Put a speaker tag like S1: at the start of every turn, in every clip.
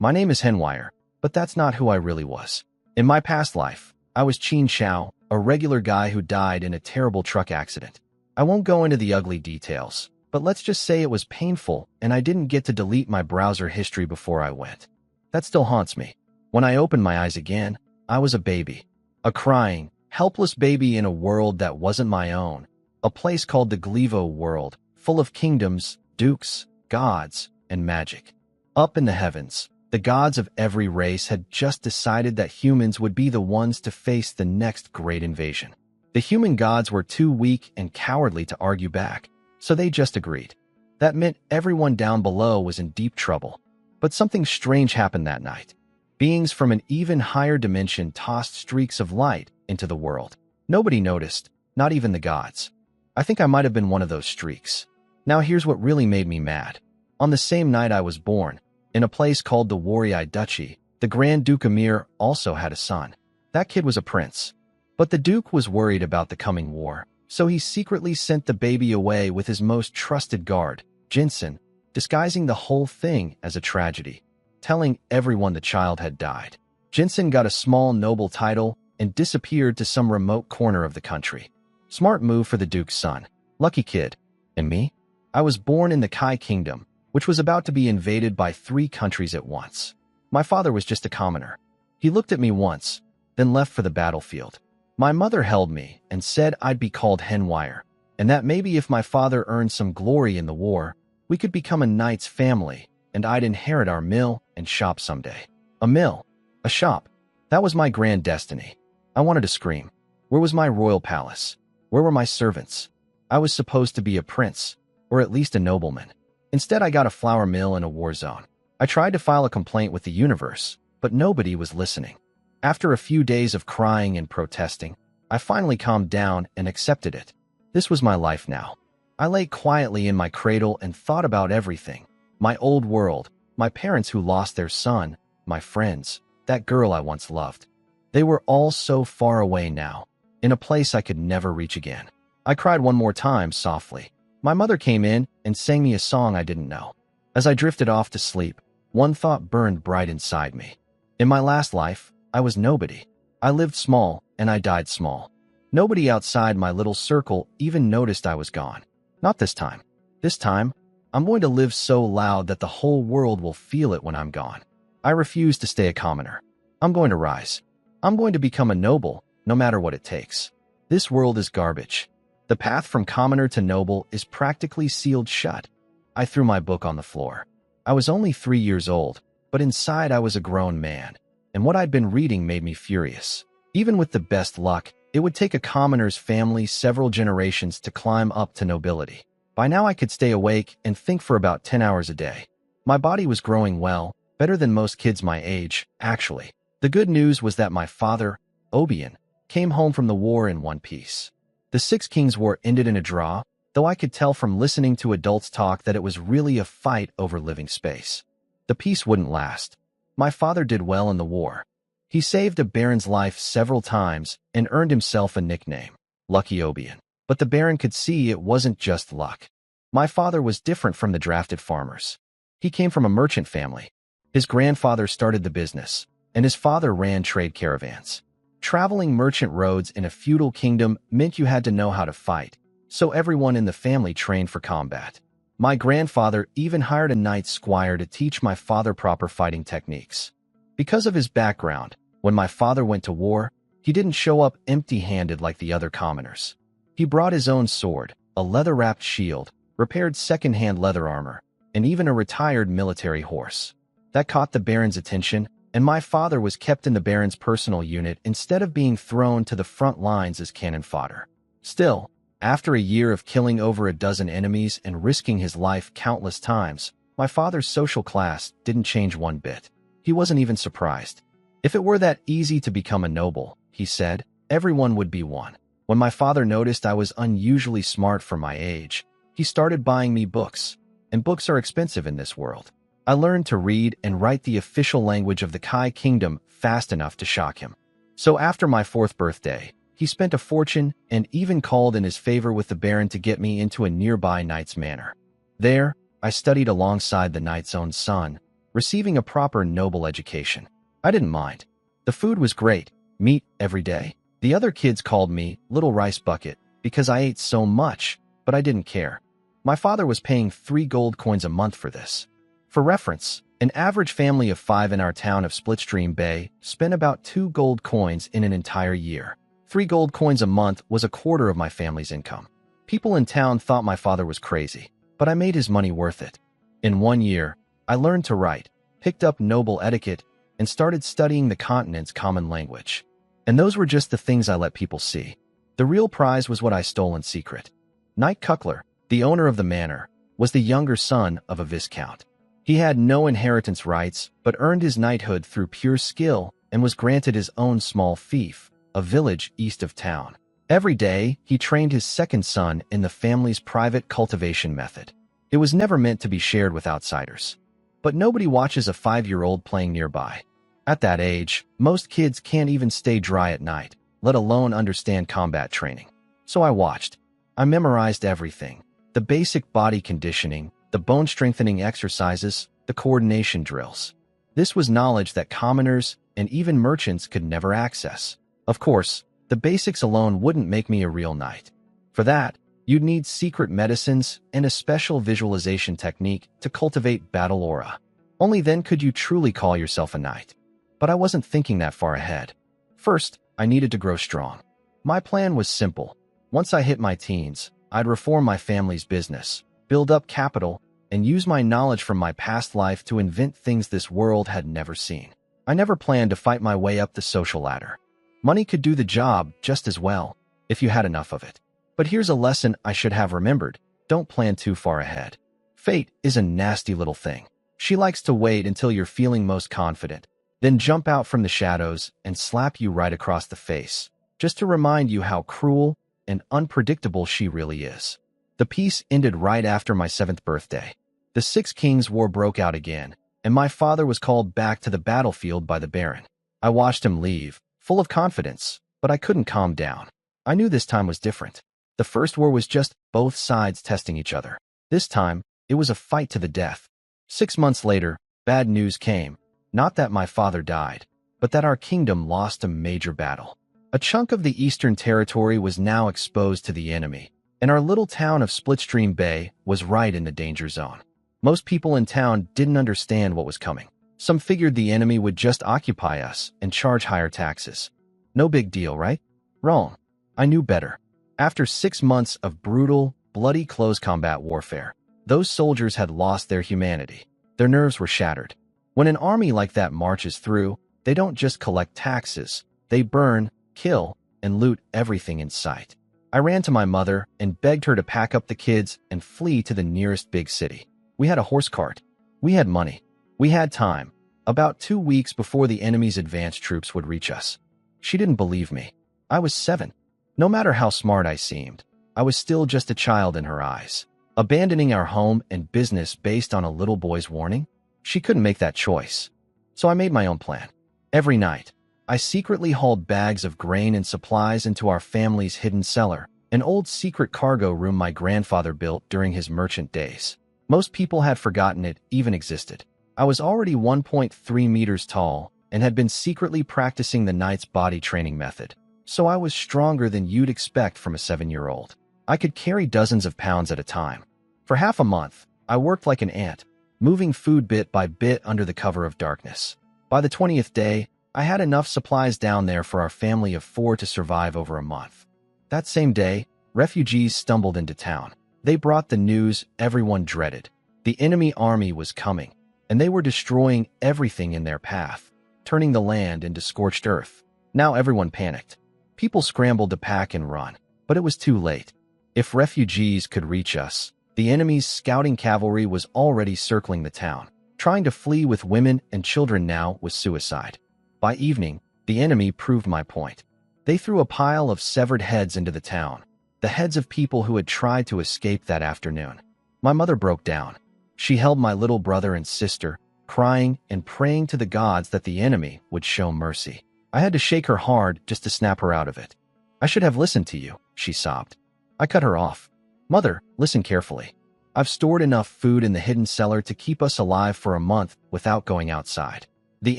S1: My name is Henwire, but that's not who I really was. In my past life, I was Qin Xiao, a regular guy who died in a terrible truck accident. I won't go into the ugly details, but let's just say it was painful and I didn't get to delete my browser history before I went. That still haunts me. When I opened my eyes again, I was a baby. A crying, helpless baby in a world that wasn't my own. A place called the Glevo world, full of kingdoms, dukes, gods, and magic. Up in the heavens, the gods of every race had just decided that humans would be the ones to face the next great invasion. The human gods were too weak and cowardly to argue back, so they just agreed. That meant everyone down below was in deep trouble. But something strange happened that night. Beings from an even higher dimension tossed streaks of light into the world. Nobody noticed, not even the gods. I think I might have been one of those streaks. Now here's what really made me mad. On the same night I was born, in a place called the Warriai Duchy, the Grand Duke Amir also had a son. That kid was a prince. But the Duke was worried about the coming war, so he secretly sent the baby away with his most trusted guard, Jinsen, disguising the whole thing as a tragedy, telling everyone the child had died. Jinsen got a small noble title and disappeared to some remote corner of the country. Smart move for the Duke's son. Lucky kid. And me? I was born in the Kai Kingdom, which was about to be invaded by 3 countries at once. My father was just a commoner. He looked at me once, then left for the battlefield. My mother held me and said I'd be called Henwire, and that maybe if my father earned some glory in the war, we could become a knight's family, and I'd inherit our mill and shop someday. A mill, a shop. That was my grand destiny. I wanted to scream. Where was my royal palace? Where were my servants? I was supposed to be a prince, or at least a nobleman. Instead, I got a flour mill in a war zone. I tried to file a complaint with the universe, but nobody was listening. After a few days of crying and protesting, I finally calmed down and accepted it. This was my life now. I lay quietly in my cradle and thought about everything. My old world, my parents who lost their son, my friends, that girl I once loved. They were all so far away now, in a place I could never reach again. I cried one more time softly. My mother came in and sang me a song I didn't know. As I drifted off to sleep, one thought burned bright inside me. In my last life, I was nobody. I lived small and I died small. Nobody outside my little circle even noticed I was gone. Not this time. This time, I'm going to live so loud that the whole world will feel it when I'm gone. I refuse to stay a commoner. I'm going to rise. I'm going to become a noble, no matter what it takes. This world is garbage. The path from commoner to noble is practically sealed shut. I threw my book on the floor. I was only 3 years old, but inside I was a grown man, and what I'd been reading made me furious. Even with the best luck, it would take a commoner's family several generations to climb up to nobility. By now I could stay awake and think for about 10 hours a day. My body was growing well, better than most kids my age, actually. The good news was that my father, Obian, came home from the war in one piece. The Six Kings War ended in a draw, though I could tell from listening to adults talk that it was really a fight over living space. The peace wouldn't last. My father did well in the war. He saved a baron's life several times and earned himself a nickname, Lucky Obian. But the baron could see it wasn't just luck. My father was different from the drafted farmers. He came from a merchant family. His grandfather started the business, and his father ran trade caravans. Traveling merchant roads in a feudal kingdom meant you had to know how to fight, so everyone in the family trained for combat. My grandfather even hired a knight squire to teach my father proper fighting techniques. Because of his background, when my father went to war, he didn't show up empty-handed like the other commoners. He brought his own sword, a leather-wrapped shield, repaired second-hand leather armor, and even a retired military horse. That caught the baron's attention, and my father was kept in the baron's personal unit instead of being thrown to the front lines as cannon fodder. Still, after a year of killing over a dozen enemies and risking his life countless times, my father's social class didn't change one bit. He wasn't even surprised. If it were that easy to become a noble, he said, everyone would be one. When my father noticed I was unusually smart for my age, he started buying me books, and books are expensive in this world. I learned to read and write the official language of the Kai Kingdom fast enough to shock him. So after my 4th birthday, he spent a fortune and even called in his favor with the baron to get me into a nearby knight's manor. There, I studied alongside the knight's own son, receiving a proper noble education. I didn't mind. The food was great, meat every day. The other kids called me Little Rice Bucket because I ate so much, but I didn't care. My father was paying 3 gold coins a month for this. For reference, an average family of 5 in our town of Splitstream Bay spent about 2 gold coins in an entire year. 3 gold coins a month was a quarter of my family's income. People in town thought my father was crazy, but I made his money worth it. In 1 year, I learned to write, picked up noble etiquette, and started studying the continent's common language. And those were just the things I let people see. The real prize was what I stole in secret. Knight Cuckler, the owner of the manor, was the younger son of a viscount. He had no inheritance rights, but earned his knighthood through pure skill and was granted his own small fief, a village east of town. Every day, he trained his second son in the family's private cultivation method. It was never meant to be shared with outsiders. But nobody watches a 5-year-old playing nearby. At that age, most kids can't even stay dry at night, let alone understand combat training. So I watched. I memorized everything. The basic body conditioning, the bone-strengthening exercises, the coordination drills. This was knowledge that commoners and even merchants could never access. Of course, the basics alone wouldn't make me a real knight. For that, you'd need secret medicines and a special visualization technique to cultivate battle aura. Only then could you truly call yourself a knight. But I wasn't thinking that far ahead. First, I needed to grow strong. My plan was simple. Once I hit my teens, I'd reform my family's business, build up capital, and use my knowledge from my past life to invent things this world had never seen. I never planned to fight my way up the social ladder. Money could do the job just as well, if you had enough of it. But here's a lesson I should have remembered. Don't plan too far ahead. Fate is a nasty little thing. She likes to wait until you're feeling most confident, then jump out from the shadows and slap you right across the face, just to remind you how cruel and unpredictable she really is. The piece ended right after my 7th birthday. The 6 Kings War broke out again, and my father was called back to the battlefield by the Baron. I watched him leave, full of confidence, but I couldn't calm down. I knew this time was different. The first war was just both sides testing each other. This time, it was a fight to the death. 6 months later, bad news came. Not that my father died, but that our kingdom lost a major battle. A chunk of the Eastern Territory was now exposed to the enemy, and our little town of Splitstream Bay was right in the danger zone. Most people in town didn't understand what was coming. Some figured the enemy would just occupy us and charge higher taxes. No big deal, right? Wrong. I knew better. After 6 months of brutal, bloody close combat warfare, those soldiers had lost their humanity. Their nerves were shattered. When an army like that marches through, they don't just collect taxes. They burn, kill, and loot everything in sight. I ran to my mother and begged her to pack up the kids and flee to the nearest big city. We had a horse cart. We had money. We had time. About 2 weeks before the enemy's advanced troops would reach us. She didn't believe me. I was 7. No matter how smart I seemed, I was still just a child in her eyes. Abandoning our home and business based on a little boy's warning? She couldn't make that choice. So I made my own plan. Every night, I secretly hauled bags of grain and supplies into our family's hidden cellar, an old secret cargo room my grandfather built during his merchant days. Most people had forgotten it even existed. I was already 1.3 meters tall and had been secretly practicing the knight's body training method. So I was stronger than you'd expect from a 7-year-old. I could carry dozens of pounds at a time. For half a month, I worked like an ant, moving food bit by bit under the cover of darkness. By the 20th day, I had enough supplies down there for our family of 4 to survive over a month. That same day, refugees stumbled into town. They brought the news everyone dreaded. The enemy army was coming, and they were destroying everything in their path, turning the land into scorched earth. Now everyone panicked. People scrambled to pack and run, but it was too late. If refugees could reach us, the enemy's scouting cavalry was already circling the town. Trying to flee with women and children now was suicide. By evening, the enemy proved my point. They threw a pile of severed heads into the town, the heads of people who had tried to escape that afternoon. My mother broke down. She held my little brother and sister, crying and praying to the gods that the enemy would show mercy. I had to shake her hard just to snap her out of it. "I should have listened to you," she sobbed. I cut her off. "Mother, listen carefully. I've stored enough food in the hidden cellar to keep us alive for a month without going outside. The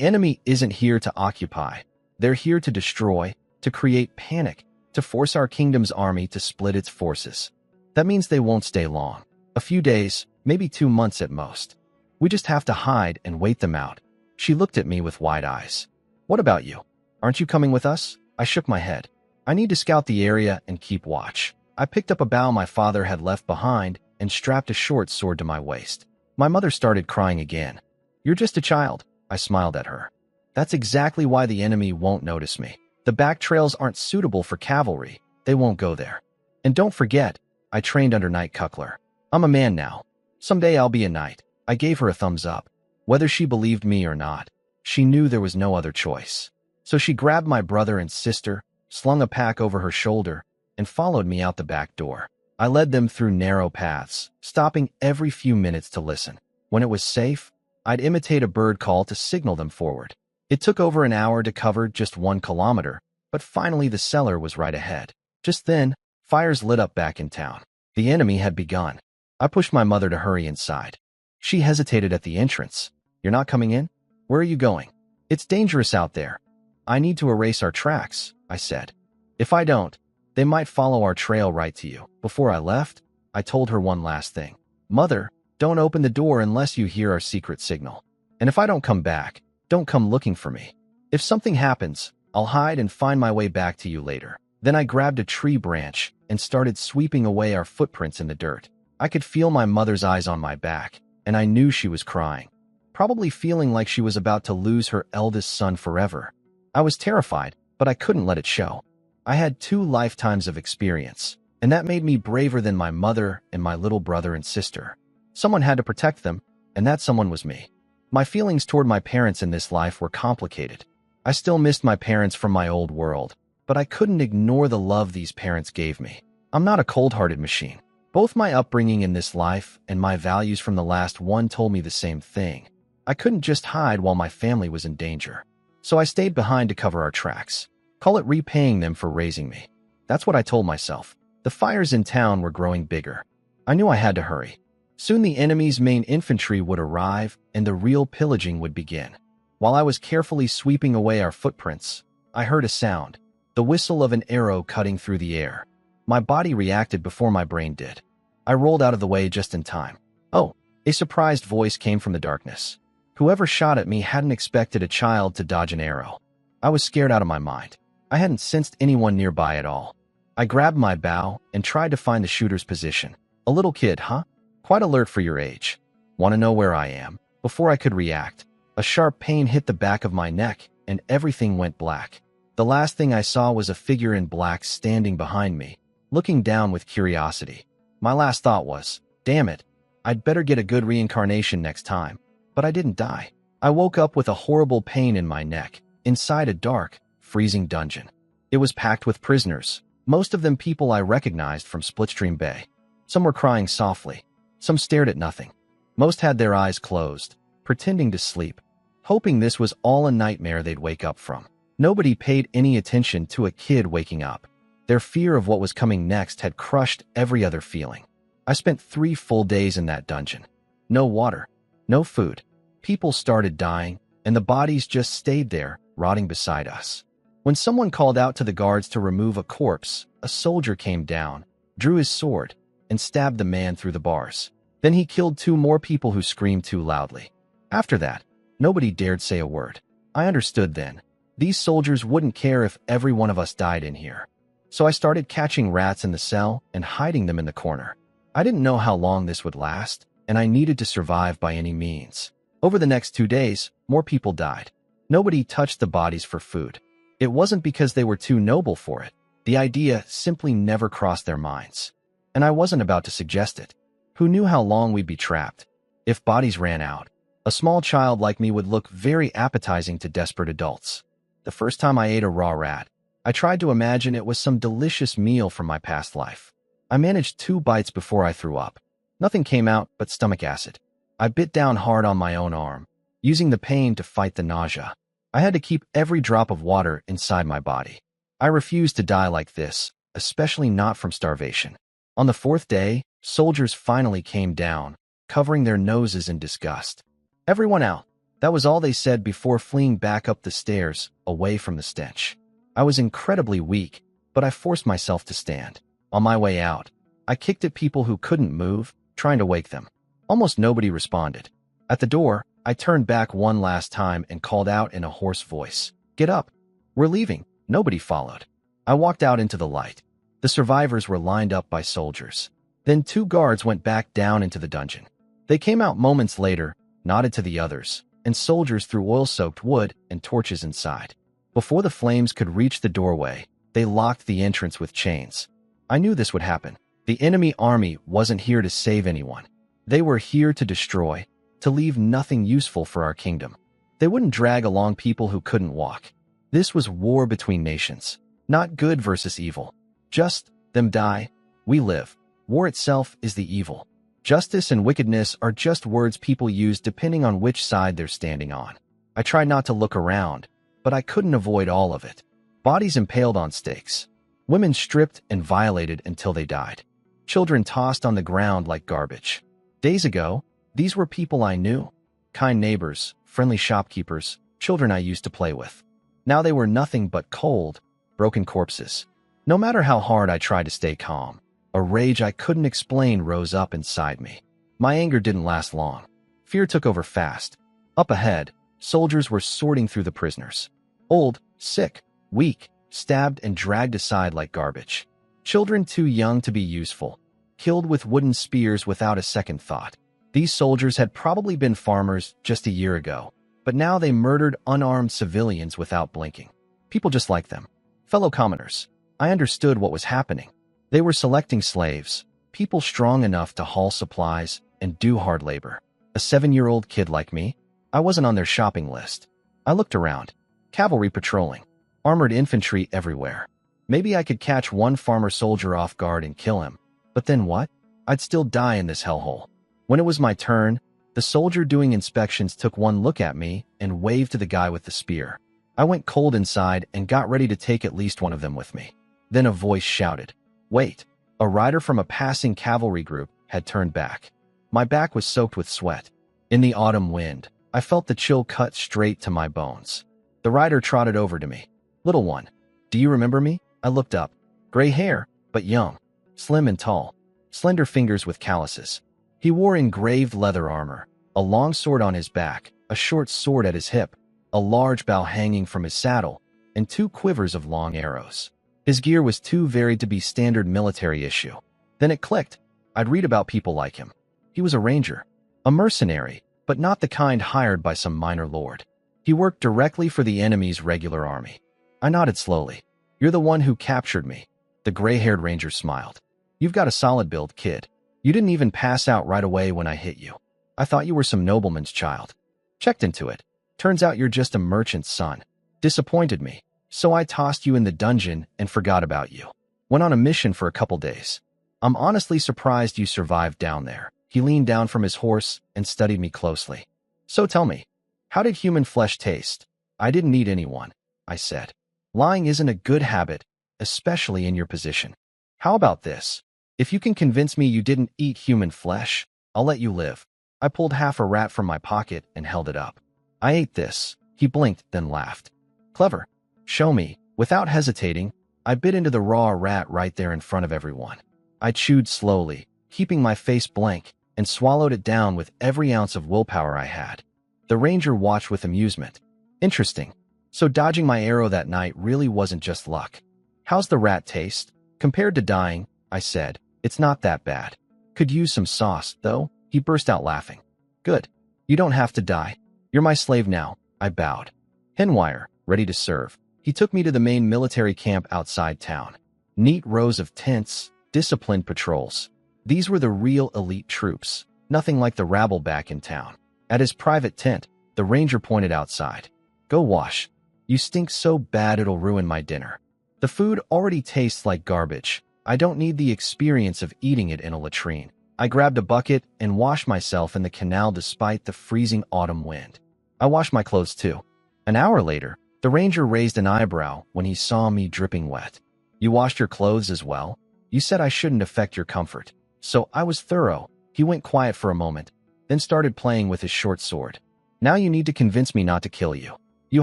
S1: enemy isn't here to occupy. They're here to destroy, to create panic, to force our kingdom's army to split its forces. That means they won't stay long. A few days, maybe 2 months at most. We just have to hide and wait them out. She looked at me with wide eyes. What about you? Aren't you coming with us? I shook my head. I need to scout the area and keep watch. I picked up a bow my father had left behind and strapped a short sword to my waist. My mother started crying again. You're just a child. I smiled at her. That's exactly why the enemy won't notice me. The back trails aren't suitable for cavalry. They won't go there. And don't forget, I trained under Knight Cuckler. I'm a man now. Someday I'll be a knight. I gave her a thumbs up. Whether she believed me or not, she knew there was no other choice. So she grabbed my brother and sister, slung a pack over her shoulder, and followed me out the back door. I led them through narrow paths, stopping every few minutes to listen. When it was safe, I'd imitate a bird call to signal them forward. It took over an hour to cover just 1 kilometer, but finally the cellar was right ahead. Just then, fires lit up back in town. The enemy had begun. I pushed my mother to hurry inside. She hesitated at the entrance. You're not coming in? Where are you going? It's dangerous out there. I need to erase our tracks, I said. If I don't, they might follow our trail right to you. Before I left, I told her one last thing. Mother, don't open the door unless you hear our secret signal. And if I don't come back, don't come looking for me. If something happens, I'll hide and find my way back to you later. Then I grabbed a tree branch and started sweeping away our footprints in the dirt. I could feel my mother's eyes on my back, and I knew she was crying, probably feeling like she was about to lose her eldest son forever. I was terrified, but I couldn't let it show. I had 2 lifetimes of experience, and that made me braver than my mother and my little brother and sister. Someone had to protect them, and that someone was me. My feelings toward my parents in this life were complicated. I still missed my parents from my old world, but I couldn't ignore the love these parents gave me. I'm not a cold-hearted machine. Both my upbringing in this life and my values from the last one told me the same thing. I couldn't just hide while my family was in danger. So I stayed behind to cover our tracks. Call it repaying them for raising me. That's what I told myself. The fires in town were growing bigger. I knew I had to hurry. Soon the enemy's main infantry would arrive and the real pillaging would begin. While I was carefully sweeping away our footprints, I heard a sound, the whistle of an arrow cutting through the air. My body reacted before my brain did. I rolled out of the way just in time. Oh, a surprised voice came from the darkness. Whoever shot at me hadn't expected a child to dodge an arrow. I was scared out of my mind. I hadn't sensed anyone nearby at all. I grabbed my bow and tried to find the shooter's position. A little kid, huh? Quite alert for your age. Want to know where I am? Before I could react, a sharp pain hit the back of my neck and everything went black. The last thing I saw was a figure in black standing behind me, looking down with curiosity. My last thought was, damn it, I'd better get a good reincarnation next time. But I didn't die. I woke up with a horrible pain in my neck, inside a dark, freezing dungeon. It was packed with prisoners, most of them people I recognized from Splitstream Bay. Some were crying softly. Some stared at nothing. Most had their eyes closed, pretending to sleep, hoping this was all a nightmare they'd wake up from. Nobody paid any attention to a kid waking up. Their fear of what was coming next had crushed every other feeling. I spent 3 full days in that dungeon. No water, no food. People started dying, and the bodies just stayed there, rotting beside us. When someone called out to the guards to remove a corpse, a soldier came down, drew his sword, and stabbed the man through the bars. Then he killed 2 more people who screamed too loudly. After that, nobody dared say a word. I understood then. These soldiers wouldn't care if every one of us died in here. So I started catching rats in the cell and hiding them in the corner. I didn't know how long this would last, and I needed to survive by any means. Over the next 2 days, more people died. Nobody touched the bodies for food. It wasn't because they were too noble for it. The idea simply never crossed their minds. And I wasn't about to suggest it. Who knew how long we'd be trapped? If bodies ran out, a small child like me would look very appetizing to desperate adults. The first time I ate a raw rat, I tried to imagine it was some delicious meal from my past life. I managed 2 bites before I threw up. Nothing came out but stomach acid. I bit down hard on my own arm, using the pain to fight the nausea. I had to keep every drop of water inside my body. I refused to die like this, especially not from starvation. On the 4th day, Soldiers finally came down, covering their noses in disgust. Everyone out. That was all they said before fleeing back up the stairs, away from the stench. I was incredibly weak, but I forced myself to stand. On my way out, I kicked at people who couldn't move, trying to wake them. Almost nobody responded. At the door, I turned back one last time and called out in a hoarse voice, "Get up! We're leaving." Nobody followed. I walked out into the light. The survivors were lined up by soldiers. Then 2 guards went back down into the dungeon. They came out moments later, nodded to the others, and soldiers threw oil-soaked wood and torches inside. Before the flames could reach the doorway, they locked the entrance with chains. I knew this would happen. The enemy army wasn't here to save anyone. They were here to destroy, to leave nothing useful for our kingdom. They wouldn't drag along people who couldn't walk. This was war between nations, not good versus evil. Just, them die, we live. War itself is the evil. Justice and wickedness are just words people use depending on which side they're standing on. I tried not to look around, but I couldn't avoid all of it. Bodies impaled on stakes. Women stripped and violated until they died. Children tossed on the ground like garbage. Days ago, these were people I knew. Kind neighbors, friendly shopkeepers, children I used to play with. Now they were nothing but cold, broken corpses. No matter how hard I tried to stay calm, a rage I couldn't explain rose up inside me. My anger didn't last long. Fear took over fast. Up ahead, soldiers were sorting through the prisoners. Old, sick, weak, stabbed and dragged aside like garbage. Children too young to be useful, killed with wooden spears without a second thought. These soldiers had probably been farmers just a year ago, but now they murdered unarmed civilians without blinking. People just like them. Fellow commoners. I understood what was happening. They were selecting slaves, people strong enough to haul supplies and do hard labor. A 7-year-old kid like me? I wasn't on their shopping list. I looked around. Cavalry patrolling. Armored infantry everywhere. Maybe I could catch one farmer soldier off guard and kill him. But then what? I'd still die in this hellhole. When it was my turn, the soldier doing inspections took one look at me and waved to the guy with the spear. I went cold inside and got ready to take at least one of them with me. Then a voice shouted, "Wait!" A rider from a passing cavalry group had turned back. My back was soaked with sweat. In the autumn wind, I felt the chill cut straight to my bones. The rider trotted over to me. "Little one, do you remember me?" I looked up. Gray hair, but young. Slim and tall. Slender fingers with calluses. He wore engraved leather armor, a long sword on his back, a short sword at his hip, a large bow hanging from his saddle, and 2 quivers of long arrows. His gear was too varied to be standard military issue. Then it clicked. I'd read about people like him. He was a ranger. A mercenary, but not the kind hired by some minor lord. He worked directly for the enemy's regular army. I nodded slowly. "You're the one who captured me." The gray-haired ranger smiled. "You've got a solid build, kid. You didn't even pass out right away when I hit you. I thought you were some nobleman's child. Checked into it. Turns out you're just a merchant's son. Disappointed me. So I tossed you in the dungeon and forgot about you. Went on a mission for a couple days. I'm honestly surprised you survived down there." He leaned down from his horse and studied me closely. "So tell me, how did human flesh taste?" "I didn't eat anyone," I said. "Lying isn't a good habit, especially in your position. How about this? If you can convince me you didn't eat human flesh, I'll let you live." I pulled half a rat from my pocket and held it up. "I ate this." He blinked, then laughed. "Clever. Show me." Without hesitating, I bit into the raw rat right there in front of everyone. I chewed slowly, keeping my face blank, and swallowed it down with every ounce of willpower I had. The ranger watched with amusement. "Interesting. So dodging my arrow that night really wasn't just luck. How's the rat taste?" "Compared to dying," I said, "it's not that bad. Could use some sauce, though." He burst out laughing. "Good. You don't have to die. You're my slave now." I bowed. "Henwire, ready to serve." He took me to the main military camp outside town. Neat rows of tents, disciplined patrols. These were the real elite troops, nothing like the rabble back in town. At his private tent, the ranger pointed outside. "Go wash. You stink so bad it'll ruin my dinner." The food already tastes like garbage. I don't need the experience of eating it in a latrine. I grabbed a bucket and washed myself in the canal despite the freezing autumn wind. I washed my clothes too. An hour later, the ranger raised an eyebrow when he saw me dripping wet. "You washed your clothes as well? You said I shouldn't affect your comfort." So I was thorough. He went quiet for a moment, then started playing with his short sword. Now you need to convince me not to kill you. You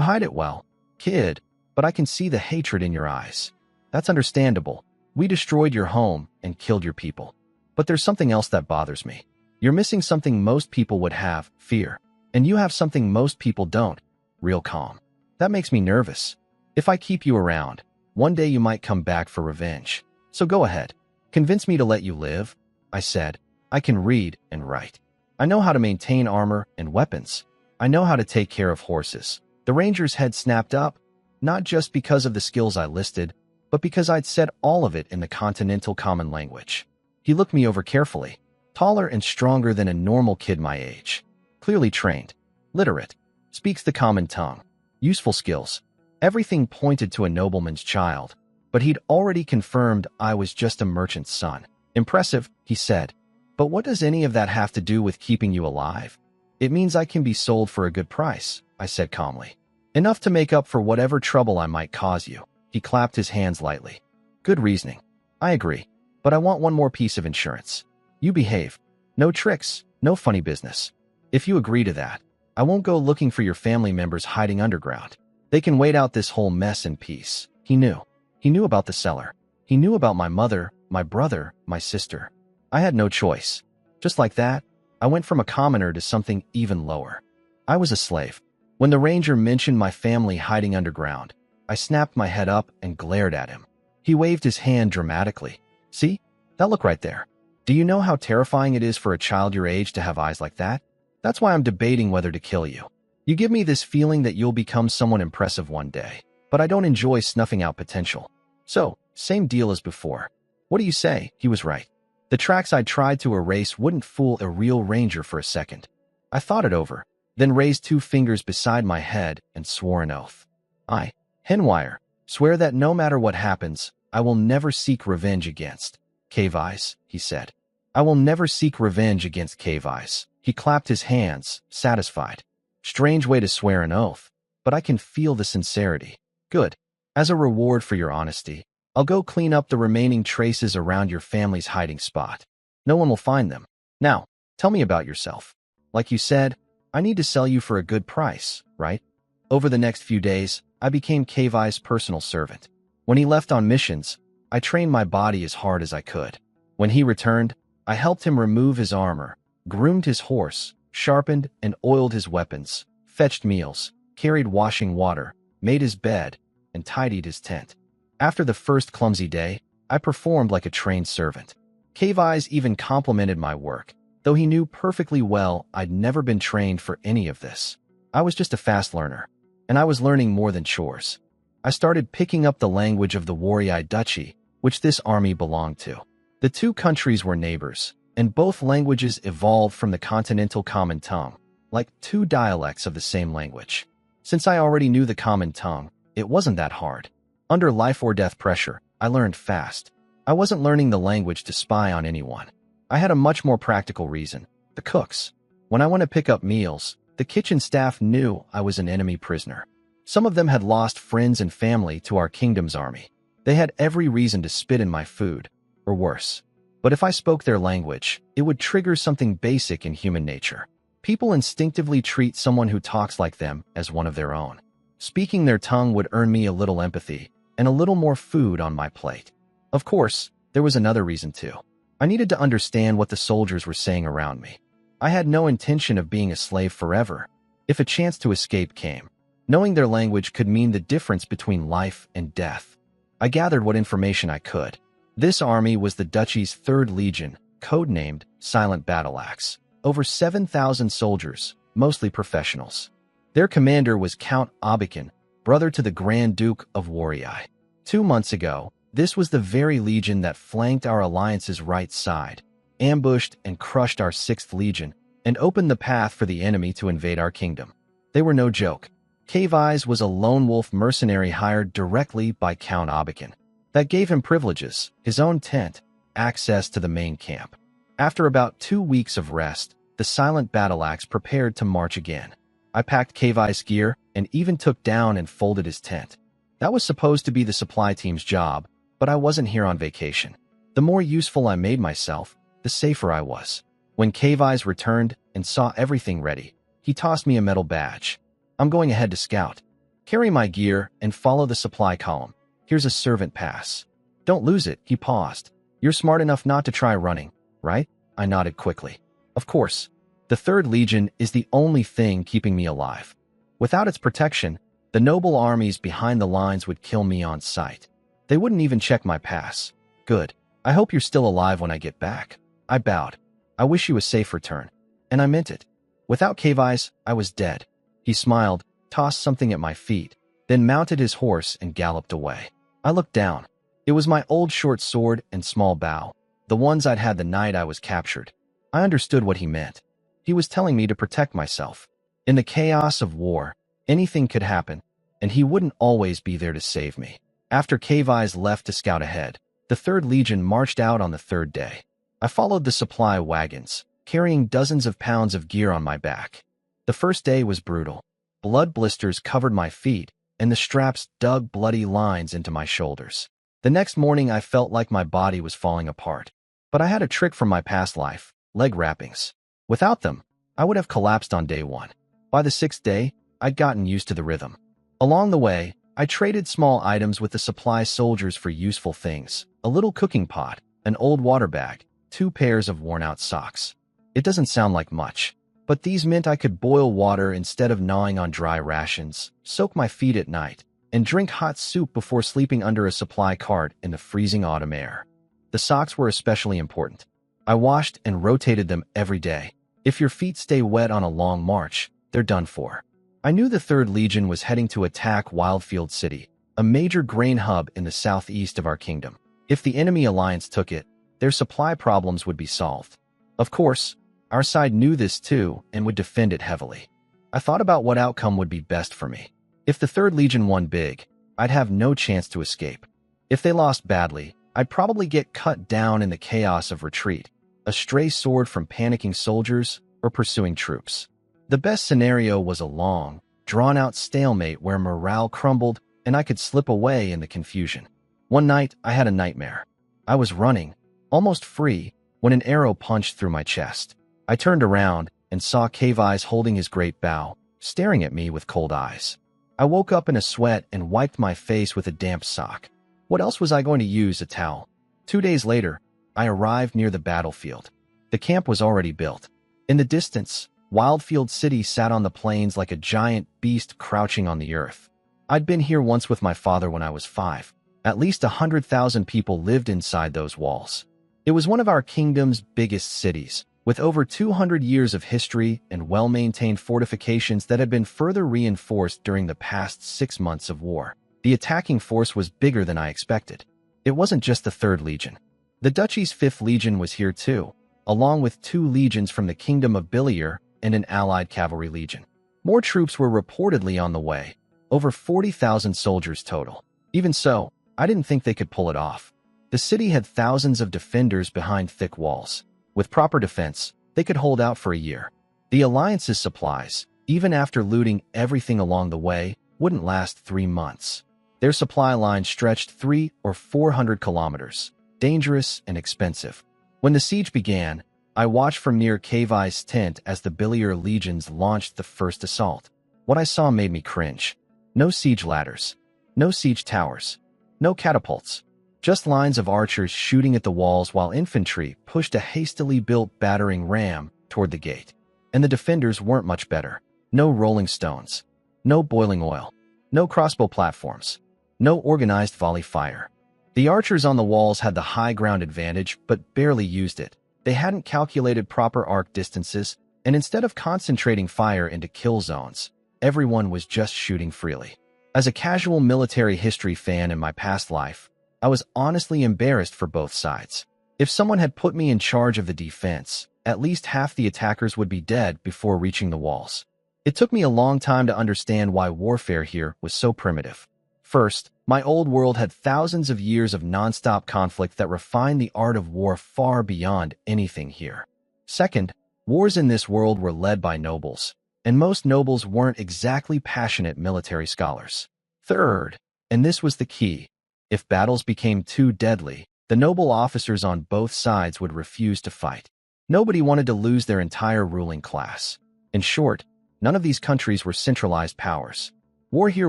S1: hide it well, kid, but I can see the hatred in your eyes. That's understandable. We destroyed your home and killed your people. But there's something else that bothers me. You're missing something most people would have, fear. And you have something most people don't, real calm. That makes me nervous. If I keep you around, one day you might come back for revenge. So go ahead. Convince me to let you live. I said, I can read and write. I know how to maintain armor and weapons. I know how to take care of horses. The ranger's head snapped up, not just because of the skills I listed, but because I'd said all of it in the Continental Common Language. He looked me over carefully, taller and stronger than a normal kid my age. Clearly trained, literate, speaks the common tongue, useful skills. Everything pointed to a nobleman's child, but he'd already confirmed I was just a merchant's son. Impressive, he said. But what does any of that have to do with keeping you alive? It means I can be sold for a good price, I said calmly. Enough to make up for whatever trouble I might cause you. He clapped his hands lightly. Good reasoning. I agree, but I want one more piece of insurance. You behave. No tricks, no funny business. If you agree to that, I won't go looking for your family members hiding underground. They can wait out this whole mess in peace. He knew. He knew about the cellar. He knew about my mother, my brother, my sister. I had no choice. Just like that, I went from a commoner to something even lower. I was a slave. When the ranger mentioned my family hiding underground, I snapped my head up and glared at him. He waved his hand dramatically. See? That look right there. Do you know how terrifying it is for a child your age to have eyes like that? That's why I'm debating whether to kill you. You give me this feeling that you'll become someone impressive one day, but I don't enjoy snuffing out potential. So, same deal as before. What do you say? He was right. The tracks I'd tried to erase wouldn't fool a real ranger for a second. I thought it over, then raised 2 fingers beside my head and swore an oath. I, Henwire, swear that no matter what happens, I will never seek revenge against Cave Eyes, he said. I will never seek revenge against Cave Eyes. He clapped his hands, satisfied. Strange way to swear an oath, but I can feel the sincerity. Good. As a reward for your honesty, I'll go clean up the remaining traces around your family's hiding spot. No one will find them. Now, tell me about yourself. Like you said, I need to sell you for a good price, right? Over the next few days, I became Cave Eye's personal servant. When he left on missions, I trained my body as hard as I could. When he returned, I helped him remove his armor, groomed his horse, sharpened and oiled his weapons, fetched meals, carried washing water, made his bed, and tidied his tent. After the first clumsy day, I performed like a trained servant. Cave Eyes even complimented my work, though he knew perfectly well I'd never been trained for any of this. I was just a fast learner, and I was learning more than chores. I started picking up the language of the Warrior Duchy, which this army belonged to. The 2 countries were neighbors, and both languages evolved from the Continental Common Tongue, like 2 dialects of the same language. Since I already knew the common tongue, it wasn't that hard. Under life-or-death pressure, I learned fast. I wasn't learning the language to spy on anyone. I had a much more practical reason: the cooks. When I went to pick up meals, the kitchen staff knew I was an enemy prisoner. Some of them had lost friends and family to our kingdom's army. They had every reason to spit in my food, or worse. But if I spoke their language, it would trigger something basic in human nature. People instinctively treat someone who talks like them as one of their own. Speaking their tongue would earn me a little empathy and a little more food on my plate. Of course, there was another reason too. I needed to understand what the soldiers were saying around me. I had no intention of being a slave forever. If a chance to escape came, knowing their language could mean the difference between life and death. I gathered what information I could. This army was the Duchy's 3rd Legion, codenamed Silent Battle Axe. Over 7,000 soldiers, mostly professionals. Their commander was Count Obikin, brother to the Grand Duke of Warrior. 2 months ago, this was the very legion that flanked our alliance's right side, ambushed and crushed our 6th Legion, and opened the path for the enemy to invade our kingdom. They were no joke. Cave Eyes was a lone wolf mercenary hired directly by Count Obikin. That gave him privileges, his own tent, access to the main camp. After about 2 weeks of rest, the Silent Battle Axe prepared to march again. I packed Cave Eye's gear and even took down and folded his tent. That was supposed to be the supply team's job, but I wasn't here on vacation. The more useful I made myself, the safer I was. When Cave Eyes returned and saw everything ready, he tossed me a metal badge. I'm going ahead to scout. Carry my gear and follow the supply column. Here's a servant pass. Don't lose it, he paused. You're smart enough not to try running, right? I nodded quickly. Of course. The 3rd Legion is the only thing keeping me alive. Without its protection, the noble armies behind the lines would kill me on sight. They wouldn't even check my pass. Good. I hope you're still alive when I get back. I bowed. I wish you a safe return. And I meant it. Without Cave Eyes, I was dead. He smiled, tossed something at my feet, then mounted his horse and galloped away. I looked down. It was my old short sword and small bow, the ones I'd had the night I was captured. I understood what he meant. He was telling me to protect myself. In the chaos of war, anything could happen, and he wouldn't always be there to save me. After Cave Eyes left to scout ahead, the 3rd Legion marched out on the 3rd day. I followed the supply wagons, carrying dozens of pounds of gear on my back. The first day was brutal. Blood blisters covered my feet, and the straps dug bloody lines into my shoulders. The next morning I felt like my body was falling apart. But I had a trick from my past life, leg wrappings. Without them, I would have collapsed on day 1. By the 6th day, I'd gotten used to the rhythm. Along the way, I traded small items with the supply soldiers for useful things: a little cooking pot, an old water bag, 2 pairs of worn-out socks. It doesn't sound like much, but these meant I could boil water instead of gnawing on dry rations, soak my feet at night, and drink hot soup before sleeping under a supply cart in the freezing autumn air. The socks were especially important. I washed and rotated them every day. If your feet stay wet on a long march, they're done for. I knew the 3rd Legion was heading to attack Wildfield City, a major grain hub in the southeast of our kingdom. If the enemy alliance took it, their supply problems would be solved. Of course, our side knew this too and would defend it heavily. I thought about what outcome would be best for me. If the 3rd Legion won big, I'd have no chance to escape. If they lost badly, I'd probably get cut down in the chaos of retreat, a stray sword from panicking soldiers, or pursuing troops. The best scenario was a long, drawn-out stalemate where morale crumbled and I could slip away in the confusion. One night, I had a nightmare. I was running, almost free, when an arrow punched through my chest. I turned around and saw Cave Eyes holding his great bow, staring at me with cold eyes. I woke up in a sweat and wiped my face with a damp sock. What else was I going to use? A towel? 2 days later, I arrived near the battlefield. The camp was already built. In the distance, Wildfield City sat on the plains like a giant beast crouching on the earth. I'd been here once with my father when I was 5. At least 100,000 people lived inside those walls. It was one of our kingdom's biggest cities, with over 200 years of history and well-maintained fortifications that had been further reinforced during the past 6 months of war. The attacking force was bigger than I expected. It wasn't just the 3rd Legion. The Duchy's 5th Legion was here too, along with 2 legions from the Kingdom of Bilier and an allied cavalry legion. More troops were reportedly on the way, over 40,000 soldiers total. Even so, I didn't think they could pull it off. The city had thousands of defenders behind thick walls. With proper defense, they could hold out for a year. The Alliance's supplies, even after looting everything along the way, wouldn't last 3 months. Their supply line stretched 300 or 400 kilometers, dangerous and expensive. When the siege began, I watched from near Cave Eye's tent as the Bilier legions launched the first assault. What I saw made me cringe. No siege ladders, no siege towers, no catapults. Just lines of archers shooting at the walls while infantry pushed a hastily built battering ram toward the gate. And the defenders weren't much better. No rolling stones, no boiling oil, no crossbow platforms, no organized volley fire. The archers on the walls had the high ground advantage but barely used it. They hadn't calculated proper arc distances, and instead of concentrating fire into kill zones, everyone was just shooting freely. As a casual military history fan in my past life, I was honestly embarrassed for both sides. If someone had put me in charge of the defense, at least half the attackers would be dead before reaching the walls. It took me a long time to understand why warfare here was so primitive. First, my old world had thousands of years of non-stop conflict that refined the art of war far beyond anything here. Second, wars in this world were led by nobles, and most nobles weren't exactly passionate military scholars. Third, and this was the key, if battles became too deadly, The noble officers on both sides would refuse to fight. Nobody wanted to lose their entire ruling class. In short, none of these countries were centralized powers. War here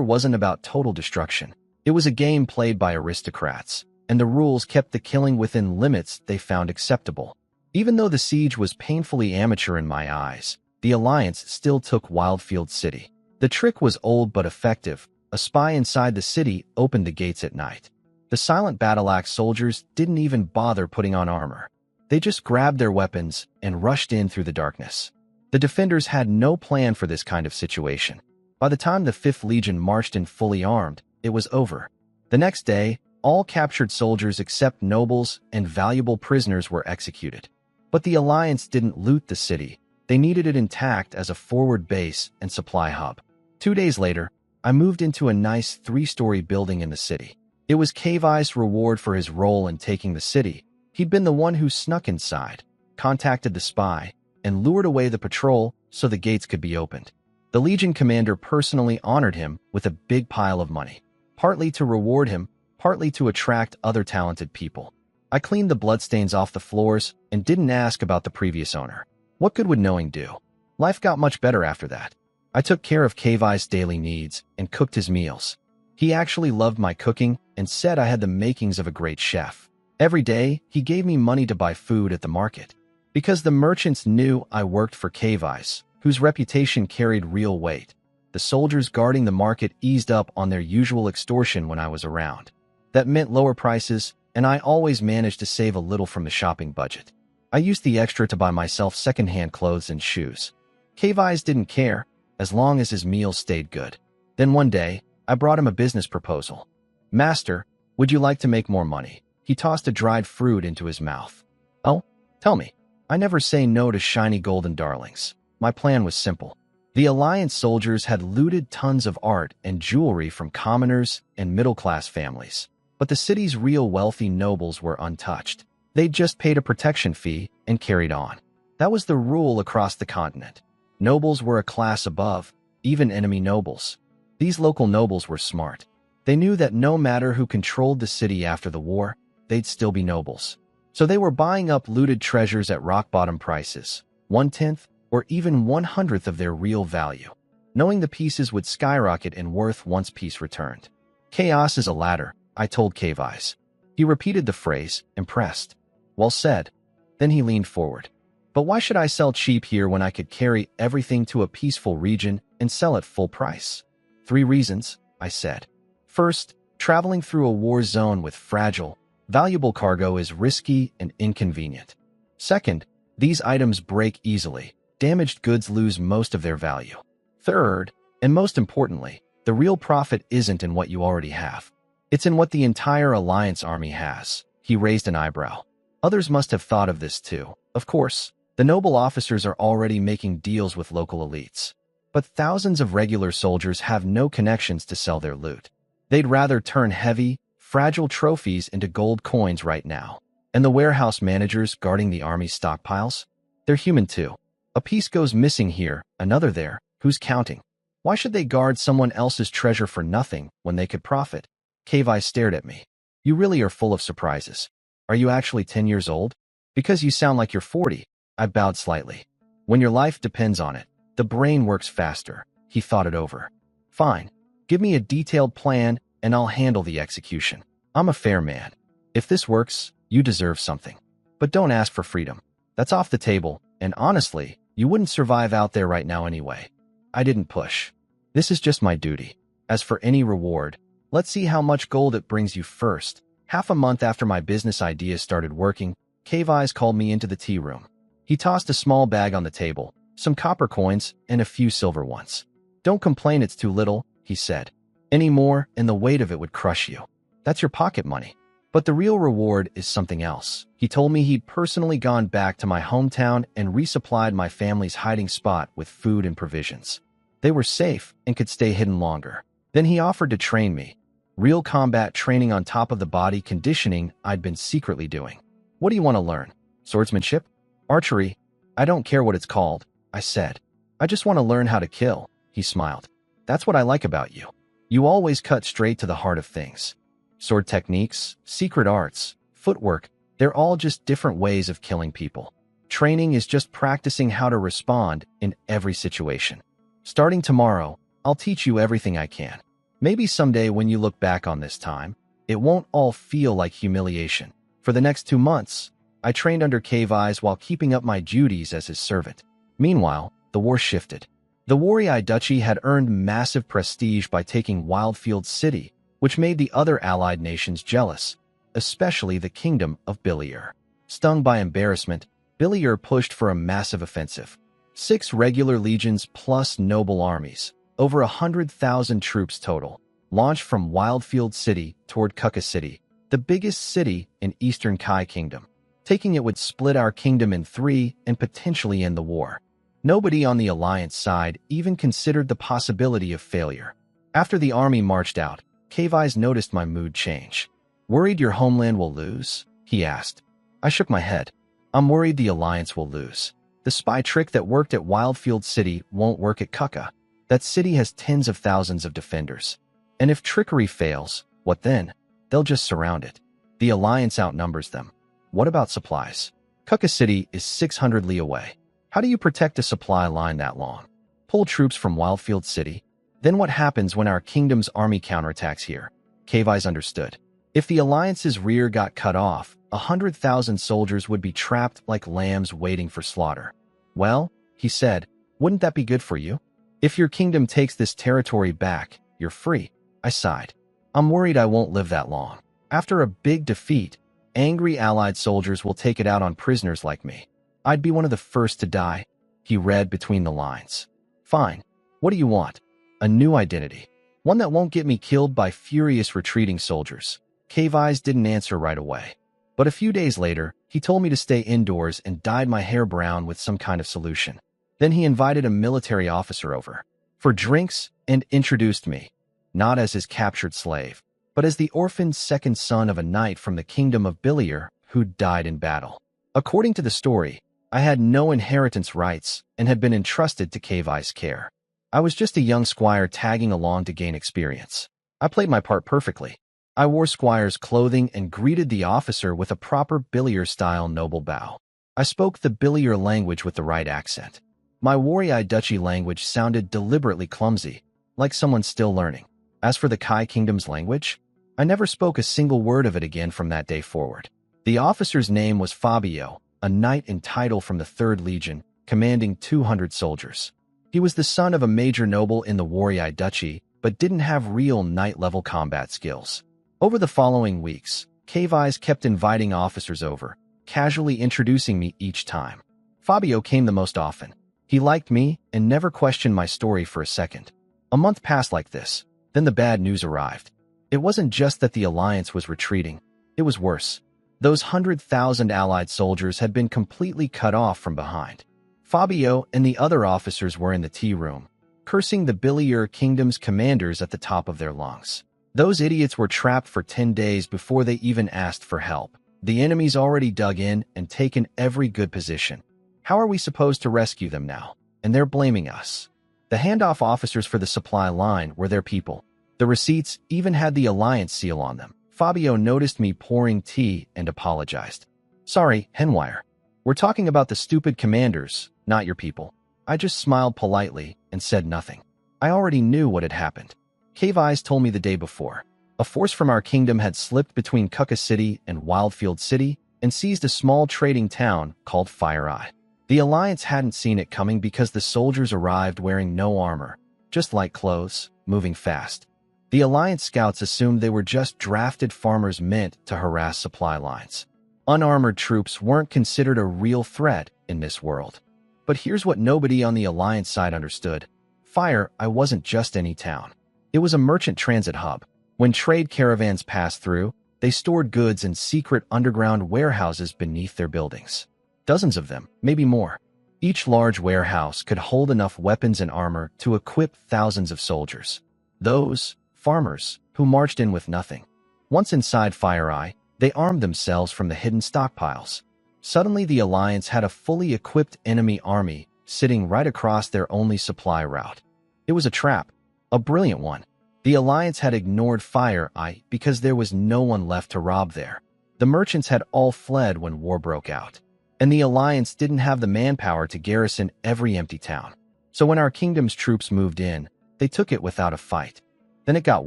S1: wasn't about total destruction. It was a game played by aristocrats, and the rules kept the killing within limits they found acceptable. Even though the siege was painfully amateur in my eyes, the Alliance still took Wildfield City. The trick was old but effective. A spy inside the city opened the gates at night. The silent battle-axe soldiers didn't even bother putting on armor. They just grabbed their weapons and rushed in through the darkness. The defenders had no plan for this kind of situation. By the time the 5th Legion marched in fully armed, it was over. The next day, all captured soldiers except nobles and valuable prisoners were executed. But the Alliance didn't loot the city. They needed it intact as a forward base and supply hub. 2 days later, I moved into a nice 3-story building in the city. It was Kai's reward for his role in taking the city. He'd been the one who snuck inside, contacted the spy, and lured away the patrol so the gates could be opened. The Legion commander personally honored him with a big pile of money, partly to reward him, partly to attract other talented people. I cleaned the bloodstains off the floors and didn't ask about the previous owner. What good would knowing do? Life got much better after that. I took care of Kai's daily needs and cooked his meals. He actually loved my cooking and said I had the makings of a great chef. Every day, he gave me money to buy food at the market. Because the merchants knew I worked for Kai's, whose reputation carried real weight, the soldiers guarding the market eased up on their usual extortion when I was around. That meant lower prices, and I always managed to save a little from the shopping budget. I used the extra to buy myself secondhand clothes and shoes. Kai's didn't care, as long as his meals stayed good. Then one day, I brought him a business proposal. "Master, would you like to make more money?" He tossed a dried fruit into his mouth. "Oh, tell me." I never say no to shiny golden darlings. My plan was simple. The Alliance soldiers had looted tons of art and jewelry from commoners and middle-class families. But the city's real wealthy nobles were untouched. They'd just paid a protection fee and carried on. That was the rule across the continent. Nobles were a class above, even enemy nobles. These local nobles were smart. They knew that no matter who controlled the city after the war, they'd still be nobles. So they were buying up looted treasures at rock-bottom prices, 1/10 or even 1/100th of their real value, knowing the pieces would skyrocket in worth once peace returned. "Chaos is a ladder," I told Kai's. He repeated the phrase, impressed. "Well said." Then he leaned forward. "But why should I sell cheap here when I could carry everything to a peaceful region and sell at full price?" "3 reasons," I said. "First, traveling through a war zone with fragile, valuable cargo is risky and inconvenient. Second, these items break easily. Damaged goods lose most of their value. Third, and most importantly, the real profit isn't in what you already have. It's in what the entire Alliance army has." He raised an eyebrow. Others must have thought of this too. Of course, the noble officers are already making deals with local elites. But thousands of regular soldiers have no connections to sell their loot. They'd rather turn heavy, fragile trophies into gold coins right now. And the warehouse managers guarding the army's stockpiles? They're human too. A piece goes missing here, another there. Who's counting? Why should they guard someone else's treasure for nothing when they could profit? Kai's stared at me. "You really are full of surprises. Are you actually 10 years old? Because you sound like you're 40. I bowed slightly. "When your life depends on it, the brain works faster." He thought it over. "Fine. Give me a detailed plan and I'll handle the execution. I'm a fair man. If this works, you deserve something. But don't ask for freedom. That's off the table, and honestly, you wouldn't survive out there right now anyway." I didn't push. "This is just my duty. As for any reward, let's see how much gold it brings you first." Half a month after my business ideas started working, Kai's called me into the tea room. He tossed a small bag on the table, some copper coins, and a few silver ones. "Don't complain it's too little," he said. "Any more, and the weight of it would crush you. That's your pocket money. But the real reward is something else." He told me he'd personally gone back to my hometown and resupplied my family's hiding spot with food and provisions. They were safe and could stay hidden longer. Then he offered to train me. Real combat training on top of the body conditioning I'd been secretly doing. "What do you want to learn? Swordsmanship? Archery? I don't care what it's called," I said. "I just want to learn how to kill." He smiled. "That's what I like about you. You always cut straight to the heart of things. Sword techniques, secret arts, footwork, they're all just different ways of killing people. Training is just practicing how to respond in every situation. Starting tomorrow, I'll teach you everything I can. Maybe someday when you look back on this time, it won't all feel like humiliation. For the next 2 months, I trained under Kai's while keeping up my duties as his servant. Meanwhile, the war shifted. The Warrior Duchy had earned massive prestige by taking Wildfield City, which made the other allied nations jealous, especially the kingdom of Bilier. Stung by embarrassment, Bilier pushed for a massive offensive. 6 regular legions plus noble armies, over 100,000 troops total, launched from Wildfield City toward Kuka City, the biggest city in Eastern Kai Kingdom. Taking it would split our kingdom in 3 and potentially end the war. Nobody on the Alliance side even considered the possibility of failure. After the army marched out, Kai's noticed my mood change. "Worried your homeland will lose?" he asked. I shook my head. "I'm worried the Alliance will lose. The spy trick that worked at Wildfield City won't work at Kuka. That city has tens of thousands of defenders. And if trickery fails, what then? They'll just surround it. The Alliance outnumbers them. What about supplies? Kuka City is 600 li away. How do you protect a supply line that long? Pull troops from Wildfield City? Then what happens when our kingdom's army counterattacks here?" Kai's understood. If the Alliance's rear got cut off, 100,000 soldiers would be trapped like lambs waiting for slaughter. "Well," he said, "wouldn't that be good for you? If your kingdom takes this territory back, you're free." I sighed. "I'm worried I won't live that long. After a big defeat, angry Allied soldiers will take it out on prisoners like me. I'd be one of the first to die." He read between the lines. "Fine. What do you want?" "A new identity. One that won't get me killed by furious retreating soldiers." Kai's didn't answer right away. But a few days later, he told me to stay indoors and dyed my hair brown with some kind of solution. Then he invited a military officer over for drinks and introduced me, not as his captured slave, but as the orphaned second son of a knight from the kingdom of Bilier who died in battle. According to the story, I had no inheritance rights and had been entrusted to Kai's care. I was just a young squire tagging along to gain experience. I played my part perfectly. I wore squire's clothing and greeted the officer with a proper Bilier-style noble bow. I spoke the Bilier language with the right accent. My Warrior Duchy language sounded deliberately clumsy, like someone still learning. As for the Kai Kingdom's language, I never spoke a single word of it again from that day forward. The officer's name was Fabio, a knight in title from the 3rd Legion, commanding 200 soldiers. He was the son of a major noble in the Warrior Duchy, but didn't have real knight-level combat skills. Over the following weeks, Kai's kept inviting officers over, casually introducing me each time. Fabio came the most often. He liked me and never questioned my story for a second. A month passed like this. Then the bad news arrived. It wasn't just that the Alliance was retreating. It was worse. Those 100,000 Allied soldiers had been completely cut off from behind. Fabio and the other officers were in the tea room, cursing the Bilier Kingdom's commanders at the top of their lungs. Those idiots were trapped for 10 days before they even asked for help. The enemy's already dug in and taken every good position. How are we supposed to rescue them now? And they're blaming us. The handoff officers for the supply line were their people. The receipts even had the Alliance seal on them. Fabio noticed me pouring tea and apologized. "Sorry, Henwire. We're talking about the stupid commanders, not your people." I just smiled politely and said nothing. I already knew what had happened. Kai's told me the day before. A force from our kingdom had slipped between Kuka City and Wildfield City and seized a small trading town called Fire Eye. The Alliance hadn't seen it coming because the soldiers arrived wearing no armor, just light clothes, moving fast. The Alliance scouts assumed they were just drafted farmers meant to harass supply lines. Unarmored troops weren't considered a real threat in this world. But here's what nobody on the Alliance side understood. Fire Eye wasn't just any town. It was a merchant transit hub. When trade caravans passed through, they stored goods in secret underground warehouses beneath their buildings. Dozens of them, maybe more. Each large warehouse could hold enough weapons and armor to equip thousands of soldiers. Those farmers who marched in with nothing. Once inside Fire Eye, they armed themselves from the hidden stockpiles. Suddenly the Alliance had a fully equipped enemy army sitting right across their only supply route. It was a trap, a brilliant one. The Alliance had ignored Fire Eye because there was no one left to rob there. The merchants had all fled when war broke out, and the alliance didn't have the manpower to garrison every empty town. So when our kingdom's troops moved in, they took it without a fight. Then it got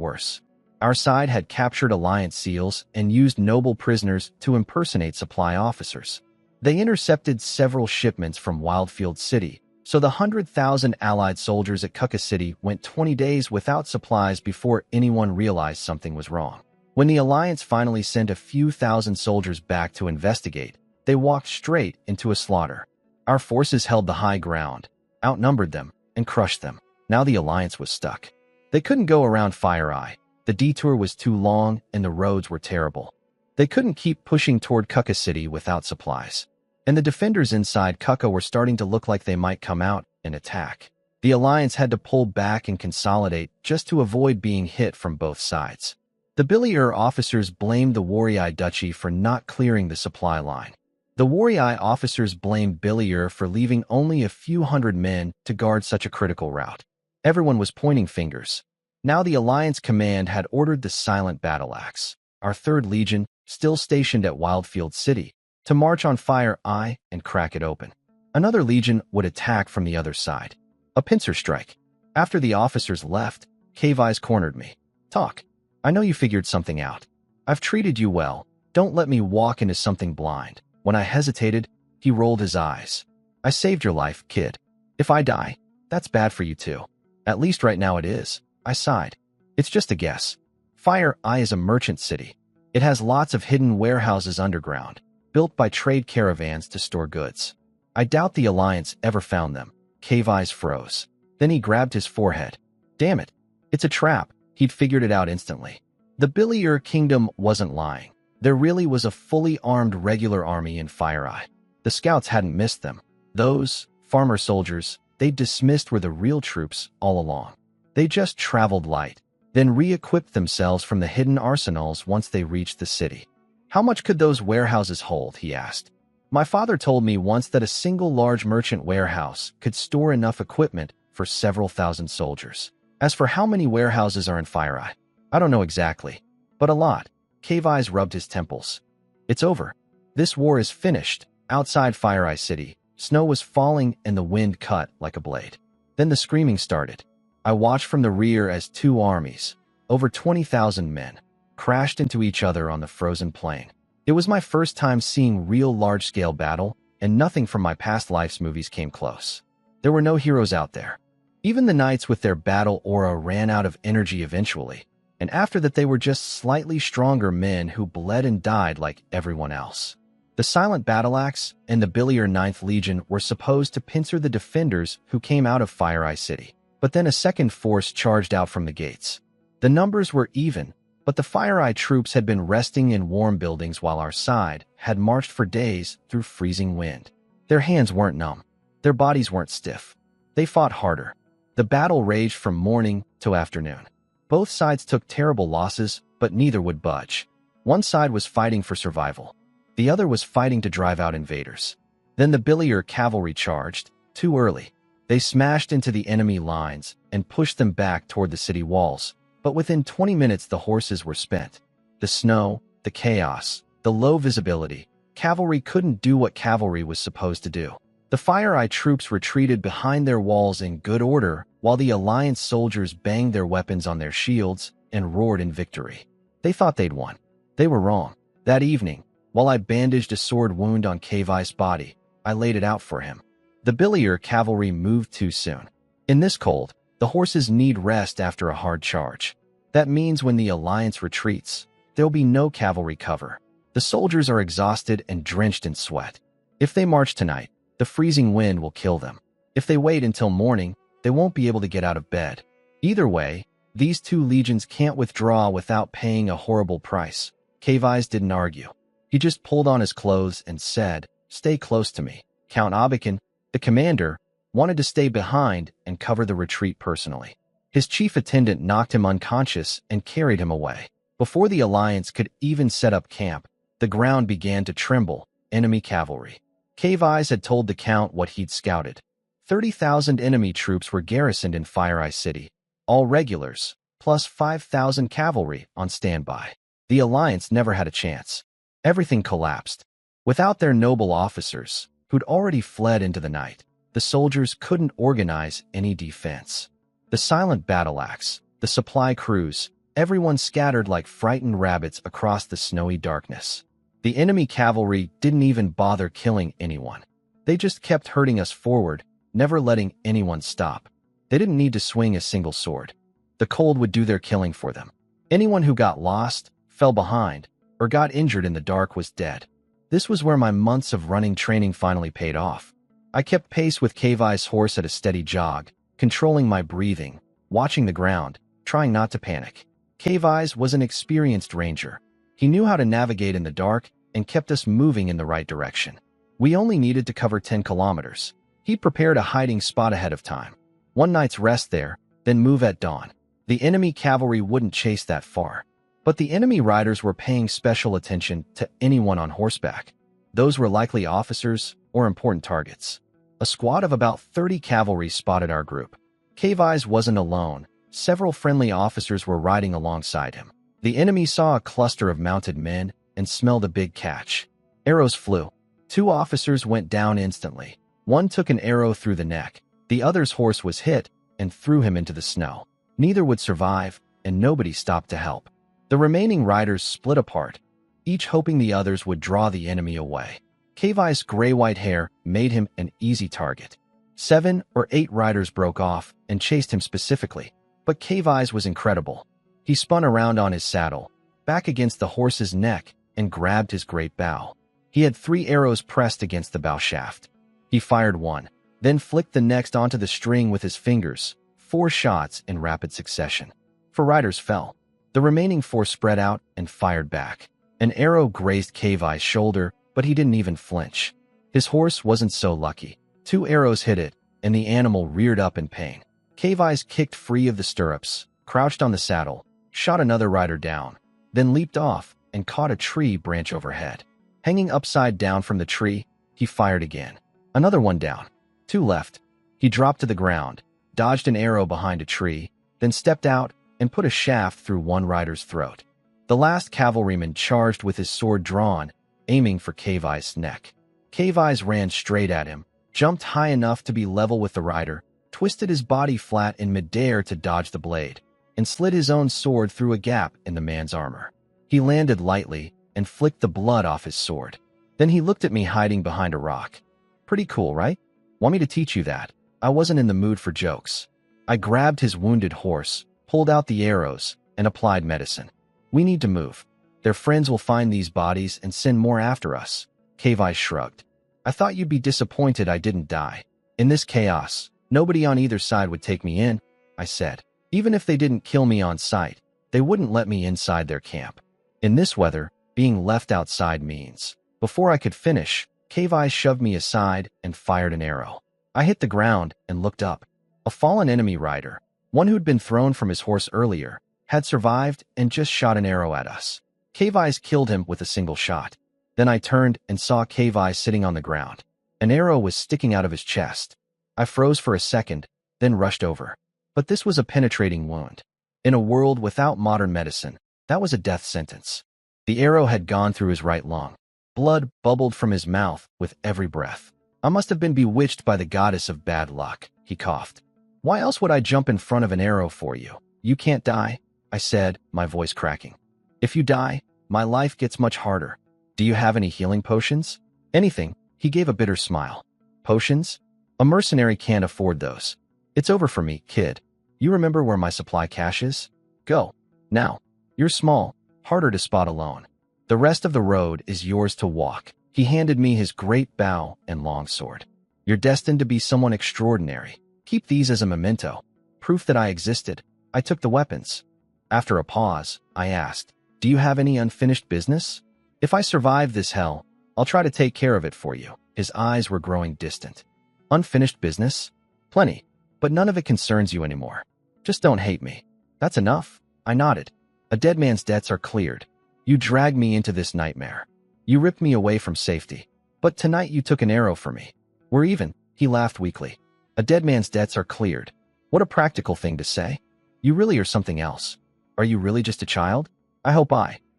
S1: worse. Our side had captured alliance seals and used noble prisoners to impersonate supply officers. They intercepted several shipments from Wildfield City, so the 100,000 allied soldiers at Kuka City went 20 days without supplies before anyone realized something was wrong. When the alliance finally sent a few thousand soldiers back to investigate, they walked straight into a slaughter. Our forces held the high ground, outnumbered them, and crushed them. Now the alliance was stuck. They couldn't go around Fire Eye. The detour was too long and the roads were terrible. They couldn't keep pushing toward Kuka City without supplies. And the defenders inside Kuka were starting to look like they might come out and attack. The alliance had to pull back and consolidate just to avoid being hit from both sides. The Bilier officers blamed the Warriai Duchy for not clearing the supply line. The Warriai officers blamed Bilier for leaving only a few hundred men to guard such a critical route. Everyone was pointing fingers. Now the Alliance command had ordered the Silent Battle Axe, our 3rd Legion, still stationed at Wildfield City, to march on Fire Eye and crack it open. Another legion would attack from the other side. A pincer strike. After the officers left, Cave Eyes cornered me. "Talk. I know you figured something out. I've treated you well. Don't let me walk into something blind." When I hesitated, he rolled his eyes. "I saved your life, kid. If I die, that's bad for you too. At least right now it is." I sighed. "It's just a guess. Fire Eye is a merchant city. It has lots of hidden warehouses underground, built by trade caravans to store goods. I doubt the Alliance ever found them." Cave Eyes froze. Then he grabbed his forehead. "Damn it. It's a trap." He'd figured it out instantly. The Bilier Kingdom wasn't lying. There really was a fully armed regular army in Fire Eye. The scouts hadn't missed them. Those farmer soldiers they'd dismissed were the real troops all along. They just traveled light, then re-equipped themselves from the hidden arsenals once they reached the city. "How much could those warehouses hold?" he asked. "My father told me once that a single large merchant warehouse could store enough equipment for several thousand soldiers. As for how many warehouses are in Fire Eye, I don't know exactly, but a lot." Cave Eyes rubbed his temples. "It's over. This war is finished." Outside Fire Eye City, snow was falling and the wind cut like a blade. Then the screaming started. I watched from the rear as 2 armies, over 20,000 men, crashed into each other on the frozen plain. It was my first time seeing real large-scale battle, and nothing from my past life's movies came close. There were no heroes out there. Even the knights with their battle aura ran out of energy eventually, and after that they were just slightly stronger men who bled and died like everyone else. The Silent Battle Axe and the Bilier 9th Legion were supposed to pincer the defenders who came out of Fire Eye City, but then a second force charged out from the gates. The numbers were even, but the Fire Eye troops had been resting in warm buildings while our side had marched for days through freezing wind. Their hands weren't numb. Their bodies weren't stiff. They fought harder. The battle raged from morning to afternoon. Both sides took terrible losses, but neither would budge. One side was fighting for survival. The other was fighting to drive out invaders. Then the Bilier cavalry charged, too early. They smashed into the enemy lines and pushed them back toward the city walls. But within 20 minutes the horses were spent. The snow, the chaos, the low visibility. Cavalry couldn't do what cavalry was supposed to do. The Fire Eye troops retreated behind their walls in good order, while the Alliance soldiers banged their weapons on their shields and roared in victory. They thought they'd won. They were wrong. That evening, while I bandaged a sword wound on Cave Eye's body, I laid it out for him. The Bilier cavalry moved too soon. In this cold, the horses need rest after a hard charge. That means when the Alliance retreats, there'll be no cavalry cover. The soldiers are exhausted and drenched in sweat. If they march tonight, the freezing wind will kill them. If they wait until morning, they won't be able to get out of bed. Either way, these 2 legions can't withdraw without paying a horrible price. Cave Eyes didn't argue. He just pulled on his clothes and said, "Stay close to me." Count Abakin, the commander, wanted to stay behind and cover the retreat personally. His chief attendant knocked him unconscious and carried him away. Before the Alliance could even set up camp, the ground began to tremble. Enemy cavalry. Cave Eyes had told the Count what he'd scouted. 30,000 enemy troops were garrisoned in Fire Eye City, all regulars, plus 5,000 cavalry on standby. The Alliance never had a chance. Everything collapsed. Without their noble officers, who'd already fled into the night, the soldiers couldn't organize any defense. The silent battle axe, the supply crews, everyone scattered like frightened rabbits across the snowy darkness. The enemy cavalry didn't even bother killing anyone. They just kept herding us forward, never letting anyone stop. They didn't need to swing a single sword. The cold would do their killing for them. Anyone who got lost, fell behind, or got injured in the dark was dead. This was where my months of running training finally paid off. I kept pace with Kavai's horse at a steady jog, controlling my breathing, watching the ground, trying not to panic. Kavai's was an experienced ranger. He knew how to navigate in the dark and kept us moving in the right direction. We only needed to cover 10 kilometers. He'd prepared a hiding spot ahead of time. One night's rest there, then move at dawn. The enemy cavalry wouldn't chase that far. But the enemy riders were paying special attention to anyone on horseback. Those were likely officers or important targets. A squad of about 30 cavalry spotted our group. Kavai's wasn't alone. Several friendly officers were riding alongside him. The enemy saw a cluster of mounted men and smelled a big catch. Arrows flew. 2 officers went down instantly. One took an arrow through the neck. The other's horse was hit and threw him into the snow. Neither would survive, and nobody stopped to help. The remaining riders split apart, each hoping the others would draw the enemy away. Kavai's gray-white hair made him an easy target. 7 or 8 riders broke off and chased him specifically, but Kavai's was incredible. He spun around on his saddle, back against the horse's neck, and grabbed his great bow. He had 3 arrows pressed against the bow shaft. He fired one, then flicked the next onto the string with his fingers, 4 shots in rapid succession. 4 riders fell. The remaining 4 spread out and fired back. An arrow grazed Kavai's shoulder, but he didn't even flinch. His horse wasn't so lucky. 2 arrows hit it, and the animal reared up in pain. Kavai's kicked free of the stirrups, crouched on the saddle, shot another rider down, then leaped off and caught a tree branch overhead. Hanging upside down from the tree, he fired again. Another one down. 2 left. He dropped to the ground, dodged an arrow behind a tree, then stepped out and put a shaft through one rider's throat. The last cavalryman charged with his sword drawn, aiming for Kavai's neck. Kavai's ran straight at him, jumped high enough to be level with the rider, twisted his body flat in midair to dodge the blade, and slid his own sword through a gap in the man's armor. He landed lightly and flicked the blood off his sword. Then he looked at me hiding behind a rock. Pretty cool, right? Want me to teach you that? I wasn't in the mood for jokes. I grabbed his wounded horse, pulled out the arrows, and applied medicine. We need to move. Their friends will find these bodies and send more after us. Kavai shrugged. I thought you'd be disappointed I didn't die. In this chaos, nobody on either side would take me in, I said. Even if they didn't kill me on sight, they wouldn't let me inside their camp. In this weather, being left outside means. Before I could finish, Kavai shoved me aside and fired an arrow. I hit the ground and looked up. A fallen enemy rider, one who'd been thrown from his horse earlier, had survived and just shot an arrow at us. Kavai's killed him with a single shot. Then I turned and saw Kavai sitting on the ground. An arrow was sticking out of his chest. I froze for a second, then rushed over. But this was a penetrating wound. In a world without modern medicine, that was a death sentence. The arrow had gone through his right lung. Blood bubbled from his mouth with every breath. I must have been bewitched by the goddess of bad luck, he coughed. Why else would I jump in front of an arrow for you? You can't die, I said, my voice cracking. If you die, my life gets much harder. Do you have any healing potions? Anything, he gave a bitter smile. Potions? A mercenary can't afford those. It's over for me, kid. You remember where my supply cache is? Go. Now. You're small, harder to spot alone. The rest of the road is yours to walk. He handed me his great bow and longsword. You're destined to be someone extraordinary. Keep these as a memento. Proof that I existed. I took the weapons. After a pause, I asked, do you have any unfinished business? If I survive this hell, I'll try to take care of it for you. His eyes were growing distant. Unfinished business? Plenty, but none of it concerns you anymore. Just don't hate me. That's enough. I nodded. A dead man's debts are cleared. You dragged me into this nightmare. You ripped me away from safety. But tonight you took an arrow for me. We're even, he laughed weakly. A dead man's debts are cleared. What a practical thing to say. You really are something else. Are you really just a child? I hope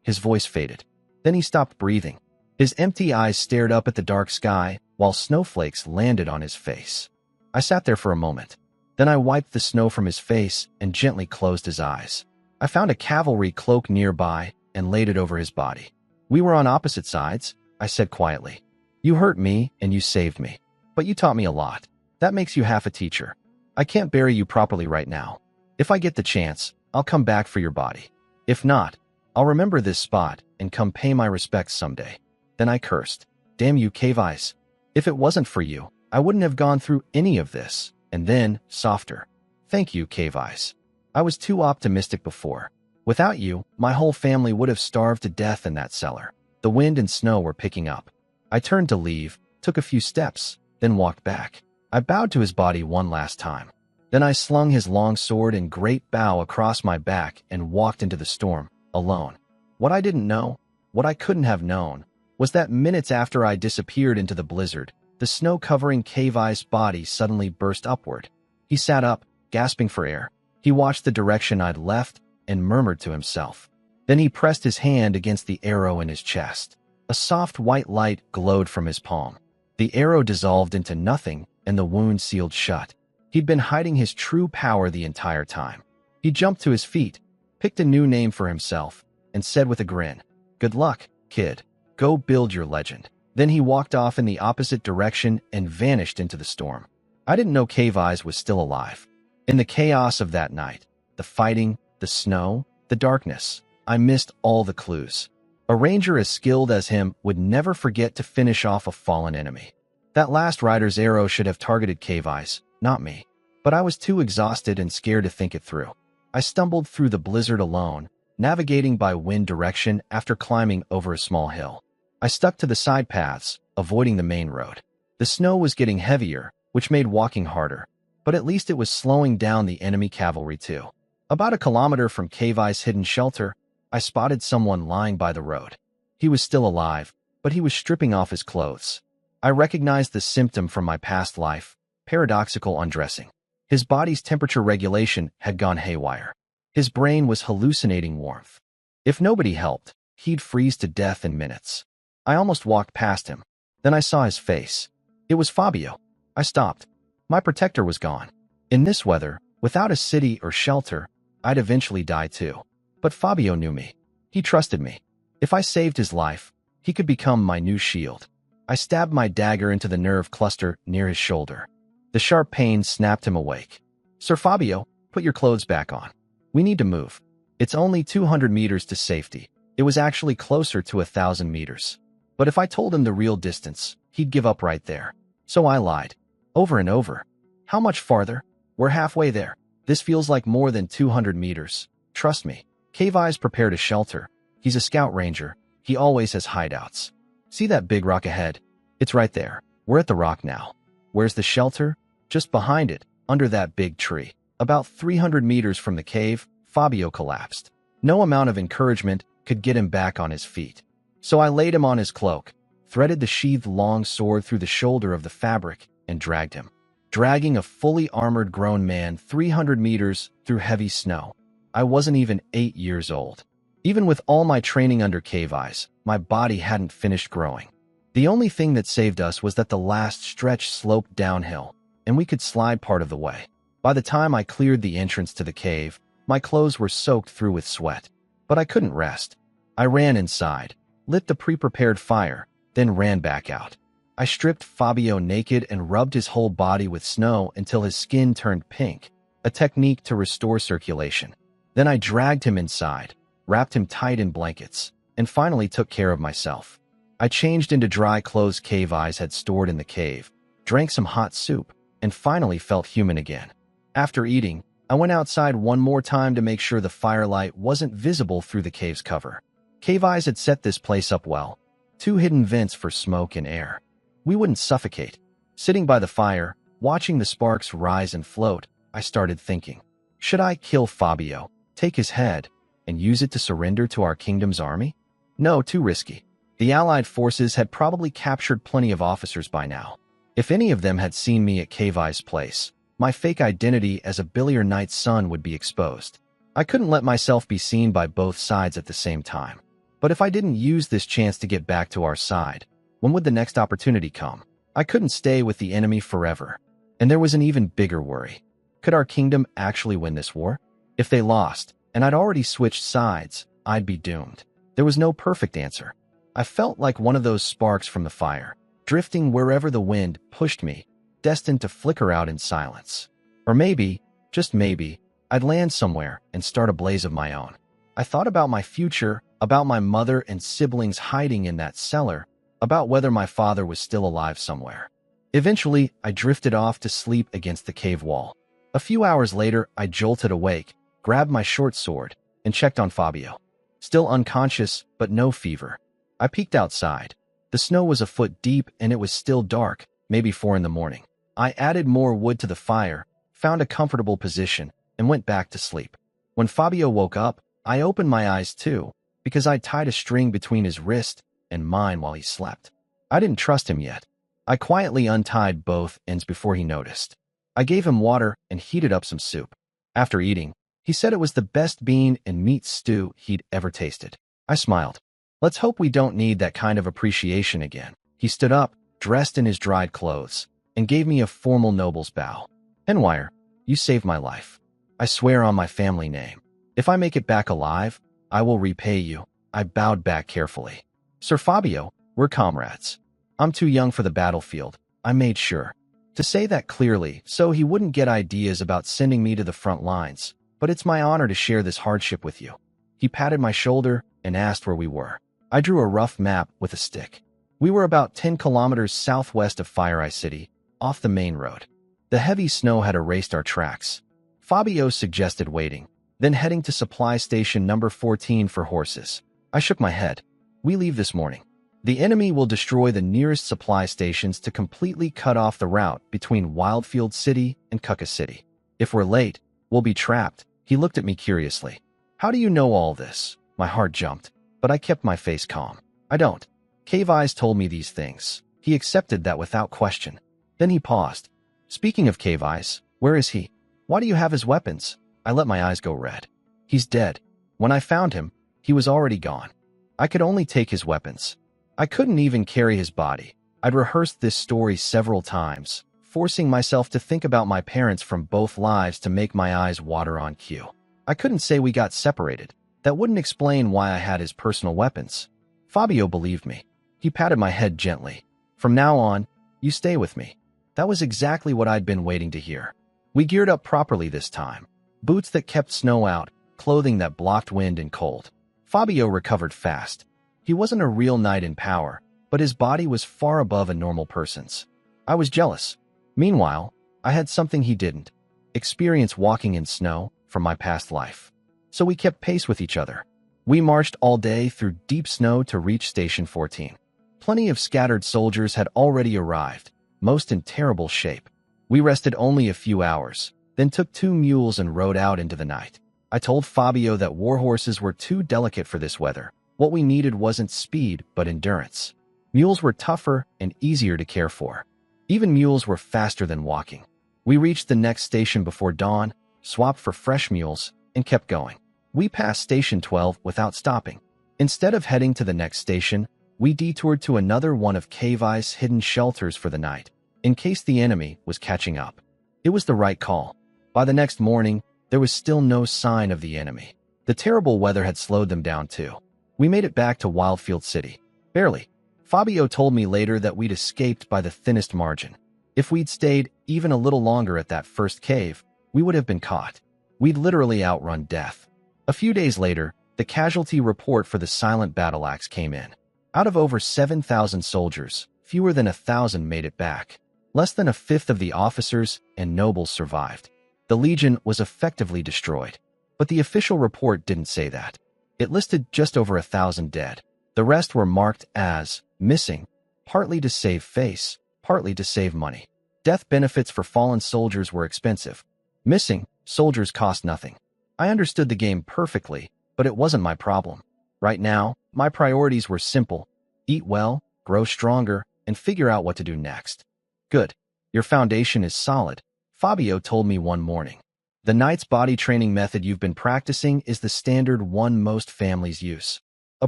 S1: his voice faded. Then he stopped breathing. His empty eyes stared up at the dark sky while snowflakes landed on his face. I sat there for a moment. Then I wiped the snow from his face and gently closed his eyes. I found a cavalry cloak nearby and laid it over his body. "We were on opposite sides," I said quietly. "You hurt me and you saved me. But you taught me a lot. That makes you half a teacher. I can't bury you properly right now. If I get the chance, I'll come back for your body. If not, I'll remember this spot and come pay my respects someday." Then I cursed. "Damn you, Cave Eyes. If it wasn't for you, I wouldn't have gone through any of this." And then, softer. "Thank you, Cave Eyes. I was too optimistic before. Without you, my whole family would have starved to death in that cellar." The wind and snow were picking up. I turned to leave, took a few steps, then walked back. I bowed to his body one last time. Then I slung his long sword in great bow across my back and walked into the storm, alone. What I didn't know, what I couldn't have known, was that minutes after I disappeared into the blizzard, the snow-covering Cave Eye's body suddenly burst upward. He sat up, gasping for air. He watched the direction I'd left and murmured to himself. Then he pressed his hand against the arrow in his chest. A soft white light glowed from his palm. The arrow dissolved into nothing and the wound sealed shut. He'd been hiding his true power the entire time. He jumped to his feet, picked a new name for himself, and said with a grin, "Good luck, kid. Go build your legend." Then he walked off in the opposite direction and vanished into the storm. I didn't know Cave Eyes was still alive. In the chaos of that night, the fighting, the snow, the darkness, I missed all the clues. A ranger as skilled as him would never forget to finish off a fallen enemy. That last rider's arrow should have targeted Cave Eyes, not me. But I was too exhausted and scared to think it through. I stumbled through the blizzard alone, navigating by wind direction after climbing over a small hill. I stuck to the side paths, avoiding the main road. The snow was getting heavier, which made walking harder, but at least it was slowing down the enemy cavalry too. About a kilometer from Cave Eye's hidden shelter, I spotted someone lying by the road. He was still alive, but he was stripping off his clothes. I recognized the symptom from my past life, paradoxical undressing. His body's temperature regulation had gone haywire. His brain was hallucinating warmth. If nobody helped, he'd freeze to death in minutes. I almost walked past him. Then I saw his face. It was Fabio. I stopped. My protector was gone. In this weather, without a city or shelter, I'd eventually die too. But Fabio knew me. He trusted me. If I saved his life, he could become my new shield. I stabbed my dagger into the nerve cluster near his shoulder. The sharp pain snapped him awake. "Sir Fabio, put your clothes back on. We need to move. It's only 200 meters to safety." It was actually closer to 1,000 meters. But if I told him the real distance, he'd give up right there. So I lied. Over and over. "How much farther? We're halfway there. This feels like more than 200 meters. Trust me." Cave Eyes prepared a shelter. He's a scout ranger. He always has hideouts. "See that big rock ahead? It's right there. We're at the rock now." "Where's the shelter?" "Just behind it, under that big tree." About 300 meters from the cave, Fabio collapsed. No amount of encouragement could get him back on his feet. So I laid him on his cloak, threaded the sheathed long sword through the shoulder of the fabric, and dragged him. Dragging a fully armored grown man 300 meters through heavy snow. I wasn't even 8 years old. Even with all my training under Cave Eyes, my body hadn't finished growing. The only thing that saved us was that the last stretch sloped downhill, and we could slide part of the way. By the time I cleared the entrance to the cave, my clothes were soaked through with sweat. But I couldn't rest. I ran inside, lit the pre-prepared fire, then ran back out. I stripped Fabio naked and rubbed his whole body with snow until his skin turned pink, a technique to restore circulation. Then I dragged him inside, wrapped him tight in blankets, and finally took care of myself. I changed into dry clothes Cave Eyes had stored in the cave, drank some hot soup, and finally felt human again. After eating, I went outside one more time to make sure the firelight wasn't visible through the cave's cover. Cave Eyes had set this place up well. 2 hidden vents for smoke and air. We wouldn't suffocate. Sitting by the fire, watching the sparks rise and float, I started thinking. Should I kill Fabio, take his head, and use it to surrender to our kingdom's army? No, too risky. The Allied forces had probably captured plenty of officers by now. If any of them had seen me at Cave Eyes' place, my fake identity as a Billiard Knight's son would be exposed. I couldn't let myself be seen by both sides at the same time. But if I didn't use this chance to get back to our side, when would the next opportunity come? I couldn't stay with the enemy forever. And there was an even bigger worry. Could our kingdom actually win this war? If they lost, and I'd already switched sides, I'd be doomed. There was no perfect answer. I felt like one of those sparks from the fire, drifting wherever the wind pushed me, destined to flicker out in silence. Or maybe, just maybe, I'd land somewhere and start a blaze of my own. I thought about my future, about my mother and siblings hiding in that cellar, about whether my father was still alive somewhere. Eventually, I drifted off to sleep against the cave wall. A few hours later, I jolted awake, grabbed my short sword, and checked on Fabio. Still unconscious, but no fever. I peeked outside. The snow was a foot deep and it was still dark, maybe 4 in the morning. I added more wood to the fire, found a comfortable position, and went back to sleep. When Fabio woke up, I opened my eyes too, because I'd tied a string between his wrist and mine while he slept. I didn't trust him yet. I quietly untied both ends before he noticed. I gave him water and heated up some soup. After eating, he said it was the best bean and meat stew he'd ever tasted. I smiled. Let's hope we don't need that kind of appreciation again. He stood up, dressed in his dried clothes, and gave me a formal noble's bow. Henwire, you saved my life. I swear on my family name. If I make it back alive, I will repay you. I bowed back carefully. Sir Fabio, we're comrades. I'm too young for the battlefield. I made sure to say that clearly so he wouldn't get ideas about sending me to the front lines, but it's my honor to share this hardship with you. He patted my shoulder and asked where we were. I drew a rough map with a stick. We were about 10 kilometers southwest of Fire Eye City, off the main road. The heavy snow had erased our tracks. Fabio suggested waiting, then heading to supply station number 14 for horses. I shook my head. We leave this morning. The enemy will destroy the nearest supply stations to completely cut off the route between Wildfield City and Kuka City. If we're late, we'll be trapped. He looked at me curiously. How do you know all this? My heart jumped, but I kept my face calm. I don't. Cave Eyes told me these things. He accepted that without question. Then he paused. Speaking of Cave Eyes, where is he? Why do you have his weapons? I let my eyes go red. He's dead. When I found him, he was already gone. I could only take his weapons. I couldn't even carry his body. I'd rehearsed this story several times, forcing myself to think about my parents from both lives to make my eyes water on cue. I couldn't say we got separated. That wouldn't explain why I had his personal weapons. Fabio believed me. He patted my head gently. From now on, you stay with me. That was exactly what I'd been waiting to hear. We geared up properly this time. Boots that kept snow out, clothing that blocked wind and cold. Fabio recovered fast. He wasn't a real knight in power, but his body was far above a normal person's. I was jealous. Meanwhile, I had something he didn't. Experience walking in snow from my past life. So we kept pace with each other. We marched all day through deep snow to reach Station 14. Plenty of scattered soldiers had already arrived, most in terrible shape. We rested only a few hours, then took 2 mules and rode out into the night. I told Fabio that warhorses were too delicate for this weather. What we needed wasn't speed, but endurance. Mules were tougher and easier to care for. Even mules were faster than walking. We reached the next station before dawn, swapped for fresh mules, and kept going. We passed Station 12 without stopping. Instead of heading to the next station, we detoured to another one of Cave Eye's hidden shelters for the night, in case the enemy was catching up. It was the right call. By the next morning, there was still no sign of the enemy. The terrible weather had slowed them down too. We made it back to Wildfield City. Barely. Fabio told me later that we'd escaped by the thinnest margin. If we'd stayed even a little longer at that first cave, we would have been caught. We'd literally outrun death. A few days later, the casualty report for the Silent Battle Axe came in. Out of over 7,000 soldiers, fewer than 1,000 made it back. Less than a fifth of the officers and nobles survived. The Legion was effectively destroyed. But the official report didn't say that. It listed just over 1,000 dead. The rest were marked as missing, partly to save face, partly to save money. Death benefits for fallen soldiers were expensive. Missing soldiers cost nothing. I understood the game perfectly, but it wasn't my problem. Right now, my priorities were simple. Eat well, grow stronger, and figure out what to do next. Good. Your foundation is solid, Fabio told me one morning. The knight's body training method you've been practicing is the standard one most families use. a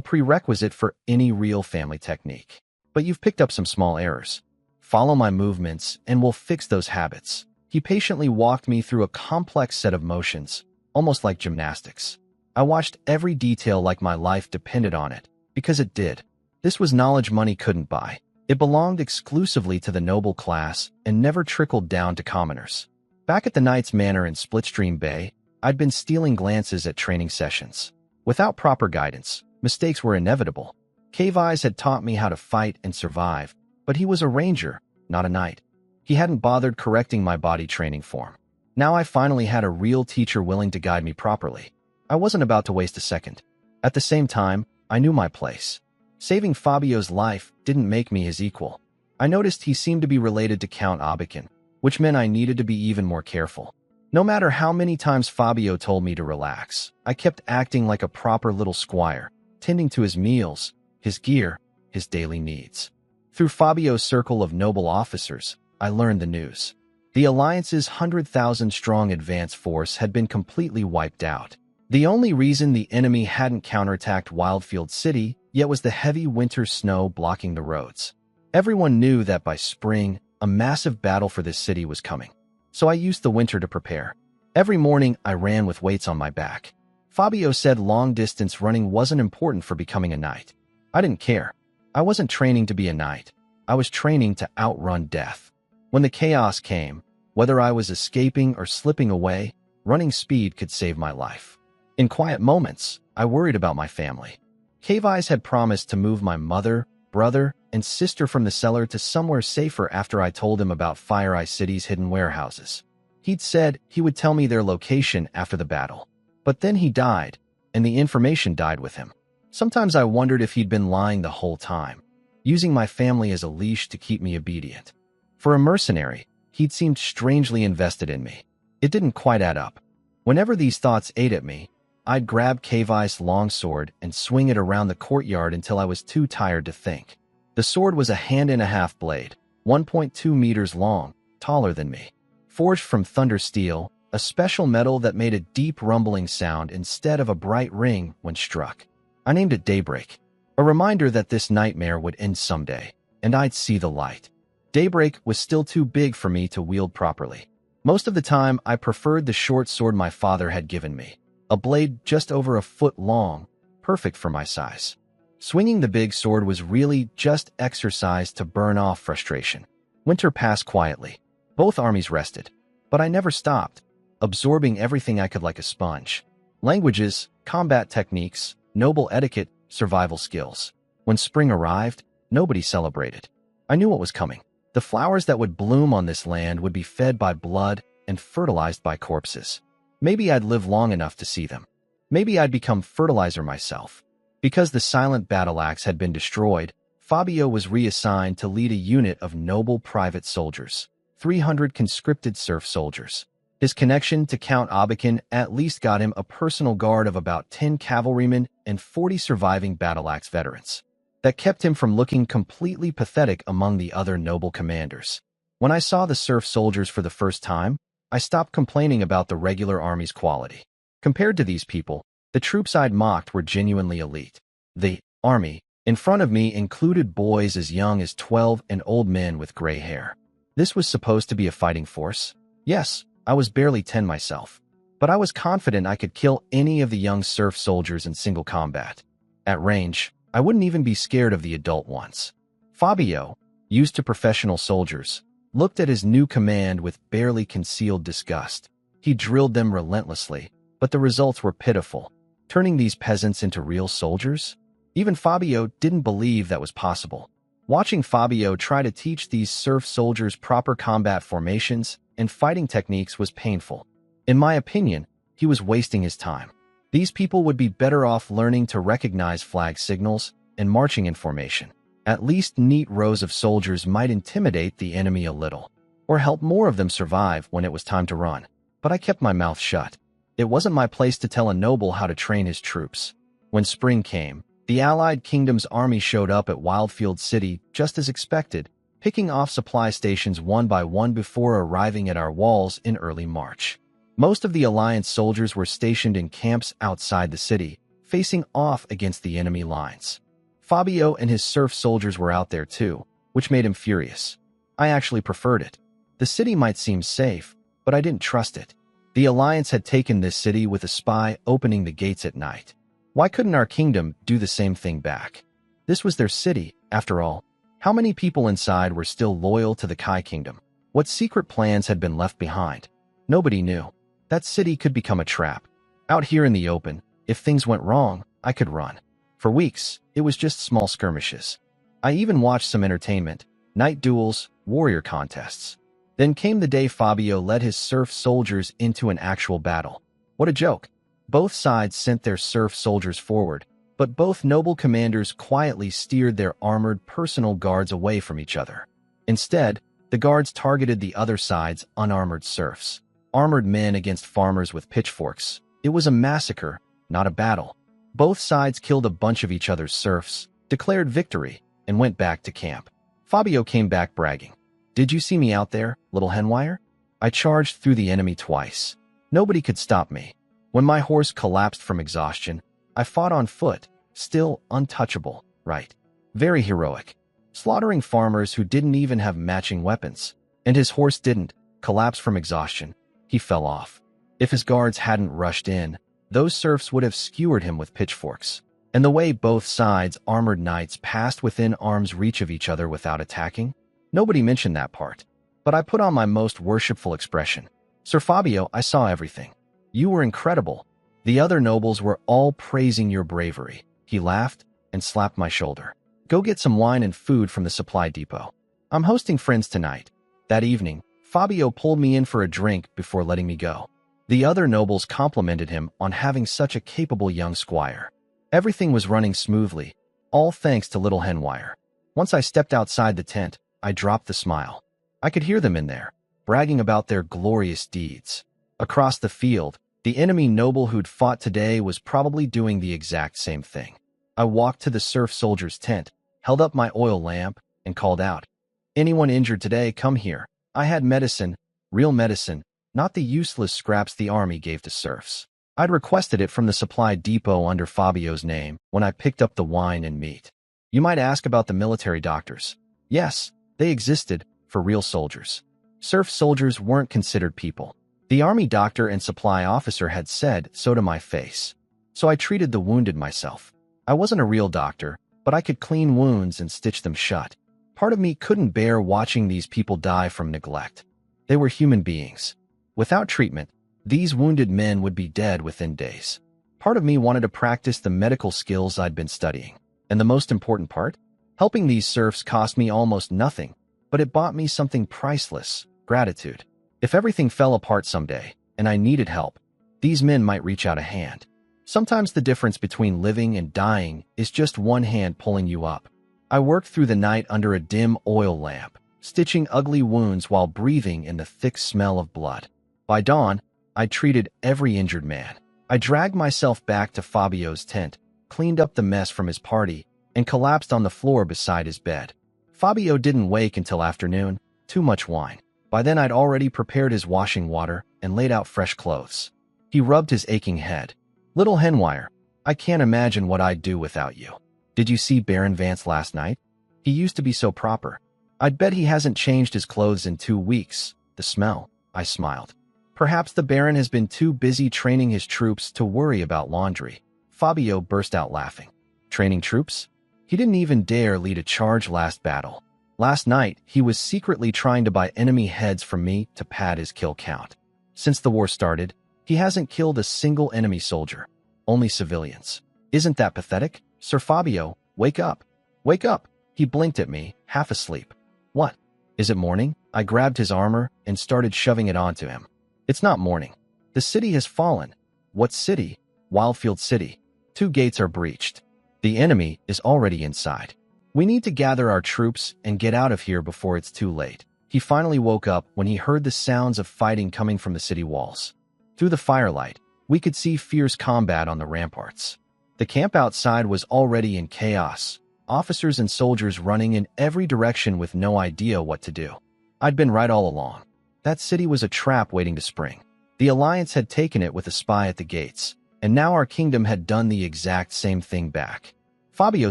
S1: prerequisite for any real family technique. But you've picked up some small errors. Follow my movements, and we'll fix those habits. He patiently walked me through a complex set of motions, almost like gymnastics. I watched every detail like my life depended on it, because it did. This was knowledge money couldn't buy. It belonged exclusively to the noble class and never trickled down to commoners. Back at the Knight's Manor in Splitstream Bay, I'd been stealing glances at training sessions. Without proper guidance, mistakes were inevitable. Cave Eyes had taught me how to fight and survive, but he was a ranger, not a knight. He hadn't bothered correcting my body training form. Now I finally had a real teacher willing to guide me properly. I wasn't about to waste a second. At the same time, I knew my place. Saving Fabio's life didn't make me his equal. I noticed he seemed to be related to Count Abakin, which meant I needed to be even more careful. No matter how many times Fabio told me to relax, I kept acting like a proper little squire, tending to his meals, his gear, his daily needs. Through Fabio's circle of noble officers, I learned the news. The Alliance's 100,000-strong advance force had been completely wiped out. The only reason the enemy hadn't counterattacked Wildfield City yet was the heavy winter snow blocking the roads. Everyone knew that by spring, a massive battle for this city was coming. So I used the winter to prepare. Every morning, I ran with weights on my back. Fabio said long-distance running wasn't important for becoming a knight. I didn't care. I wasn't training to be a knight. I was training to outrun death. When the chaos came, whether I was escaping or slipping away, running speed could save my life. In quiet moments, I worried about my family. Cave Eyes had promised to move my mother, brother, and sister from the cellar to somewhere safer after I told him about Fire Eye City's hidden warehouses. He'd said he would tell me their location after the battle. But then he died, and the information died with him. Sometimes I wondered if he'd been lying the whole time, using my family as a leash to keep me obedient. For a mercenary, he'd seemed strangely invested in me. It didn't quite add up. Whenever these thoughts ate at me, I'd grab Cave Eye's longsword and swing it around the courtyard until I was too tired to think. The sword was a hand-and-a-half blade, 1.2 meters long, taller than me. Forged from thunder steel, a special metal that made a deep rumbling sound instead of a bright ring when struck. I named it Daybreak, a reminder that this nightmare would end someday, and I'd see the light. Daybreak was still too big for me to wield properly. Most of the time, I preferred the short sword my father had given me, a blade just over a foot long, perfect for my size. Swinging the big sword was really just exercise to burn off frustration. Winter passed quietly. Both armies rested, but I never stopped, absorbing everything I could like a sponge. Languages, combat techniques, noble etiquette, survival skills. When spring arrived, nobody celebrated. I knew what was coming. The flowers that would bloom on this land would be fed by blood and fertilized by corpses. Maybe I'd live long enough to see them. Maybe I'd become fertilizer myself. Because the silent battle axe had been destroyed, Fabio was reassigned to lead a unit of noble private soldiers, 300 conscripted serf soldiers. His connection to Count Abakin at least got him a personal guard of about 10 cavalrymen and 40 surviving battle axe veterans. That kept him from looking completely pathetic among the other noble commanders. When I saw the serf soldiers for the first time, I stopped complaining about the regular army's quality. Compared to these people, the troops I'd mocked were genuinely elite. The army in front of me included boys as young as 12 and old men with gray hair. This was supposed to be a fighting force? Yes, I was barely 10 myself, but I was confident I could kill any of the young serf soldiers in single combat. At range, I wouldn't even be scared of the adult ones. Fabio, used to professional soldiers, looked at his new command with barely concealed disgust. He drilled them relentlessly, but the results were pitiful. Turning these peasants into real soldiers? Even Fabio didn't believe that was possible. Watching Fabio try to teach these serf soldiers proper combat formations and fighting techniques was painful. In my opinion, he was wasting his time. These people would be better off learning to recognize flag signals and marching in formation. At least neat rows of soldiers might intimidate the enemy a little, or help more of them survive when it was time to run. But I kept my mouth shut. It wasn't my place to tell a noble how to train his troops. When spring came, the Allied Kingdom's army showed up at Wildfield City just as expected, picking off supply stations one by one before arriving at our walls in early March. Most of the Alliance soldiers were stationed in camps outside the city, facing off against the enemy lines. Fabio and his serf soldiers were out there too, which made him furious. I actually preferred it. The city might seem safe, but I didn't trust it. The Alliance had taken this city with a spy opening the gates at night. Why couldn't our kingdom do the same thing back? This was their city, after all. How many people inside were still loyal to the Kai kingdom? What secret plans had been left behind? Nobody knew. That city could become a trap. Out here in the open, if things went wrong, I could run. For weeks, it was just small skirmishes. I even watched some entertainment, night duels, warrior contests. Then came the day Fabio led his serf soldiers into an actual battle. What a joke. Both sides sent their serf soldiers forward, but both noble commanders quietly steered their armored personal guards away from each other. Instead, the guards targeted the other side's unarmored serfs. Armored men against farmers with pitchforks. It was a massacre, not a battle. Both sides killed a bunch of each other's serfs, declared victory, and went back to camp. Fabio came back bragging. "Did you see me out there, little henwire? I charged through the enemy twice. Nobody could stop me. When my horse collapsed from exhaustion, I fought on foot, still untouchable, right? Very heroic. Slaughtering farmers who didn't even have matching weapons. And his horse didn't collapse from exhaustion. He fell off. If his guards hadn't rushed in, those serfs would have skewered him with pitchforks. And the way both sides' armored knights passed within arm's reach of each other without attacking? Nobody mentioned that part. But I put on my most worshipful expression. Sir Fabio, I saw everything. You were incredible. The other nobles were all praising your bravery. He laughed and slapped my shoulder. Go get some wine and food from the supply depot. I'm hosting friends tonight. That evening, Fabio pulled me in for a drink before letting me go. The other nobles complimented him on having such a capable young squire. Everything was running smoothly, all thanks to little henwire. Once I stepped outside the tent, I dropped the smile. I could hear them in there, bragging about their glorious deeds. Across the field, the enemy noble who'd fought today was probably doing the exact same thing. I walked to the serf soldier's tent, held up my oil lamp, and called out, "Anyone injured today, come here. I had medicine, real medicine, not the useless scraps the army gave to serfs." I'd requested it from the supply depot under Fabio's name when I picked up the wine and meat. You might ask about the military doctors. Yes, they existed for real soldiers. Serf soldiers weren't considered people. The army doctor and supply officer had said so to my face. So I treated the wounded myself. I wasn't a real doctor, but I could clean wounds and stitch them shut. Part of me couldn't bear watching these people die from neglect. They were human beings. Without treatment, these wounded men would be dead within days. Part of me wanted to practice the medical skills I'd been studying. And the most important part? Helping these serfs cost me almost nothing, but it bought me something priceless: gratitude. If everything fell apart someday, and I needed help, these men might reach out a hand. Sometimes the difference between living and dying is just one hand pulling you up. I worked through the night under a dim oil lamp, stitching ugly wounds while breathing in the thick smell of blood. By dawn, I treated every injured man. I dragged myself back to Fabio's tent, cleaned up the mess from his party, and collapsed on the floor beside his bed. Fabio didn't wake until afternoon. Too much wine. By then I'd already prepared his washing water and laid out fresh clothes. He rubbed his aching head. "Little henwire, I can't imagine what I'd do without you. Did you see Baron Vance last night? He used to be so proper. I'd bet he hasn't changed his clothes in 2 weeks. The smell." I smiled. "Perhaps the Baron has been too busy training his troops to worry about laundry." Fabio burst out laughing. Training troops? He didn't even dare lead a charge last battle. Last night, he was secretly trying to buy enemy heads from me to pad his kill count. Since the war started, he hasn't killed a single enemy soldier. Only civilians. Isn't that pathetic? Sir Fabio, wake up. Wake up. He blinked at me, half asleep. What? Is it morning? I grabbed his armor and started shoving it onto him. It's not morning. The city has fallen. What city? Wildfield City. 2 gates are breached. The enemy is already inside. We need to gather our troops and get out of here before it's too late. He finally woke up when he heard the sounds of fighting coming from the city walls. Through the firelight, we could see fierce combat on the ramparts. The camp outside was already in chaos, officers and soldiers running in every direction with no idea what to do. I'd been right all along. That city was a trap waiting to spring. The Alliance had taken it with a spy at the gates. And now our kingdom had done the exact same thing back. Fabio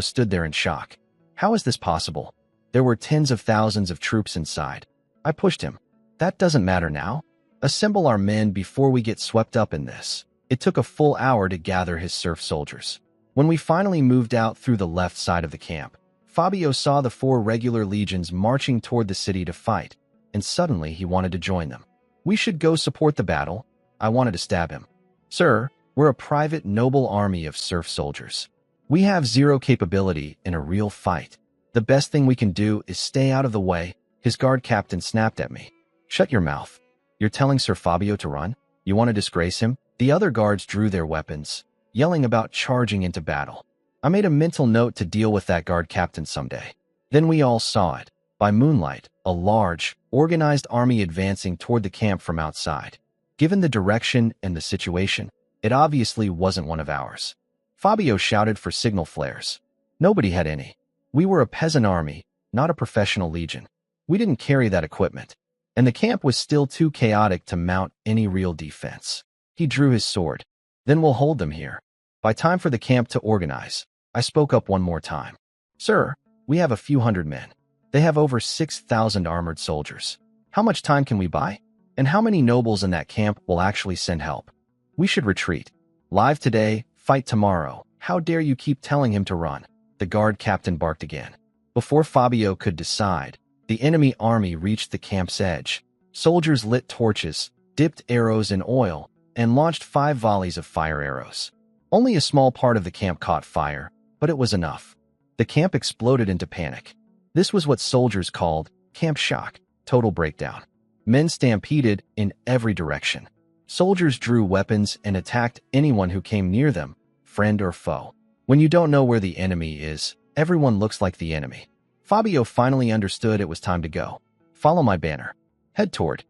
S1: stood there in shock. How is this possible? There were tens of thousands of troops inside. I pushed him. That doesn't matter now. Assemble our men before we get swept up in this. It took a full hour to gather his serf soldiers. When we finally moved out through the left side of the camp, Fabio saw the 4 regular legions marching toward the city to fight, and suddenly he wanted to join them. We should go support the battle. I wanted to stab him. Sir, we're a private noble army of serf soldiers. We have zero capability in a real fight. The best thing we can do is stay out of the way. His guard captain snapped at me. Shut your mouth. You're telling Sir Fabio to run? You want to disgrace him? The other guards drew their weapons, yelling about charging into battle. I made a mental note to deal with that guard captain someday. Then we all saw it. By moonlight, a large, organized army advancing toward the camp from outside. Given the direction and the situation, it obviously wasn't one of ours. Fabio shouted for signal flares. Nobody had any. We were a peasant army, not a professional legion. We didn't carry that equipment. And the camp was still too chaotic to mount any real defense. He drew his sword. Then we'll hold them here. By time for the camp to organize, I spoke up one more time. Sir, we have a few hundred men. They have over 6,000 armored soldiers. How much time can we buy? And how many nobles in that camp will actually send help? We should retreat. Live today, fight tomorrow. How dare you keep telling him to run? The guard captain barked again. Before Fabio could decide, the enemy army reached the camp's edge. Soldiers lit torches, dipped arrows in oil, and launched 5 volleys of fire arrows. Only a small part of the camp caught fire, but it was enough. The camp exploded into panic. This was what soldiers called camp shock, total breakdown. Men stampeded in every direction. Soldiers drew weapons and attacked anyone who came near them, friend or foe. When you don't know where the enemy is, everyone looks like the enemy. Fabio finally understood it was time to go. Follow my banner. Head toward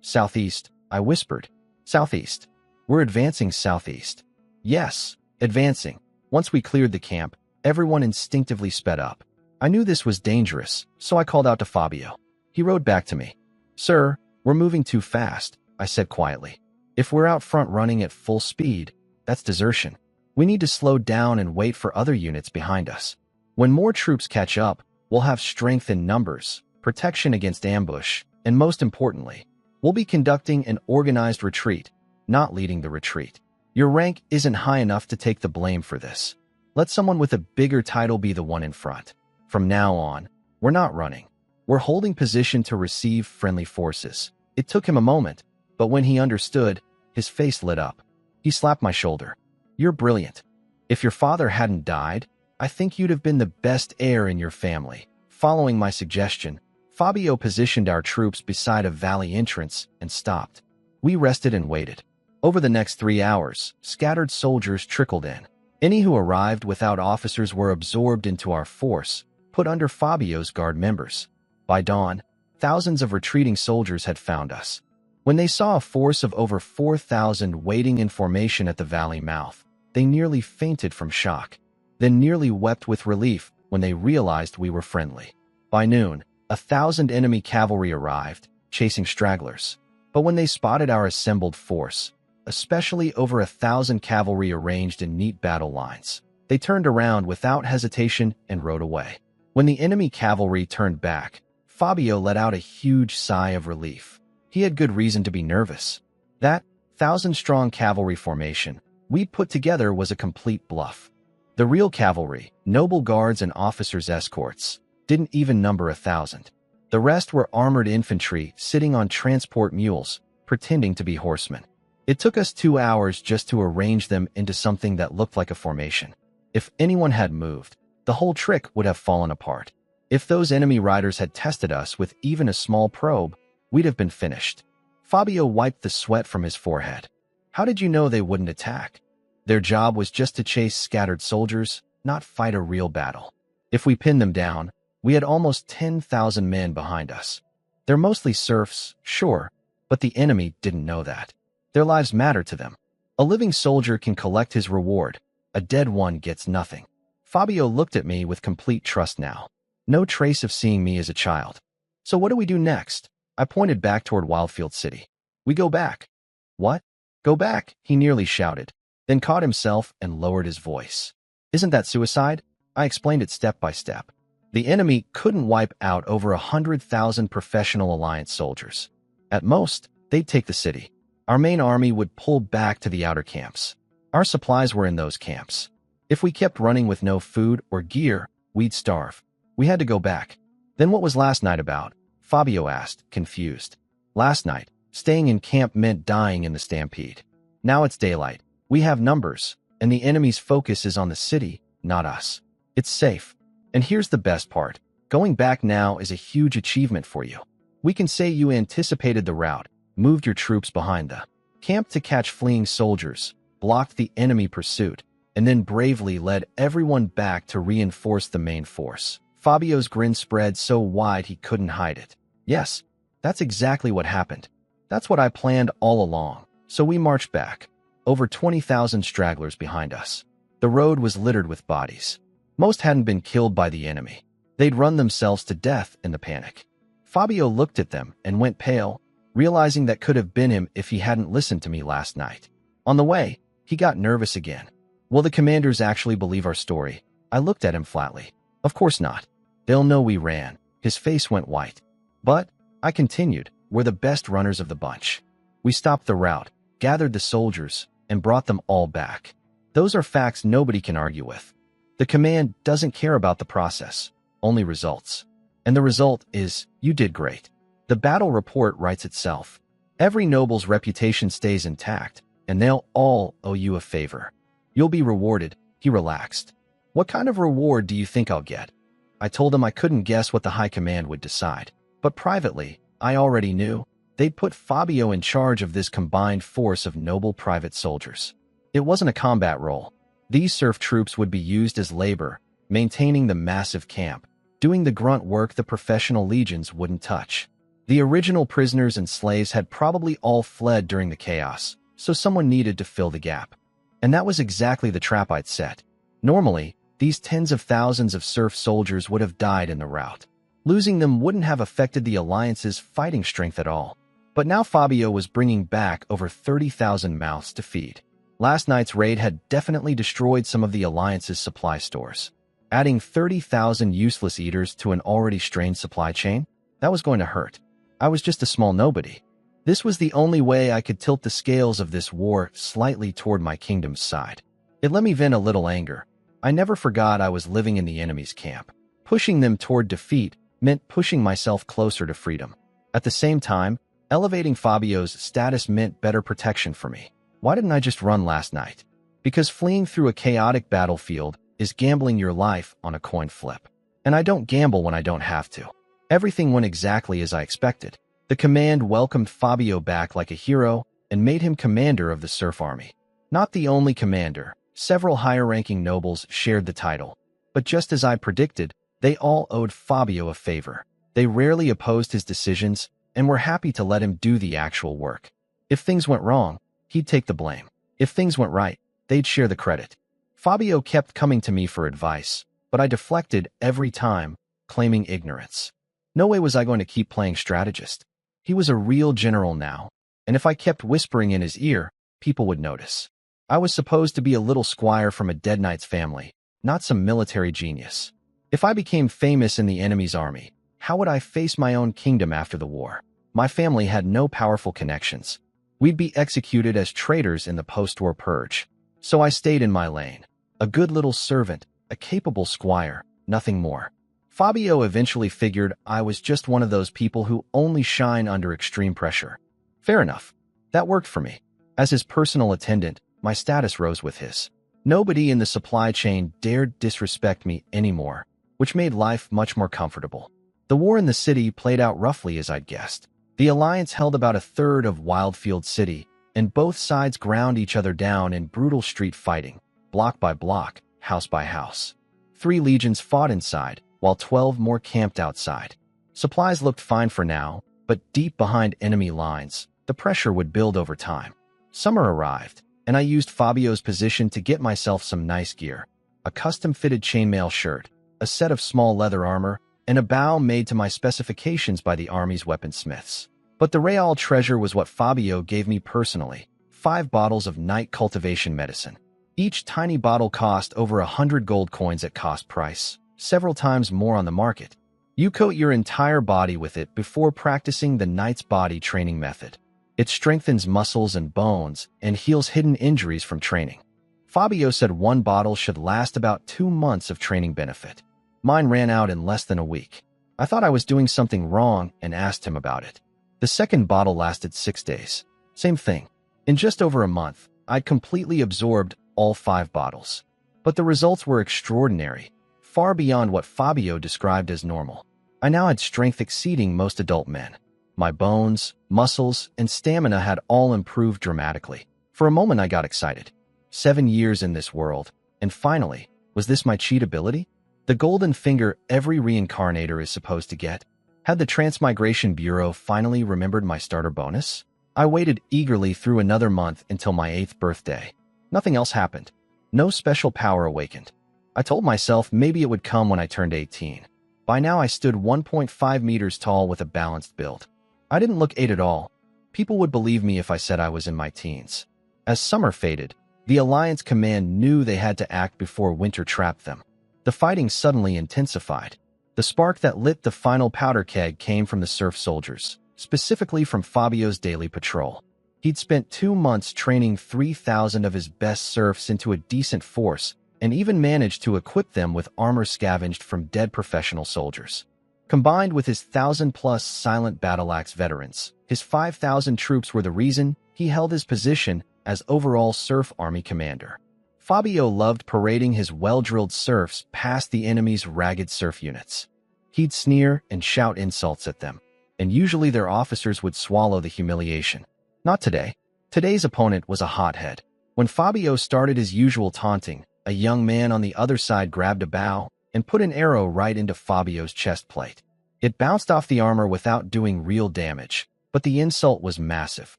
S1: southeast, I whispered. Southeast. We're advancing southeast. Yes, advancing. Once we cleared the camp, everyone instinctively sped up. I knew this was dangerous, so I called out to Fabio. He rode back to me. Sir, we're moving too fast, I said quietly. If we're out front running at full speed, that's desertion. We need to slow down and wait for other units behind us. When more troops catch up, we'll have strength in numbers, protection against ambush, and most importantly, we'll be conducting an organized retreat, not leading the retreat. Your rank isn't high enough to take the blame for this. Let someone with a bigger title be the one in front. From now on, we're not running. We're holding position to receive friendly forces. It took him a moment, but when he understood, his face lit up. He slapped my shoulder. You're brilliant. If your father hadn't died, I think you'd have been the best heir in your family. Following my suggestion, Fabio positioned our troops beside a valley entrance and stopped. We rested and waited. Over the next 3 hours, scattered soldiers trickled in. Any who arrived without officers were absorbed into our force, put under Fabio's guard members. By dawn, thousands of retreating soldiers had found us. When they saw a force of over 4,000 waiting in formation at the valley mouth, they nearly fainted from shock, then nearly wept with relief when they realized we were friendly. By noon, 1,000 enemy cavalry arrived, chasing stragglers. But when they spotted our assembled force, especially over 1,000 cavalry arranged in neat battle lines, they turned around without hesitation and rode away. When the enemy cavalry turned back, Fabio let out a huge sigh of relief. He had good reason to be nervous. That 1,000-strong cavalry formation we'd put together was a complete bluff. The real cavalry, noble guards and officers' escorts, didn't even number 1,000. The rest were armored infantry sitting on transport mules, pretending to be horsemen. It took us 2 hours just to arrange them into something that looked like a formation. If anyone had moved, the whole trick would have fallen apart. If those enemy riders had tested us with even a small probe, we'd have been finished. Fabio wiped the sweat from his forehead. How did you know they wouldn't attack? Their job was just to chase scattered soldiers, not fight a real battle. If we pinned them down, we had almost 10,000 men behind us. They're mostly serfs, sure, but the enemy didn't know that. Their lives matter to them. A living soldier can collect his reward. A dead one gets nothing. Fabio looked at me with complete trust now. No trace of seeing me as a child. So what do we do next? I pointed back toward Wildfield City. We go back. What? Go back, he nearly shouted, then caught himself and lowered his voice. Isn't that suicide? I explained it step by step. The enemy couldn't wipe out over 100,000 professional alliance soldiers. At most, they'd take the city. Our main army would pull back to the outer camps. Our supplies were in those camps. If we kept running with no food or gear, we'd starve. We had to go back. Then what was last night about? Fabio asked, confused. Last night, staying in camp meant dying in the stampede. Now it's daylight. We have numbers, and the enemy's focus is on the city, not us. It's safe. And here's the best part. Going back now is a huge achievement for you. We can say you anticipated the route, moved your troops behind the camp to catch fleeing soldiers, blocked the enemy pursuit, and then bravely led everyone back to reinforce the main force. Fabio's grin spread so wide he couldn't hide it. Yes, that's exactly what happened. That's what I planned all along. So we marched back, over 20,000 stragglers behind us. The road was littered with bodies. Most hadn't been killed by the enemy. They'd run themselves to death in the panic. Fabio looked at them and went pale, realizing that could have been him if he hadn't listened to me last night. On the way, he got nervous again. Will the commanders actually believe our story? I looked at him flatly. Of course not. They'll know we ran. His face went white. But, I continued, we're the best runners of the bunch. We stopped the rout, gathered the soldiers, and brought them all back. Those are facts nobody can argue with. The command doesn't care about the process, only results. And the result is, you did great. The battle report writes itself. Every noble's reputation stays intact, and they'll all owe you a favor. You'll be rewarded, he relaxed. What kind of reward do you think I'll get? I told him I couldn't guess what the high command would decide. But privately, I already knew. They'd put Fabio in charge of this combined force of noble private soldiers. It wasn't a combat role. These serf troops would be used as labor, maintaining the massive camp, doing the grunt work the professional legions wouldn't touch. The original prisoners and slaves had probably all fled during the chaos, so someone needed to fill the gap. And that was exactly the trap I'd set. Normally, these tens of thousands of serf soldiers would have died in the rout. Losing them wouldn't have affected the Alliance's fighting strength at all. But now Fabio was bringing back over 30,000 mouths to feed. Last night's raid had definitely destroyed some of the Alliance's supply stores. Adding 30,000 useless eaters to an already strained supply chain? That was going to hurt. I was just a small nobody. This was the only way I could tilt the scales of this war slightly toward my kingdom's side. It let me vent a little anger. I never forgot I was living in the enemy's camp. Pushing them toward defeat meant pushing myself closer to freedom. At the same time, elevating Fabio's status meant better protection for me. Why didn't I just run last night? Because fleeing through a chaotic battlefield is gambling your life on a coin flip. And I don't gamble when I don't have to. Everything went exactly as I expected. The command welcomed Fabio back like a hero and made him commander of the serf army. Not the only commander. Several higher-ranking nobles shared the title. But just as I predicted, they all owed Fabio a favor. They rarely opposed his decisions and were happy to let him do the actual work. If things went wrong, he'd take the blame. If things went right, they'd share the credit. Fabio kept coming to me for advice, but I deflected every time, claiming ignorance. No way was I going to keep playing strategist. He was a real general now, and if I kept whispering in his ear, people would notice. I was supposed to be a little squire from a dead knight's family, not some military genius. If I became famous in the enemy's army, how would I face my own kingdom after the war? My family had no powerful connections. We'd be executed as traitors in the post-war purge. So I stayed in my lane. A good little servant, a capable squire, nothing more. Fabio eventually figured I was just one of those people who only shine under extreme pressure. Fair enough. That worked for me. As his personal attendant, my status rose with his. Nobody in the supply chain dared disrespect me anymore, which made life much more comfortable. The war in the city played out roughly as I'd guessed. The Alliance held about a third of Wildfield City, and both sides ground each other down in brutal street fighting, block by block, house by house. 3 legions fought inside, while 12 more camped outside. Supplies looked fine for now, but deep behind enemy lines, the pressure would build over time. Summer arrived, and I used Fabio's position to get myself some nice gear. A custom-fitted chainmail shirt, a set of small leather armor, and a bow made to my specifications by the army's weaponsmiths. But the real treasure was what Fabio gave me personally, 5 bottles of night cultivation medicine. Each tiny bottle cost over 100 gold coins at cost price, several times more on the market. You coat your entire body with it before practicing the night's body training method. It strengthens muscles and bones and heals hidden injuries from training. Fabio said 1 bottle should last about 2 months of training benefit. Mine ran out in less than a week. I thought I was doing something wrong and asked him about it. The second bottle lasted 6 days. Same thing. In just over a month, I'd completely absorbed all 5 bottles. But the results were extraordinary, far beyond what Fabio described as normal. I now had strength exceeding most adult men. My bones, muscles, and stamina had all improved dramatically. For a moment I got excited. 7 years in this world, and finally, was this my cheat ability? The golden finger every reincarnator is supposed to get? Had the Transmigration Bureau finally remembered my starter bonus? I waited eagerly through another month until my 8th birthday. Nothing else happened. No special power awakened. I told myself maybe it would come when I turned 18. By now I stood 1.5 meters tall with a balanced build. I didn't look 8 at all. People would believe me if I said I was in my teens. As summer faded, the Alliance Command knew they had to act before winter trapped them. The fighting suddenly intensified. The spark that lit the final powder keg came from the surf soldiers, specifically from Fabio's daily patrol. He'd spent 2 months training 3,000 of his best serfs into a decent force and even managed to equip them with armor scavenged from dead professional soldiers. Combined with his 1,000-plus silent battle axe veterans, his 5,000 troops were the reason he held his position as overall serf army commander. Fabio loved parading his well-drilled serfs past the enemy's ragged serf units. He'd sneer and shout insults at them, and usually their officers would swallow the humiliation. Not today. Today's opponent was a hothead. When Fabio started his usual taunting, a young man on the other side grabbed a bow and put an arrow right into Fabio's chest plate. It bounced off the armor without doing real damage, but the insult was massive.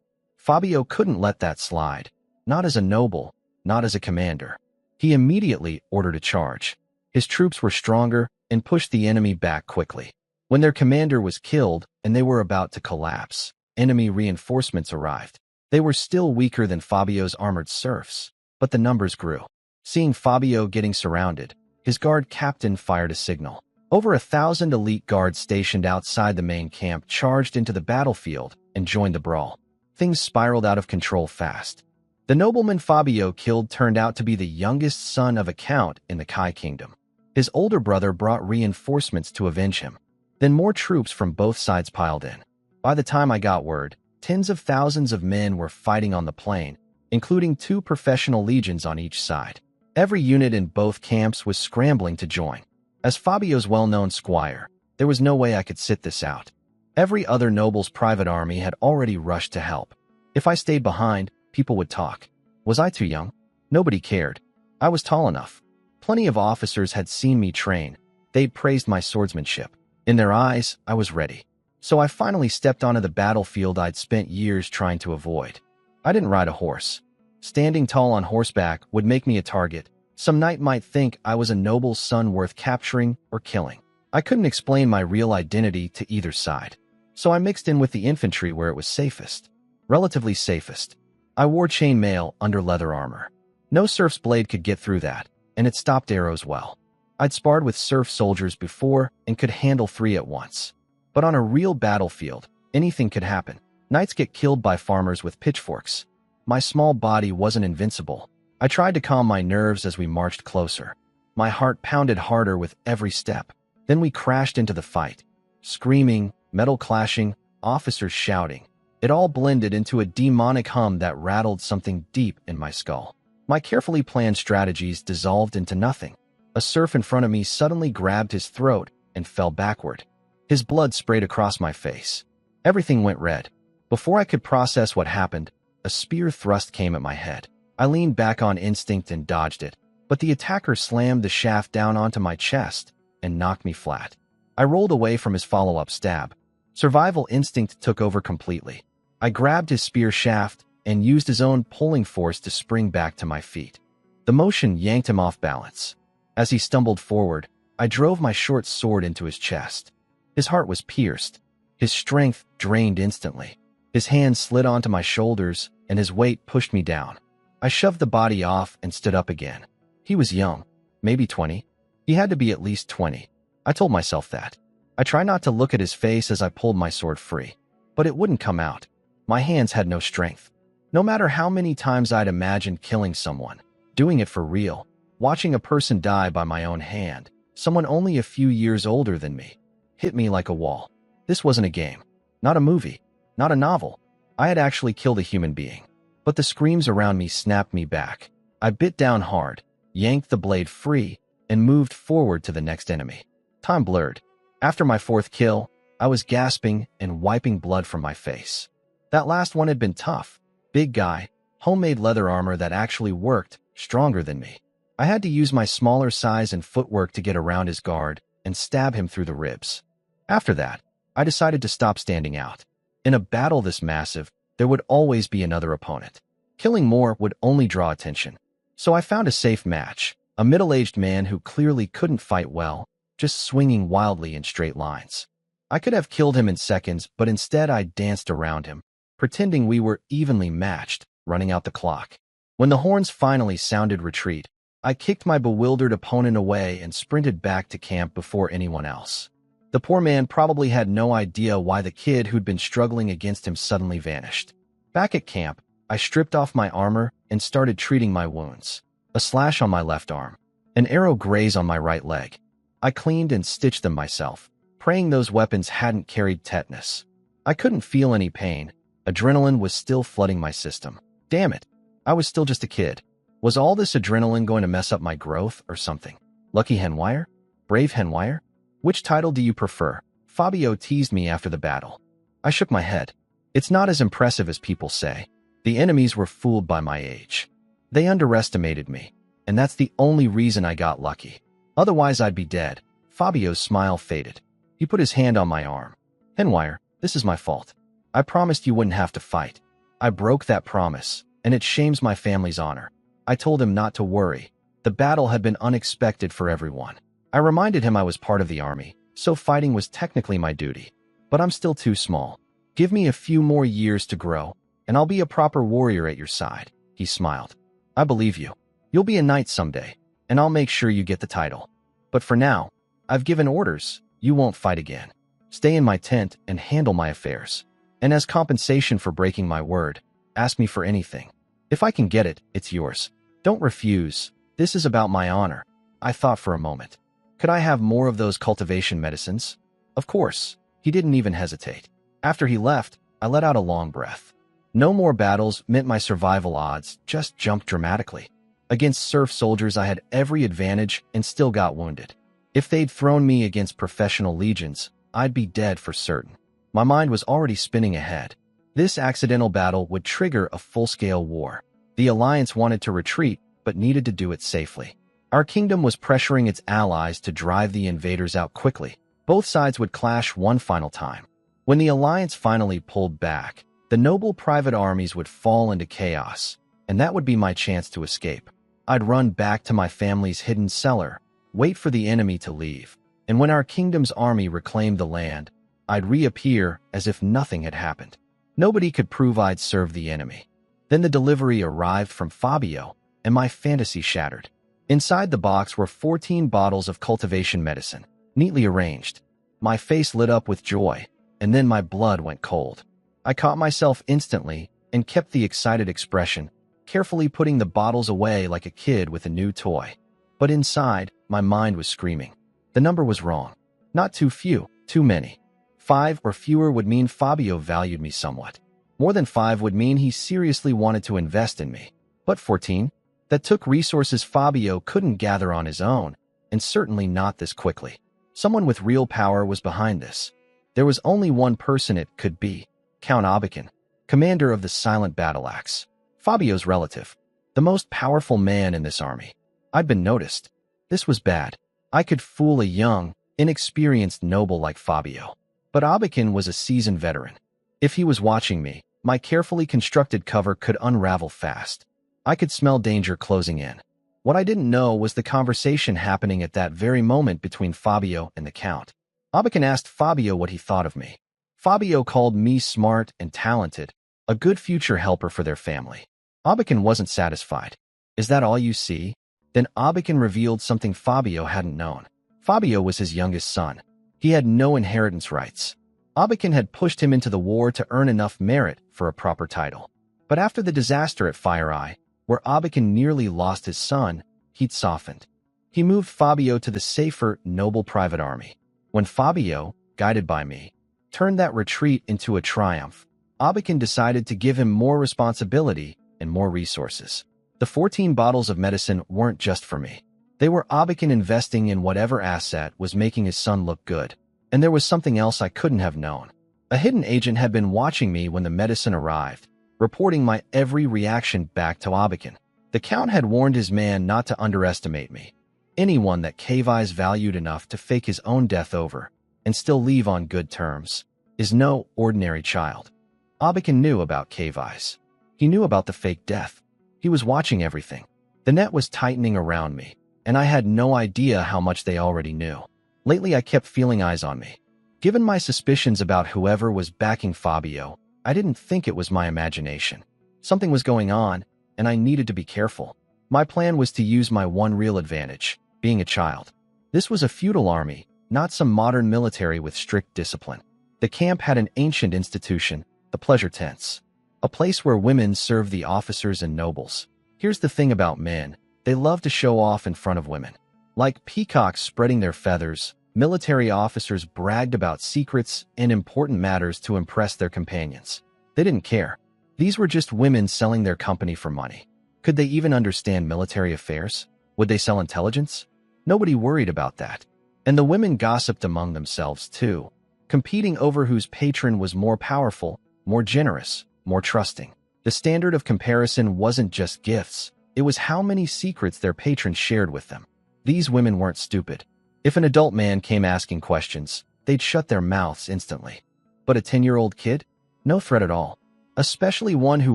S1: Fabio couldn't let that slide. Not as a noble, not as a commander. He immediately ordered a charge. His troops were stronger and pushed the enemy back quickly. When their commander was killed and they were about to collapse, enemy reinforcements arrived. They were still weaker than Fabio's armored serfs, but the numbers grew. Seeing Fabio getting surrounded, his guard captain fired a signal. Over 1,000 elite guards stationed outside the main camp charged into the battlefield and joined the brawl. Things spiraled out of control fast. The nobleman Fabio killed turned out to be the youngest son of a count in the Kai kingdom. His older brother brought reinforcements to avenge him. Then more troops from both sides piled in. By the time I got word, tens of thousands of men were fighting on the plain, including 2 professional legions on each side. Every unit in both camps was scrambling to join. As Fabio's well-known squire, there was no way I could sit this out. Every other noble's private army had already rushed to help. If I stayed behind, people would talk. Was I too young? Nobody cared. I was tall enough. Plenty of officers had seen me train. They'd praised my swordsmanship. In their eyes, I was ready. So I finally stepped onto the battlefield I'd spent years trying to avoid. I didn't ride a horse. Standing tall on horseback would make me a target. Some knight might think I was a noble's son worth capturing or killing. I couldn't explain my real identity to either side. So I mixed in with the infantry where it was safest. Relatively safest. I wore chain mail under leather armor. No serf's blade could get through that, and it stopped arrows well. I'd sparred with serf soldiers before and could handle 3 at once. But on a real battlefield, anything could happen. Knights get killed by farmers with pitchforks. My small body wasn't invincible. I tried to calm my nerves as we marched closer. My heart pounded harder with every step. Then we crashed into the fight. Screaming, metal clashing, officers shouting. It all blended into a demonic hum that rattled something deep in my skull. My carefully planned strategies dissolved into nothing. A serf in front of me suddenly grabbed his throat and fell backward. His blood sprayed across my face. Everything went red. Before I could process what happened, a spear thrust came at my head. I leaned back on instinct and dodged it, but the attacker slammed the shaft down onto my chest and knocked me flat. I rolled away from his follow-up stab. Survival instinct took over completely. I grabbed his spear shaft and used his own pulling force to spring back to my feet. The motion yanked him off balance. As he stumbled forward, I drove my short sword into his chest. His heart was pierced. His strength drained instantly. His hand slid onto my shoulders, and his weight pushed me down. I shoved the body off and stood up again. He was young, maybe 20. He had to be at least 20. I told myself that. I tried not to look at his face as I pulled my sword free, but it wouldn't come out. My hands had no strength. No matter how many times I'd imagined killing someone, doing it for real, watching a person die by my own hand, someone only a few years older than me, hit me like a wall. This wasn't a game, not a movie, not a novel. I had actually killed a human being. But the screams around me snapped me back. I bit down hard, yanked the blade free, and moved forward to the next enemy. Time blurred. After my fourth kill, I was gasping and wiping blood from my face. That last one had been tough. Big guy, homemade leather armor that actually worked, stronger than me. I had to use my smaller size and footwork to get around his guard and stab him through the ribs. After that, I decided to stop standing out. In a battle this massive, there would always be another opponent. Killing more would only draw attention. So I found a safe match, a middle-aged man who clearly couldn't fight well, just swinging wildly in straight lines. I could have killed him in seconds, but instead I danced around him, pretending we were evenly matched, running out the clock. When the horns finally sounded retreat, I kicked my bewildered opponent away and sprinted back to camp before anyone else. The poor man probably had no idea why the kid who'd been struggling against him suddenly vanished. Back at camp, I stripped off my armor and started treating my wounds. A slash on my left arm, an arrow graze on my right leg. I cleaned and stitched them myself, praying those weapons hadn't carried tetanus. I couldn't feel any pain. Adrenaline was still flooding my system. Damn it, I was still just a kid. Was all this adrenaline going to mess up my growth or something? Lucky Henwire? Brave Henwire? Which title do you prefer? Fabio teased me after the battle. I shook my head. It's not as impressive as people say. The enemies were fooled by my age. They underestimated me, and that's the only reason I got lucky. Otherwise, I'd be dead. Fabio's smile faded. He put his hand on my arm. Henwire, this is my fault. I promised you wouldn't have to fight. I broke that promise, and it shames my family's honor. I told him not to worry. The battle had been unexpected for everyone. I reminded him I was part of the army, so fighting was technically my duty. But I'm still too small. Give me a few more years to grow, and I'll be a proper warrior at your side. He smiled. I believe you. You'll be a knight someday, and I'll make sure you get the title. But for now, I've given orders. You won't fight again. Stay in my tent and handle my affairs. And as compensation for breaking my word, ask me for anything. If I can get it, it's yours. Don't refuse. This is about my honor. I thought for a moment. Could I have more of those cultivation medicines? Of course. He didn't even hesitate. After he left, I let out a long breath. No more battles meant my survival odds just jumped dramatically. Against serf soldiers, I had every advantage and still got wounded. If they'd thrown me against professional legions, I'd be dead for certain. My mind was already spinning ahead. This accidental battle would trigger a full-scale war. The Alliance wanted to retreat, but needed to do it safely. Our kingdom was pressuring its allies to drive the invaders out quickly. Both sides would clash one final time. When the Alliance finally pulled back, the noble private armies would fall into chaos, and that would be my chance to escape. I'd run back to my family's hidden cellar, wait for the enemy to leave, and when our kingdom's army reclaimed the land, I'd reappear as if nothing had happened. Nobody could prove I'd served the enemy. Then the delivery arrived from Fabio, and my fantasy shattered. Inside the box were 14 bottles of cultivation medicine, neatly arranged. My face lit up with joy, and then my blood went cold. I caught myself instantly and kept the excited expression, carefully putting the bottles away like a kid with a new toy. But inside, my mind was screaming. The number was wrong. Not too few, too many. 5 or fewer would mean Fabio valued me somewhat. More than 5 would mean he seriously wanted to invest in me. But 14? That took resources Fabio couldn't gather on his own, and certainly not this quickly. Someone with real power was behind this. There was only one person it could be, Count Abakin, commander of the Silent Battle Axe, Fabio's relative, the most powerful man in this army. I'd been noticed. This was bad. I could fool a young, inexperienced noble like Fabio. But Abakin was a seasoned veteran. If he was watching me, my carefully constructed cover could unravel fast. I could smell danger closing in. What I didn't know was the conversation happening at that very moment between Fabio and the Count. Abakin asked Fabio what he thought of me. Fabio called me smart and talented, a good future helper for their family. Abakan wasn't satisfied. Is that all you see? Then Abakan revealed something Fabio hadn't known. Fabio was his youngest son. He had no inheritance rights. Abakan had pushed him into the war to earn enough merit for a proper title. But after the disaster at Fire Eye, where Abakan nearly lost his son, he'd softened. He moved Fabio to the safer, noble private army. When Fabio, guided by me, turned that retreat into a triumph, Abakan decided to give him more responsibility and more resources. The 14 bottles of medicine weren't just for me. They were Abakan investing in whatever asset was making his son look good. And there was something else I couldn't have known. A hidden agent had been watching me when the medicine arrived, reporting my every reaction back to Abakan. The Count had warned his man not to underestimate me. Anyone that Kavai's valued enough to fake his own death over and still leave on good terms is no ordinary child. Abakan knew about Kavai's. He knew about the fake death. He was watching everything. The net was tightening around me, and I had no idea how much they already knew. Lately, I kept feeling eyes on me. Given my suspicions about whoever was backing Fabio, I didn't think it was my imagination. Something was going on, and I needed to be careful. My plan was to use my one real advantage, being a child. This was a feudal army, not some modern military with strict discipline. The camp had an ancient institution, the pleasure tents, a place where women served the officers and nobles. Here's the thing about men, they love to show off in front of women. Like peacocks spreading their feathers, military officers bragged about secrets and important matters to impress their companions. They didn't care. These were just women selling their company for money. Could they even understand military affairs? Would they sell intelligence? Nobody worried about that. And the women gossiped among themselves too, competing over whose patron was more powerful, more generous, more trusting. The standard of comparison wasn't just gifts, it was how many secrets their patron shared with them. These women weren't stupid. If an adult man came asking questions, they'd shut their mouths instantly. But a 10-year-old kid? No threat at all. Especially one who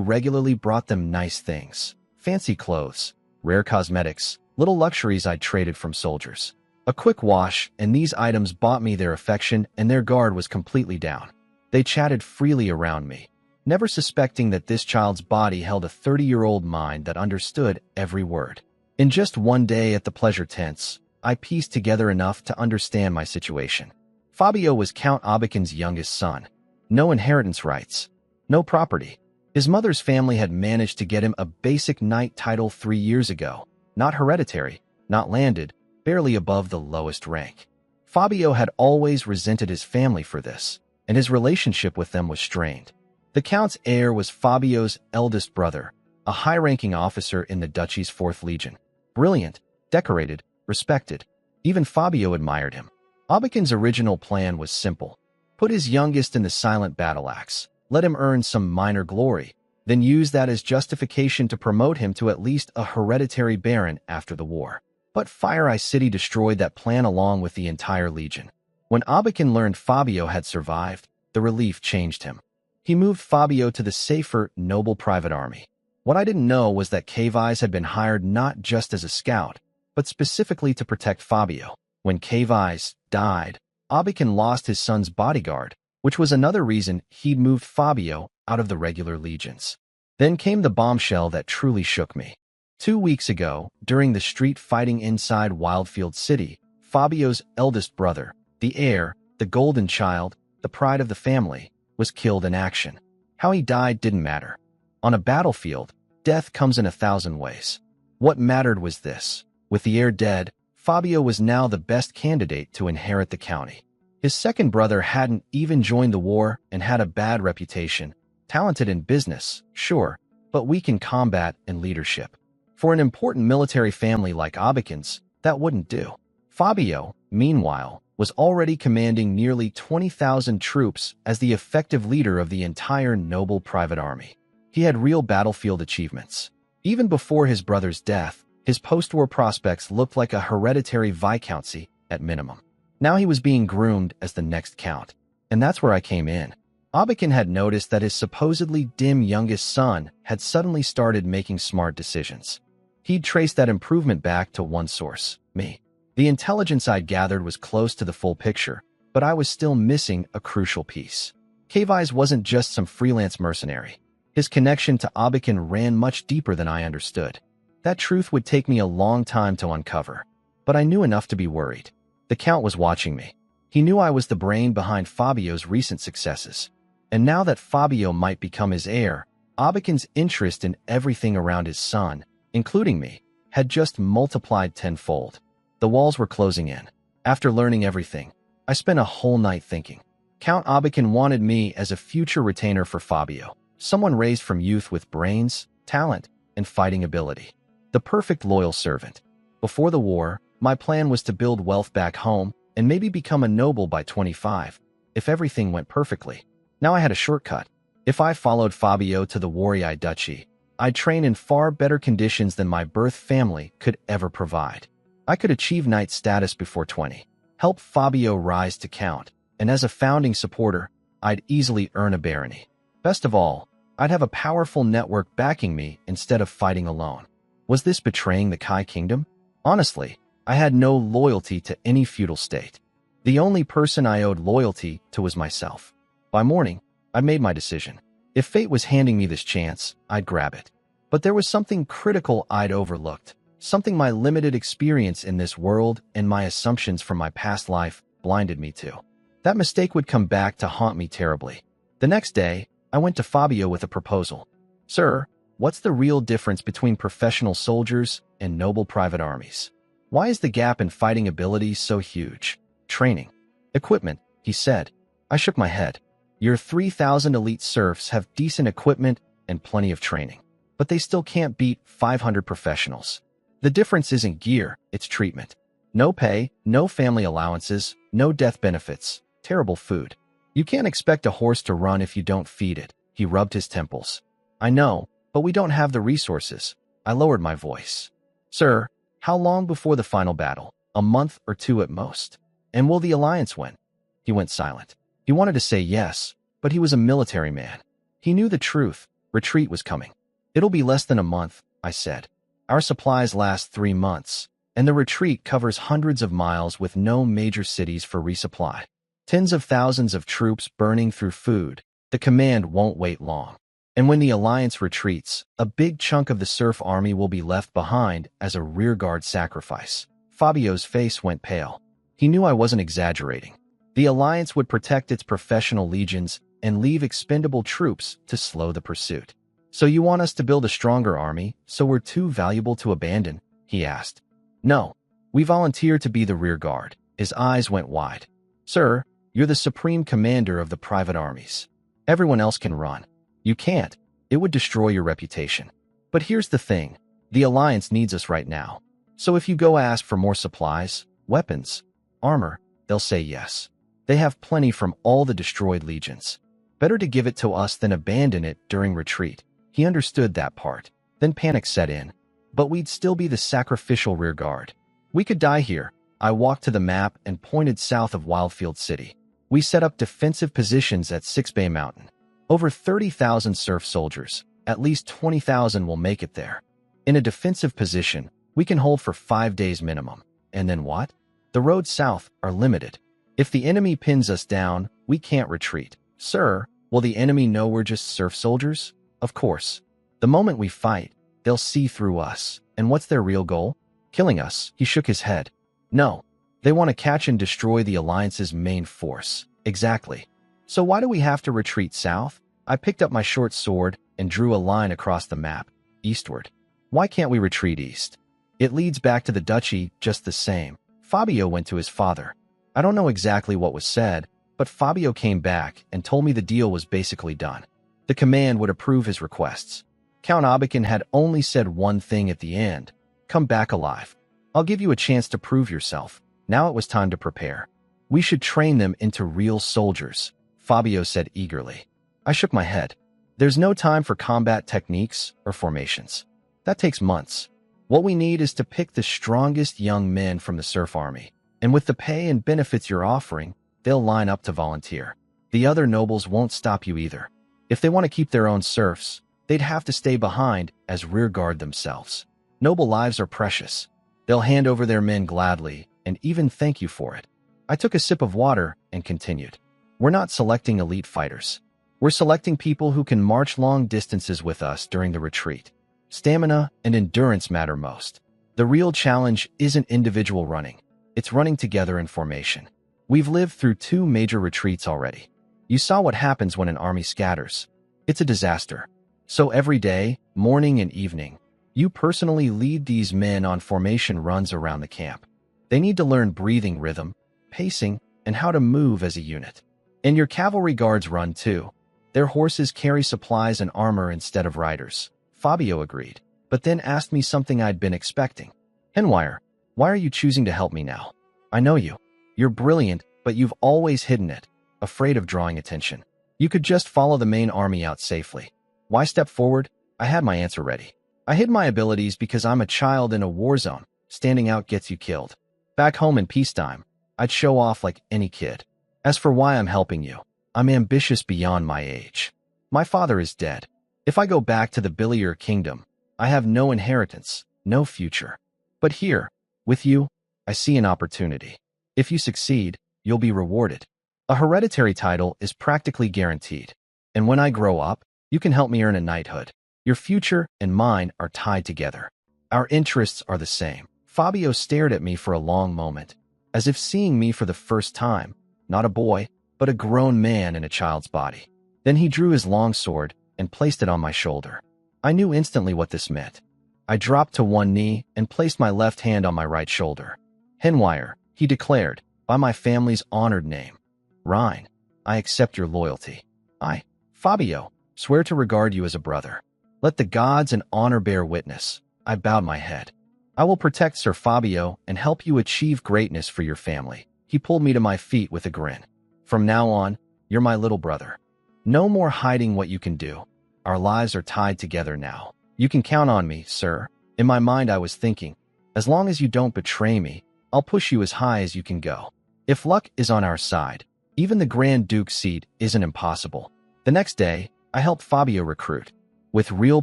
S1: regularly brought them nice things. Fancy clothes, rare cosmetics, little luxuries I'd traded from soldiers. A quick wash, and these items bought me their affection, and their guard was completely down. They chatted freely around me, never suspecting that this child's body held a 30-year-old mind that understood every word. In just one day at the pleasure tents, I pieced together enough to understand my situation. Fabio was Count Abakan's youngest son. No inheritance rights, no property. His mother's family had managed to get him a basic knight title 3 years ago. Not hereditary, not landed, barely above the lowest rank. Fabio had always resented his family for this, and his relationship with them was strained. The Count's heir was Fabio's eldest brother, a high-ranking officer in the duchy's 4th Legion. Brilliant, decorated, respected. Even Fabio admired him. Abakan's original plan was simple. Put his youngest in the silent battle axe, let him earn some minor glory, then use that as justification to promote him to at least a hereditary baron after the war. But Fire Eye City destroyed that plan along with the entire legion. When Abakan learned Fabio had survived, the relief changed him. He moved Fabio to the safer, noble private army. What I didn't know was that Kavai's had been hired not just as a scout, but specifically to protect Fabio. When Kavai's died, Abakan lost his son's bodyguard, which was another reason he'd moved Fabio out of the regular legions. Then came the bombshell that truly shook me. 2 weeks ago, during the street fighting inside Wildfield City, Fabio's eldest brother, the heir, the golden child, the pride of the family, was killed in action. How he died didn't matter. On a battlefield, death comes in 1,000 ways. What mattered was this. With the heir dead, Fabio was now the best candidate to inherit the county. His second brother hadn't even joined the war and had a bad reputation. Talented in business, sure, but weak in combat and leadership. For an important military family like Abakan's, that wouldn't do. Fabio, meanwhile, was already commanding nearly 20,000 troops as the effective leader of the entire noble private army. He had real battlefield achievements. Even before his brother's death, his post-war prospects looked like a hereditary viscountcy at minimum. Now he was being groomed as the next count, and that's where I came in. Abakan had noticed that his supposedly dim youngest son had suddenly started making smart decisions. He'd traced that improvement back to one source, me. The intelligence I'd gathered was close to the full picture, but I was still missing a crucial piece. Kei's wasn't just some freelance mercenary. His connection to Abakan ran much deeper than I understood. That truth would take me a long time to uncover, but I knew enough to be worried. The Count was watching me. He knew I was the brain behind Fabio's recent successes. And now that Fabio might become his heir, Abakan's interest in everything around his son, including me, had just multiplied tenfold. The walls were closing in. After learning everything, I spent a whole night thinking. Count Abakan wanted me as a future retainer for Fabio, someone raised from youth with brains, talent, and fighting ability. The perfect loyal servant. Before the war, my plan was to build wealth back home and maybe become a noble by 25, if everything went perfectly. Now I had a shortcut. If I followed Fabio to the Warrior Duchy, I'd train in far better conditions than my birth family could ever provide. I could achieve knight status before 20, help Fabio rise to count, and as a founding supporter, I'd easily earn a barony. Best of all, I'd have a powerful network backing me instead of fighting alone. Was this betraying the Kai Kingdom? Honestly, I had no loyalty to any feudal state. The only person I owed loyalty to was myself. By morning, I made my decision. If fate was handing me this chance, I'd grab it. But there was something critical I'd overlooked, something my limited experience in this world and my assumptions from my past life blinded me to. That mistake would come back to haunt me terribly. The next day, I went to Fabio with a proposal. Sir, what's the real difference between professional soldiers and noble private armies? Why is the gap in fighting ability so huge? Training. Equipment, he said. I shook my head. Your 3,000 elite serfs have decent equipment and plenty of training, but they still can't beat 500 professionals. The difference isn't gear, it's treatment. No pay, no family allowances, no death benefits, terrible food. You can't expect a horse to run if you don't feed it. He rubbed his temples. I know, but we don't have the resources. I lowered my voice. Sir, how long before the final battle? A month or two at most. And will the Alliance win? He went silent. He wanted to say yes, but he was a military man. He knew the truth. Retreat was coming. It'll be less than a month, I said. Our supplies last 3 months, and the retreat covers hundreds of miles with no major cities for resupply. Tens of thousands of troops burning through food. The command won't wait long. And when the Alliance retreats, a big chunk of the serf army will be left behind as a rearguard sacrifice. Fabio's face went pale. He knew I wasn't exaggerating. The Alliance would protect its professional legions and leave expendable troops to slow the pursuit. So you want us to build a stronger army, so we're too valuable to abandon? He asked. No. We volunteer to be the rearguard. His eyes went wide. Sir, you're the supreme commander of the private armies. Everyone else can run. You can't. It would destroy your reputation. But here's the thing. The Alliance needs us right now. So if you go ask for more supplies, weapons, armor, they'll say yes. They have plenty from all the destroyed legions. Better to give it to us than abandon it during retreat. He understood that part. Then panic set in. But we'd still be the sacrificial rearguard. We could die here. I walked to the map and pointed south of Wildfield City. We set up defensive positions at Six Bay Mountain. Over 30,000 serf soldiers. At least 20,000 will make it there. In a defensive position, we can hold for 5 days minimum. And then what? The roads south are limited. If the enemy pins us down, we can't retreat. Sir, will the enemy know we're just serf soldiers? Of course. The moment we fight, they'll see through us. And what's their real goal? Killing us. He shook his head. No. They want to catch and destroy the Alliance's main force. Exactly. So why do we have to retreat south? I picked up my short sword and drew a line across the map, eastward. Why can't we retreat east? It leads back to the duchy just the same. Fabio went to his father. I don't know exactly what was said, but Fabio came back and told me the deal was basically done. The command would approve his requests. Count Abakan had only said one thing at the end. Come back alive. I'll give you a chance to prove yourself. Now it was time to prepare. We should train them into real soldiers, Fabio said eagerly. I shook my head. There's no time for combat techniques or formations. That takes months. What we need is to pick the strongest young men from the serf army. And with the pay and benefits you're offering, they'll line up to volunteer. The other nobles won't stop you either. If they want to keep their own serfs, they'd have to stay behind as rearguard themselves. Noble lives are precious. They'll hand over their men gladly and even thank you for it. I took a sip of water and continued. We're not selecting elite fighters. We're selecting people who can march long distances with us during the retreat. Stamina and endurance matter most. The real challenge isn't individual running. It's running together in formation. We've lived through 2 major retreats already. You saw what happens when an army scatters. It's a disaster. So every day, morning and evening, you personally lead these men on formation runs around the camp. They need to learn breathing rhythm, pacing, and how to move as a unit. And your cavalry guards run too. Their horses carry supplies and armor instead of riders. Fabio agreed, but then asked me something I'd been expecting. Henwire, why are you choosing to help me now? I know you. You're brilliant, but you've always hidden it, afraid of drawing attention. You could just follow the main army out safely. Why step forward? I had my answer ready. I hid my abilities because I'm a child in a war zone. Standing out gets you killed. Back home in peacetime, I'd show off like any kid. As for why I'm helping you, I'm ambitious beyond my age. My father is dead. If I go back to the Billier Kingdom, I have no inheritance, no future. But here, with you, I see an opportunity. If you succeed, you'll be rewarded. A hereditary title is practically guaranteed. And when I grow up, you can help me earn a knighthood. Your future and mine are tied together. Our interests are the same. Fabio stared at me for a long moment, as if seeing me for the first time, not a boy, but a grown man in a child's body. Then he drew his long sword and placed it on my shoulder. I knew instantly what this meant. I dropped to one knee and placed my left hand on my right shoulder. Henwire, he declared, by my family's honored name. Rhine, I accept your loyalty. I, Fabio, swear to regard you as a brother. Let the gods and honor bear witness. I bowed my head. I will protect Sir Fabio and help you achieve greatness for your family. He pulled me to my feet with a grin. From now on, you're my little brother. No more hiding what you can do. Our lives are tied together now. You can count on me, sir. In my mind I was thinking, as long as you don't betray me, I'll push you as high as you can go. If luck is on our side, even the Grand Duke's seat isn't impossible. The next day, I helped Fabio recruit. With real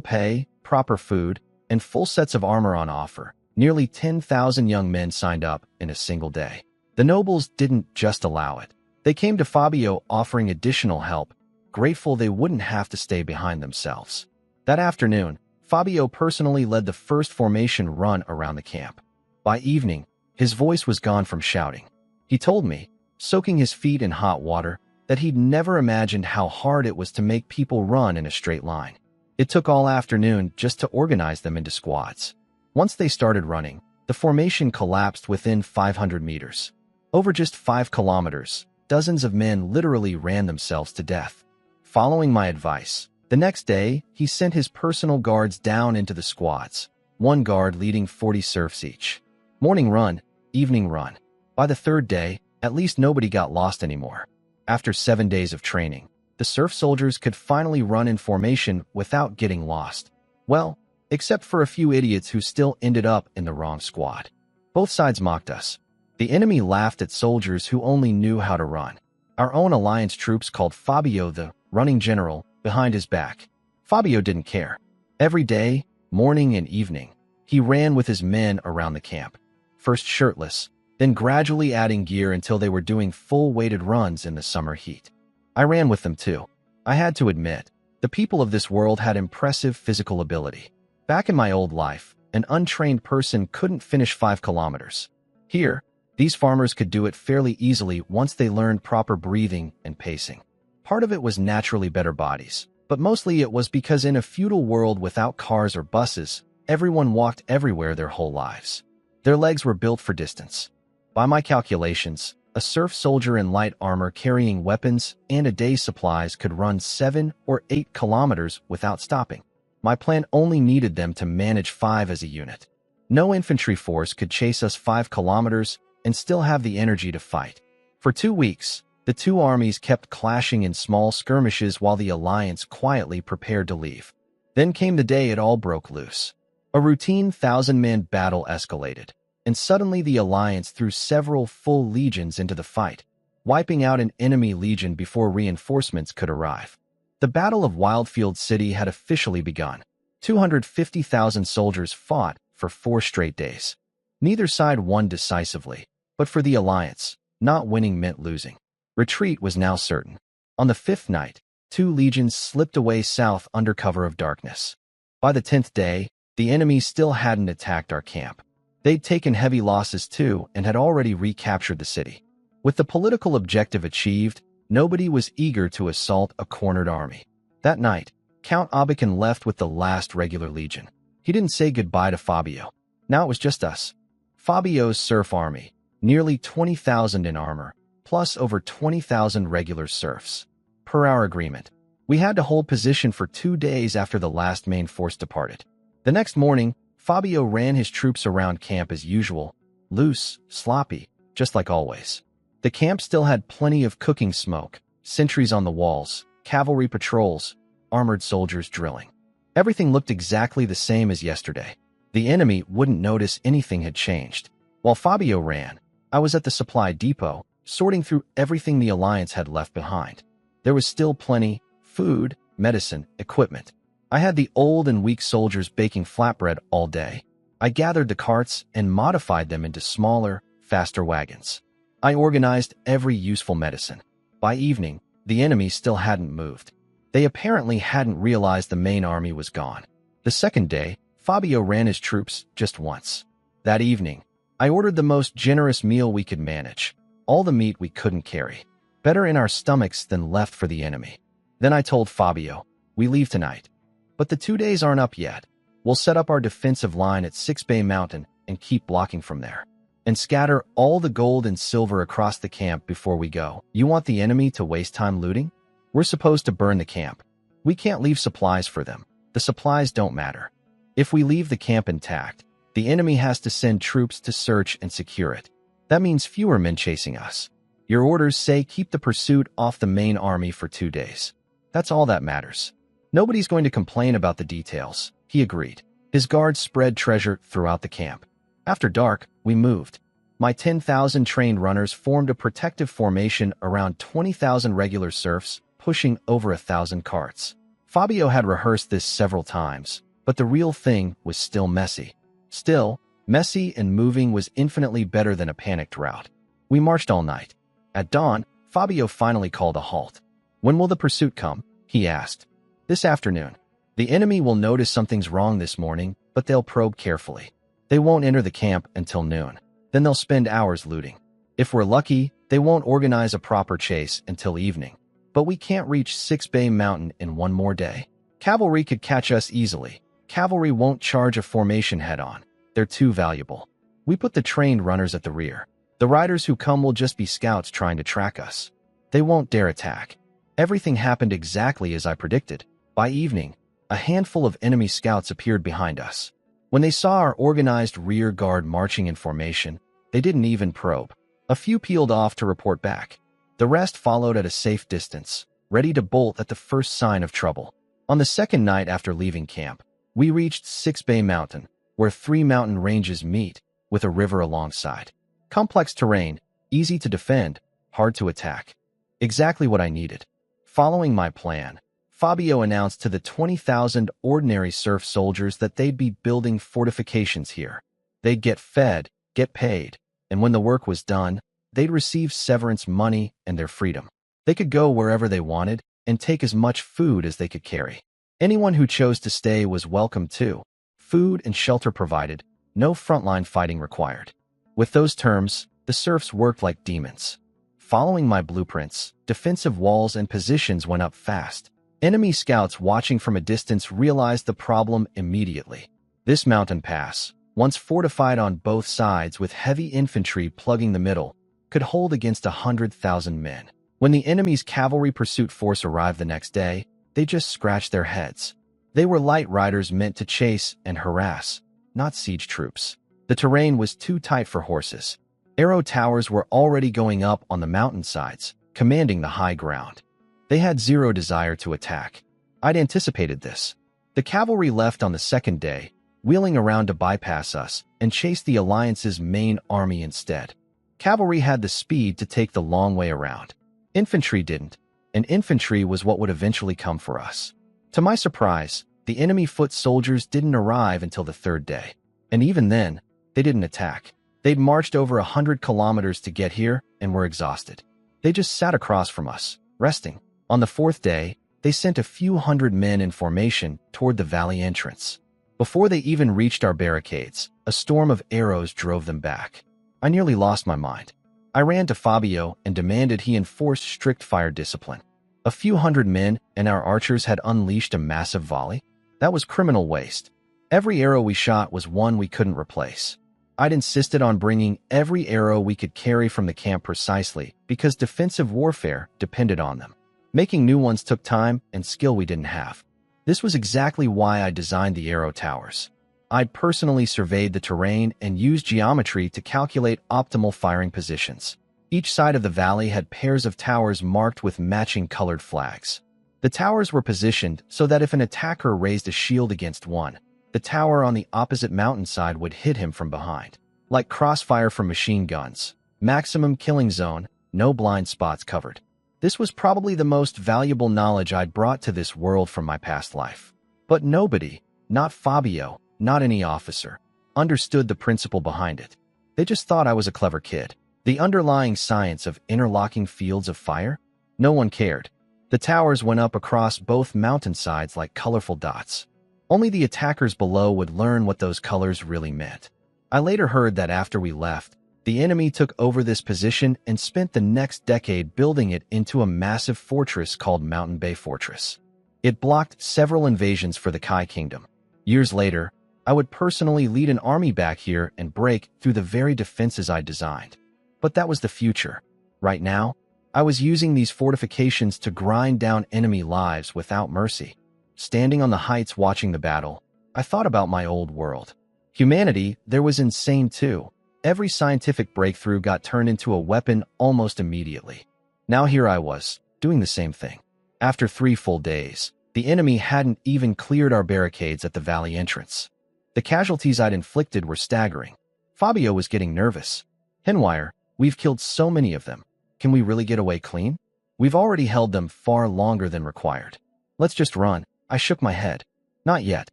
S1: pay, proper food, and full sets of armor on offer, nearly 10,000 young men signed up in a single day. The nobles didn't just allow it. They came to Fabio offering additional help, grateful they wouldn't have to stay behind themselves. That afternoon, Fabio personally led the first formation run around the camp. By evening, his voice was gone from shouting. He told me, soaking his feet in hot water, that he'd never imagined how hard it was to make people run in a straight line. It took all afternoon just to organize them into squads. Once they started running, the formation collapsed within 500 meters. Over just 5 kilometers, dozens of men literally ran themselves to death. Following my advice, the next day, he sent his personal guards down into the squads, one guard leading 40 serfs each. Morning run, evening run. By the third day, at least nobody got lost anymore. After 7 days of training, the serf soldiers could finally run in formation without getting lost. Well, except for a few idiots who still ended up in the wrong squad. Both sides mocked us. The enemy laughed at soldiers who only knew how to run. Our own alliance troops called Fabio the running general behind his back. Fabio didn't care. Every day, morning and evening, he ran with his men around the camp, first shirtless, then gradually adding gear until they were doing full-weighted runs in the summer heat. I ran with them too. I had to admit, the people of this world had impressive physical ability. Back in my old life, an untrained person couldn't finish 5 kilometers. Here, these farmers could do it fairly easily once they learned proper breathing and pacing. Part of it was naturally better bodies, but mostly it was because in a feudal world without cars or buses, everyone walked everywhere their whole lives. Their legs were built for distance. By my calculations, a serf soldier in light armor carrying weapons and a day's supplies could run 7 or 8 kilometers without stopping. My plan only needed them to manage 5 as a unit. No infantry force could chase us 5 kilometers and still have the energy to fight. For 2 weeks, the two armies kept clashing in small skirmishes while the alliance quietly prepared to leave. Then came the day it all broke loose. A routine 1,000-man battle escalated, and suddenly the alliance threw several full legions into the fight, wiping out an enemy legion before reinforcements could arrive. The Battle of Wildfield City had officially begun. 250,000 soldiers fought for 4 straight days. Neither side won decisively, but for the alliance, not winning meant losing. Retreat was now certain. On the 5th night, 2 legions slipped away south under cover of darkness. By the 10th day, the enemy still hadn't attacked our camp. They'd taken heavy losses too and had already recaptured the city. With the political objective achieved, nobody was eager to assault a cornered army. That night, Count Abakan left with the last regular legion. He didn't say goodbye to Fabio. Now it was just us. Fabio's serf army, nearly 20,000 in armor, plus over 20,000 regular serfs. Per our agreement, we had to hold position for 2 days after the last main force departed. The next morning, Fabio ran his troops around camp as usual, loose, sloppy, just like always. The camp still had plenty of cooking smoke, sentries on the walls, cavalry patrols, armored soldiers drilling. Everything looked exactly the same as yesterday. The enemy wouldn't notice anything had changed. While Fabio ran, I was at the supply depot, sorting through everything the Alliance had left behind. There was still plenty: food, medicine, equipment. I had the old and weak soldiers baking flatbread all day. I gathered the carts and modified them into smaller, faster wagons. I organized every useful medicine. By evening, the enemy still hadn't moved. They apparently hadn't realized the main army was gone. The second day, Fabio ran his troops just once. That evening, I ordered the most generous meal we could manage. All the meat we couldn't carry. Better in our stomachs than left for the enemy. Then I told Fabio, we leave tonight. But the 2 days aren't up yet. We'll set up our defensive line at 6 Bay Mountain and keep blocking from there. And scatter all the gold and silver across the camp before we go. You want the enemy to waste time looting? We're supposed to burn the camp. We can't leave supplies for them. The supplies don't matter. If we leave the camp intact, the enemy has to send troops to search and secure it. That means fewer men chasing us. Your orders say keep the pursuit off the main army for 2 days. That's all that matters. Nobody's going to complain about the details, he agreed. His guards spread treasure throughout the camp. After dark, we moved. My 10,000 trained runners formed a protective formation around 20,000 regular serfs, pushing over 1,000 carts. Fabio had rehearsed this several times, but the real thing was still messy. Still, messy and moving was infinitely better than a panicked rout. We marched all night. At dawn, Fabio finally called a halt. When will the pursuit come? He asked. This afternoon. The enemy will notice something's wrong this morning, but they'll probe carefully. They won't enter the camp until noon. Then they'll spend hours looting. If we're lucky, they won't organize a proper chase until evening. But we can't reach 6 Bay Mountain in 1 more day. Cavalry could catch us easily. Cavalry won't charge a formation head-on. They're too valuable. We put the trained runners at the rear. The riders who come will just be scouts trying to track us. They won't dare attack. Everything happened exactly as I predicted. By evening, a handful of enemy scouts appeared behind us. When they saw our organized rear guard marching in formation, they didn't even probe. A few peeled off to report back. The rest followed at a safe distance, ready to bolt at the first sign of trouble. On the second night after leaving camp, we reached 6 Bay Mountain, where 3 mountain ranges meet, with a river alongside. Complex terrain, easy to defend, hard to attack. Exactly what I needed. Following my plan, Fabio announced to the 20,000 ordinary serf soldiers that they'd be building fortifications here. They'd get fed, get paid, and when the work was done, they'd receive severance money and their freedom. They could go wherever they wanted and take as much food as they could carry. Anyone who chose to stay was welcome too. Food and shelter provided, no frontline fighting required. With those terms, the serfs worked like demons. Following my blueprints, defensive walls and positions went up fast. Enemy scouts watching from a distance realized the problem immediately. This mountain pass, once fortified on both sides with heavy infantry plugging the middle, could hold against 100,000 men. When the enemy's cavalry pursuit force arrived the next day, they just scratched their heads. They were light riders meant to chase and harass, not siege troops. The terrain was too tight for horses. Arrow towers were already going up on the mountainsides, commanding the high ground. They had zero desire to attack. I'd anticipated this. The cavalry left on the second day, wheeling around to bypass us and chase the Alliance's main army instead. Cavalry had the speed to take the long way around. Infantry didn't, and infantry was what would eventually come for us. To my surprise, the enemy foot soldiers didn't arrive until the third day. And even then, they didn't attack. They'd marched over 100 kilometers to get here and were exhausted. They just sat across from us, resting. On the fourth day, they sent a few hundred men in formation toward the valley entrance. Before they even reached our barricades, a storm of arrows drove them back. I nearly lost my mind. I ran to Fabio and demanded he enforce strict fire discipline. A few hundred men and our archers had unleashed a massive volley. That was criminal waste. Every arrow we shot was one we couldn't replace. I'd insisted on bringing every arrow we could carry from the camp precisely because defensive warfare depended on them. Making new ones took time and skill we didn't have. This was exactly why I designed the arrow towers. I'd personally surveyed the terrain and used geometry to calculate optimal firing positions. Each side of the valley had pairs of towers marked with matching colored flags. The towers were positioned so that if an attacker raised a shield against one, the tower on the opposite mountainside would hit him from behind. Like crossfire from machine guns. Maximum killing zone, no blind spots covered. This was probably the most valuable knowledge I'd brought to this world from my past life. But nobody, not Fabio, not any officer, understood the principle behind it. They just thought I was a clever kid. The underlying science of interlocking fields of fire? No one cared. The towers went up across both mountainsides like colorful dots. Only the attackers below would learn what those colors really meant. I later heard that after we left, the enemy took over this position and spent the next decade building it into a massive fortress called Mountain Bay Fortress. It blocked several invasions for the Kai Kingdom. Years later, I would personally lead an army back here and break through the very defenses I designed. But that was the future. Right now, I was using these fortifications to grind down enemy lives without mercy. Standing on the heights watching the battle, I thought about my old world. Humanity, there was insane too. Every scientific breakthrough got turned into a weapon almost immediately. Now here I was, doing the same thing. After 3 full days, the enemy hadn't even cleared our barricades at the valley entrance. The casualties I'd inflicted were staggering. Fabio was getting nervous. Henwire, we've killed so many of them. Can we really get away clean? We've already held them far longer than required. Let's just run. I shook my head. Not yet.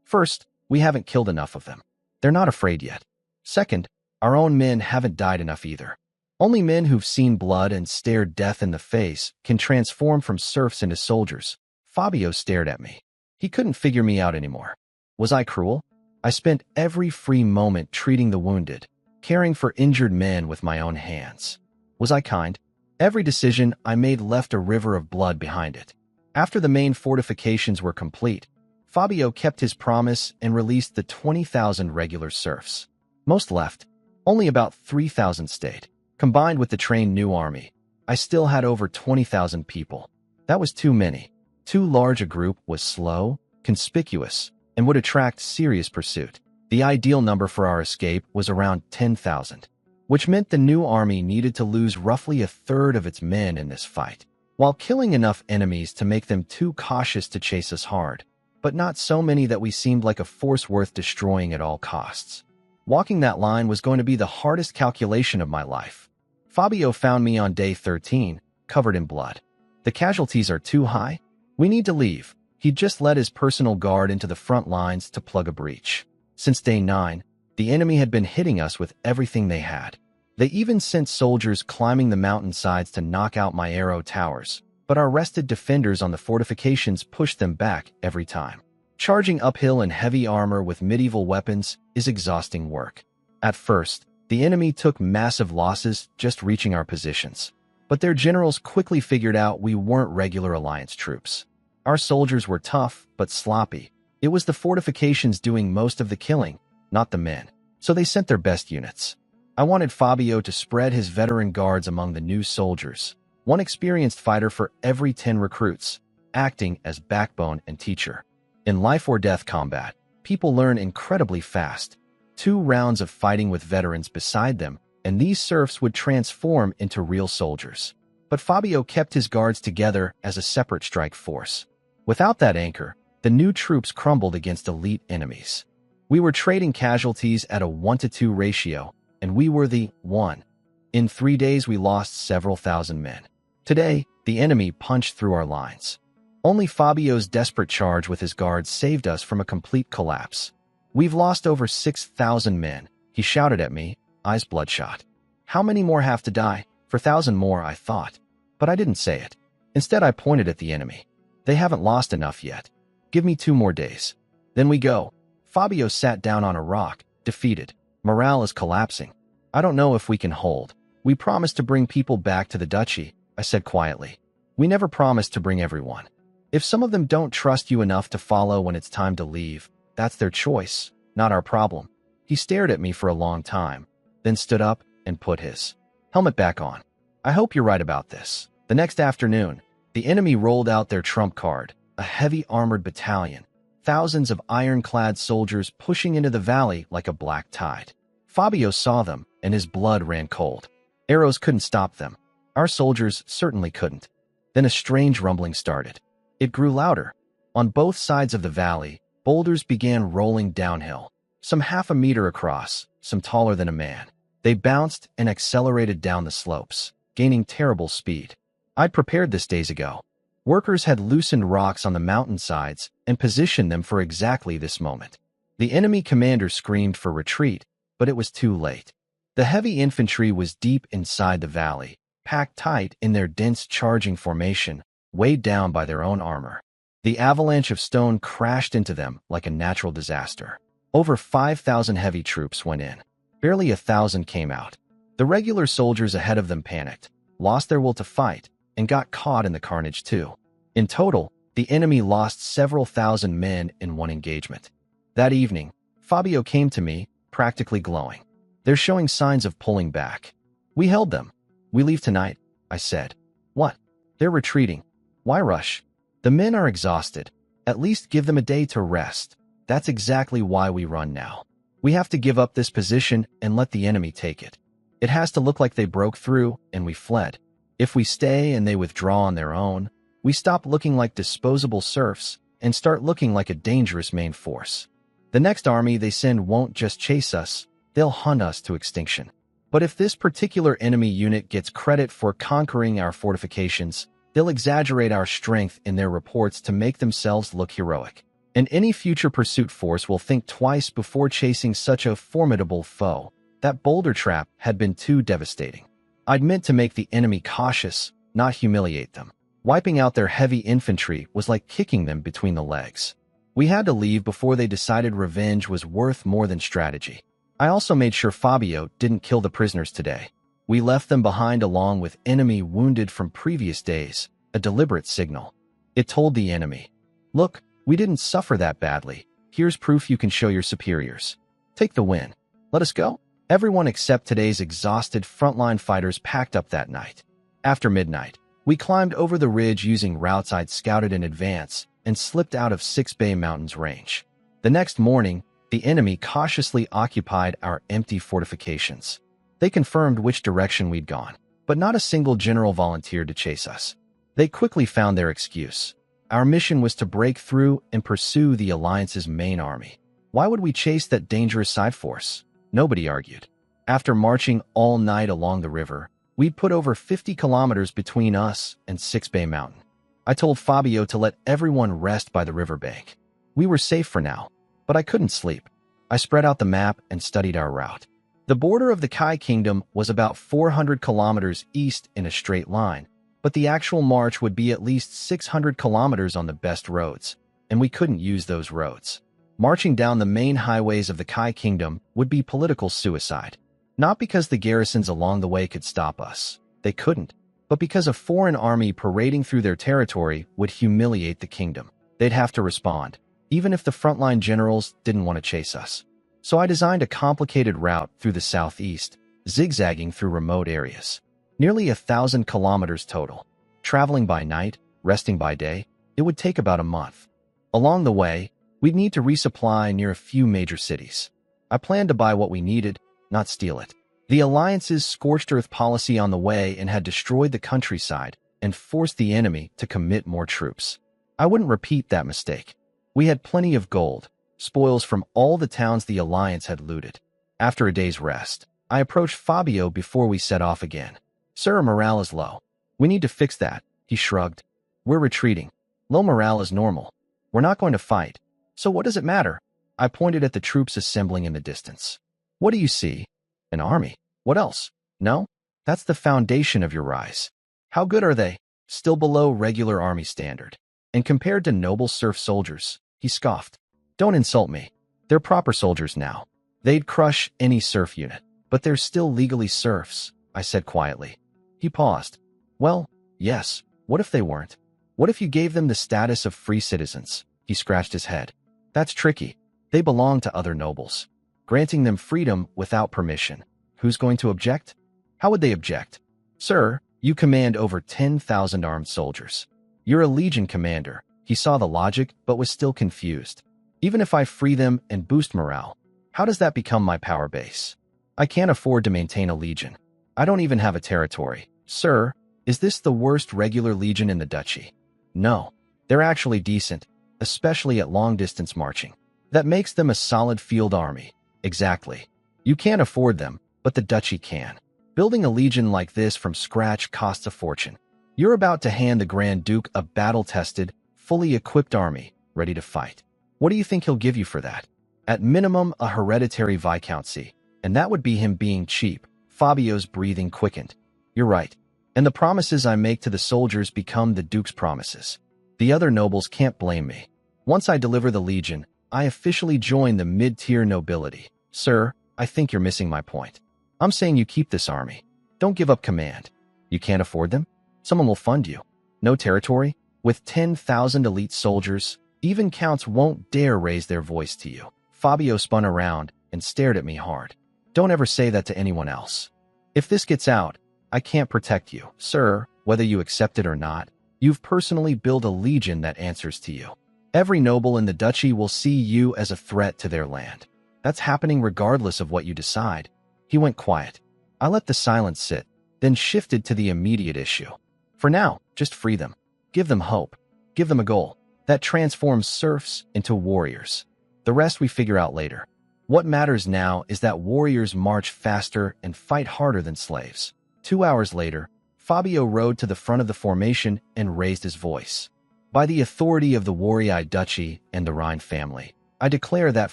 S1: First, we haven't killed enough of them. They're not afraid yet. Second, our own men haven't died enough either. Only men who've seen blood and stared death in the face can transform from serfs into soldiers. Fabio stared at me. He couldn't figure me out anymore. Was I cruel? I spent every free moment treating the wounded, caring for injured men with my own hands. Was I kind? Every decision I made left a river of blood behind it. After the main fortifications were complete, Fabio kept his promise and released the 20,000 regular serfs. Most left. Only about 3,000 stayed. Combined with the trained new army, I still had over 20,000 people. That was too many. Too large a group was slow, conspicuous, and would attract serious pursuit. The ideal number for our escape was around 10,000, which meant the new army needed to lose roughly a third of its men in this fight, while killing enough enemies to make them too cautious to chase us hard, but not so many that we seemed like a force worth destroying at all costs. Walking that line was going to be the hardest calculation of my life. Fabio found me on day 13, covered in blood. The casualties are too high. We need to leave. He'd just led his personal guard into the front lines to plug a breach. Since day 9, the enemy had been hitting us with everything they had. They even sent soldiers climbing the mountainsides to knock out my arrow towers, but our rested defenders on the fortifications pushed them back every time. Charging uphill in heavy armor with medieval weapons is exhausting work. At first, the enemy took massive losses just reaching our positions, but their generals quickly figured out we weren't regular alliance troops. Our soldiers were tough, but sloppy. It was the fortifications doing most of the killing, not the men, so they sent their best units. I wanted Fabio to spread his veteran guards among the new soldiers, one experienced fighter for every 10 recruits, acting as backbone and teacher. In life-or-death combat, people learn incredibly fast. 2 rounds of fighting with veterans beside them, and these serfs would transform into real soldiers. But Fabio kept his guards together as a separate strike force. Without that anchor, the new troops crumbled against elite enemies. We were trading casualties at a 1-to-2 ratio, and we were the 1. In 3 days, we lost several thousand men. Today, the enemy punched through our lines. Only Fabio's desperate charge with his guards saved us from a complete collapse. We've lost over 6,000 men, he shouted at me, eyes bloodshot. How many more have to die? 4,000 more, I thought. But I didn't say it. Instead, I pointed at the enemy. They haven't lost enough yet. Give me 2 more days. Then we go. Fabio sat down on a rock, defeated. Morale is collapsing. I don't know if we can hold. We promised to bring people back to the duchy, I said quietly. We never promised to bring everyone. If some of them don't trust you enough to follow when it's time to leave, that's their choice, not our problem. He stared at me for a long time, then stood up and put his helmet back on. I hope you're right about this. The next afternoon, the enemy rolled out their trump card, a heavy armored battalion, thousands of ironclad soldiers pushing into the valley like a black tide. Fabio saw them, and his blood ran cold. Arrows couldn't stop them. Our soldiers certainly couldn't. Then a strange rumbling started. It grew louder. On both sides of the valley, boulders began rolling downhill, some half a meter across, some taller than a man. They bounced and accelerated down the slopes, gaining terrible speed. I'd prepared this days ago. Workers had loosened rocks on the mountainsides and positioned them for exactly this moment. The enemy commander screamed for retreat, but it was too late. The heavy infantry was deep inside the valley, packed tight in their dense charging formation, weighed down by their own armor. The avalanche of stone crashed into them like a natural disaster. Over 5,000 heavy troops went in. Barely 1,000 came out. The regular soldiers ahead of them panicked, lost their will to fight, and got caught in the carnage too. In total, the enemy lost several thousand men in one engagement. That evening, Fabio came to me, practically glowing. They're showing signs of pulling back. We held them. We leave tonight, I said. What? They're retreating. Why rush? The men are exhausted. At least give them a day to rest. That's exactly why we run now. We have to give up this position and let the enemy take it. It has to look like they broke through and we fled. If we stay and they withdraw on their own, we stop looking like disposable serfs and start looking like a dangerous main force. The next army they send won't just chase us, they'll hunt us to extinction. But if this particular enemy unit gets credit for conquering our fortifications, they'll exaggerate our strength in their reports to make themselves look heroic. And any future pursuit force will think twice before chasing such a formidable foe. That boulder trap had been too devastating. I'd meant to make the enemy cautious, not humiliate them. Wiping out their heavy infantry was like kicking them between the legs. We had to leave before they decided revenge was worth more than strategy. I also made sure Fabio didn't kill the prisoners today. We left them behind along with enemy wounded from previous days, a deliberate signal. It told the enemy, look, we didn't suffer that badly. Here's proof you can show your superiors. Take the win. Let us go. Everyone except today's exhausted frontline fighters packed up that night. After midnight, we climbed over the ridge using routes I'd scouted in advance and slipped out of Six Bay Mountains range. The next morning, the enemy cautiously occupied our empty fortifications. They confirmed which direction we'd gone, but not a single general volunteered to chase us. They quickly found their excuse. Our mission was to break through and pursue the Alliance's main army. Why would we chase that dangerous side force? Nobody argued. After marching all night along the river, we'd put over 50 kilometers between us and Six Bay Mountain. I told Fabio to let everyone rest by the riverbank. We were safe for now, but I couldn't sleep. I spread out the map and studied our route. The border of the Kai Kingdom was about 400 kilometers east in a straight line, but the actual march would be at least 600 kilometers on the best roads, and we couldn't use those roads. Marching down the main highways of the Kai Kingdom would be political suicide. Not because the garrisons along the way could stop us. They couldn't. But because a foreign army parading through their territory would humiliate the kingdom. They'd have to respond, even if the frontline generals didn't want to chase us. So I designed a complicated route through the southeast, zigzagging through remote areas. Nearly 1,000 kilometers total. Traveling by night, resting by day, it would take about a month. Along the way, we'd need to resupply near a few major cities. I planned to buy what we needed, not steal it. The Alliance's scorched earth policy on the way and had destroyed the countryside and forced the enemy to commit more troops. I wouldn't repeat that mistake. We had plenty of gold, spoils from all the towns the Alliance had looted. After a day's rest, I approached Fabio before we set off again. Sir, morale is low. We need to fix that, he shrugged. We're retreating. Low morale is normal. We're not going to fight. So what does it matter? I pointed at the troops assembling in the distance. What do you see? An army. What else? No? That's the foundation of your rise. How good are they? Still below regular army standard. And compared to noble serf soldiers, he scoffed. Don't insult me. They're proper soldiers now. They'd crush any serf unit. But they're still legally serfs, I said quietly. He paused. Well, yes. What if they weren't? What if you gave them the status of free citizens? He scratched his head. That's tricky. They belong to other nobles. Granting them freedom without permission. Who's going to object? How would they object? Sir, you command over 10,000 armed soldiers. You're a legion commander. He saw the logic, but was still confused. Even if I free them and boost morale, how does that become my power base? I can't afford to maintain a legion. I don't even have a territory. Sir, is this the worst regular legion in the duchy? No, they're actually decent, especially at long-distance marching. That makes them a solid field army. Exactly. You can't afford them, but the duchy can. Building a legion like this from scratch costs a fortune. You're about to hand the Grand Duke a battle-tested, fully equipped army, ready to fight. What do you think he'll give you for that? At minimum, a hereditary viscountcy, and that would be him being cheap. Fabio's breathing quickened. You're right. And the promises I make to the soldiers become the Duke's promises. The other nobles can't blame me. Once I deliver the legion, I officially join the mid-tier nobility. Sir, I think you're missing my point. I'm saying you keep this army. Don't give up command. You can't afford them? Someone will fund you. No territory? With 10,000 elite soldiers, even counts won't dare raise their voice to you. Fabio spun around and stared at me hard. Don't ever say that to anyone else. If this gets out, I can't protect you. Sir, whether you accept it or not, you've personally built a legion that answers to you. Every noble in the duchy will see you as a threat to their land. That's happening regardless of what you decide. He went quiet. I let the silence sit, then shifted to the immediate issue. For now, just free them. Give them hope. Give them a goal that transforms serfs into warriors. The rest we figure out later. What matters now is that warriors march faster and fight harder than slaves. 2 hours later, Fabio rode to the front of the formation and raised his voice. By the authority of the Warrior Duchy and the Rhine family, I declare that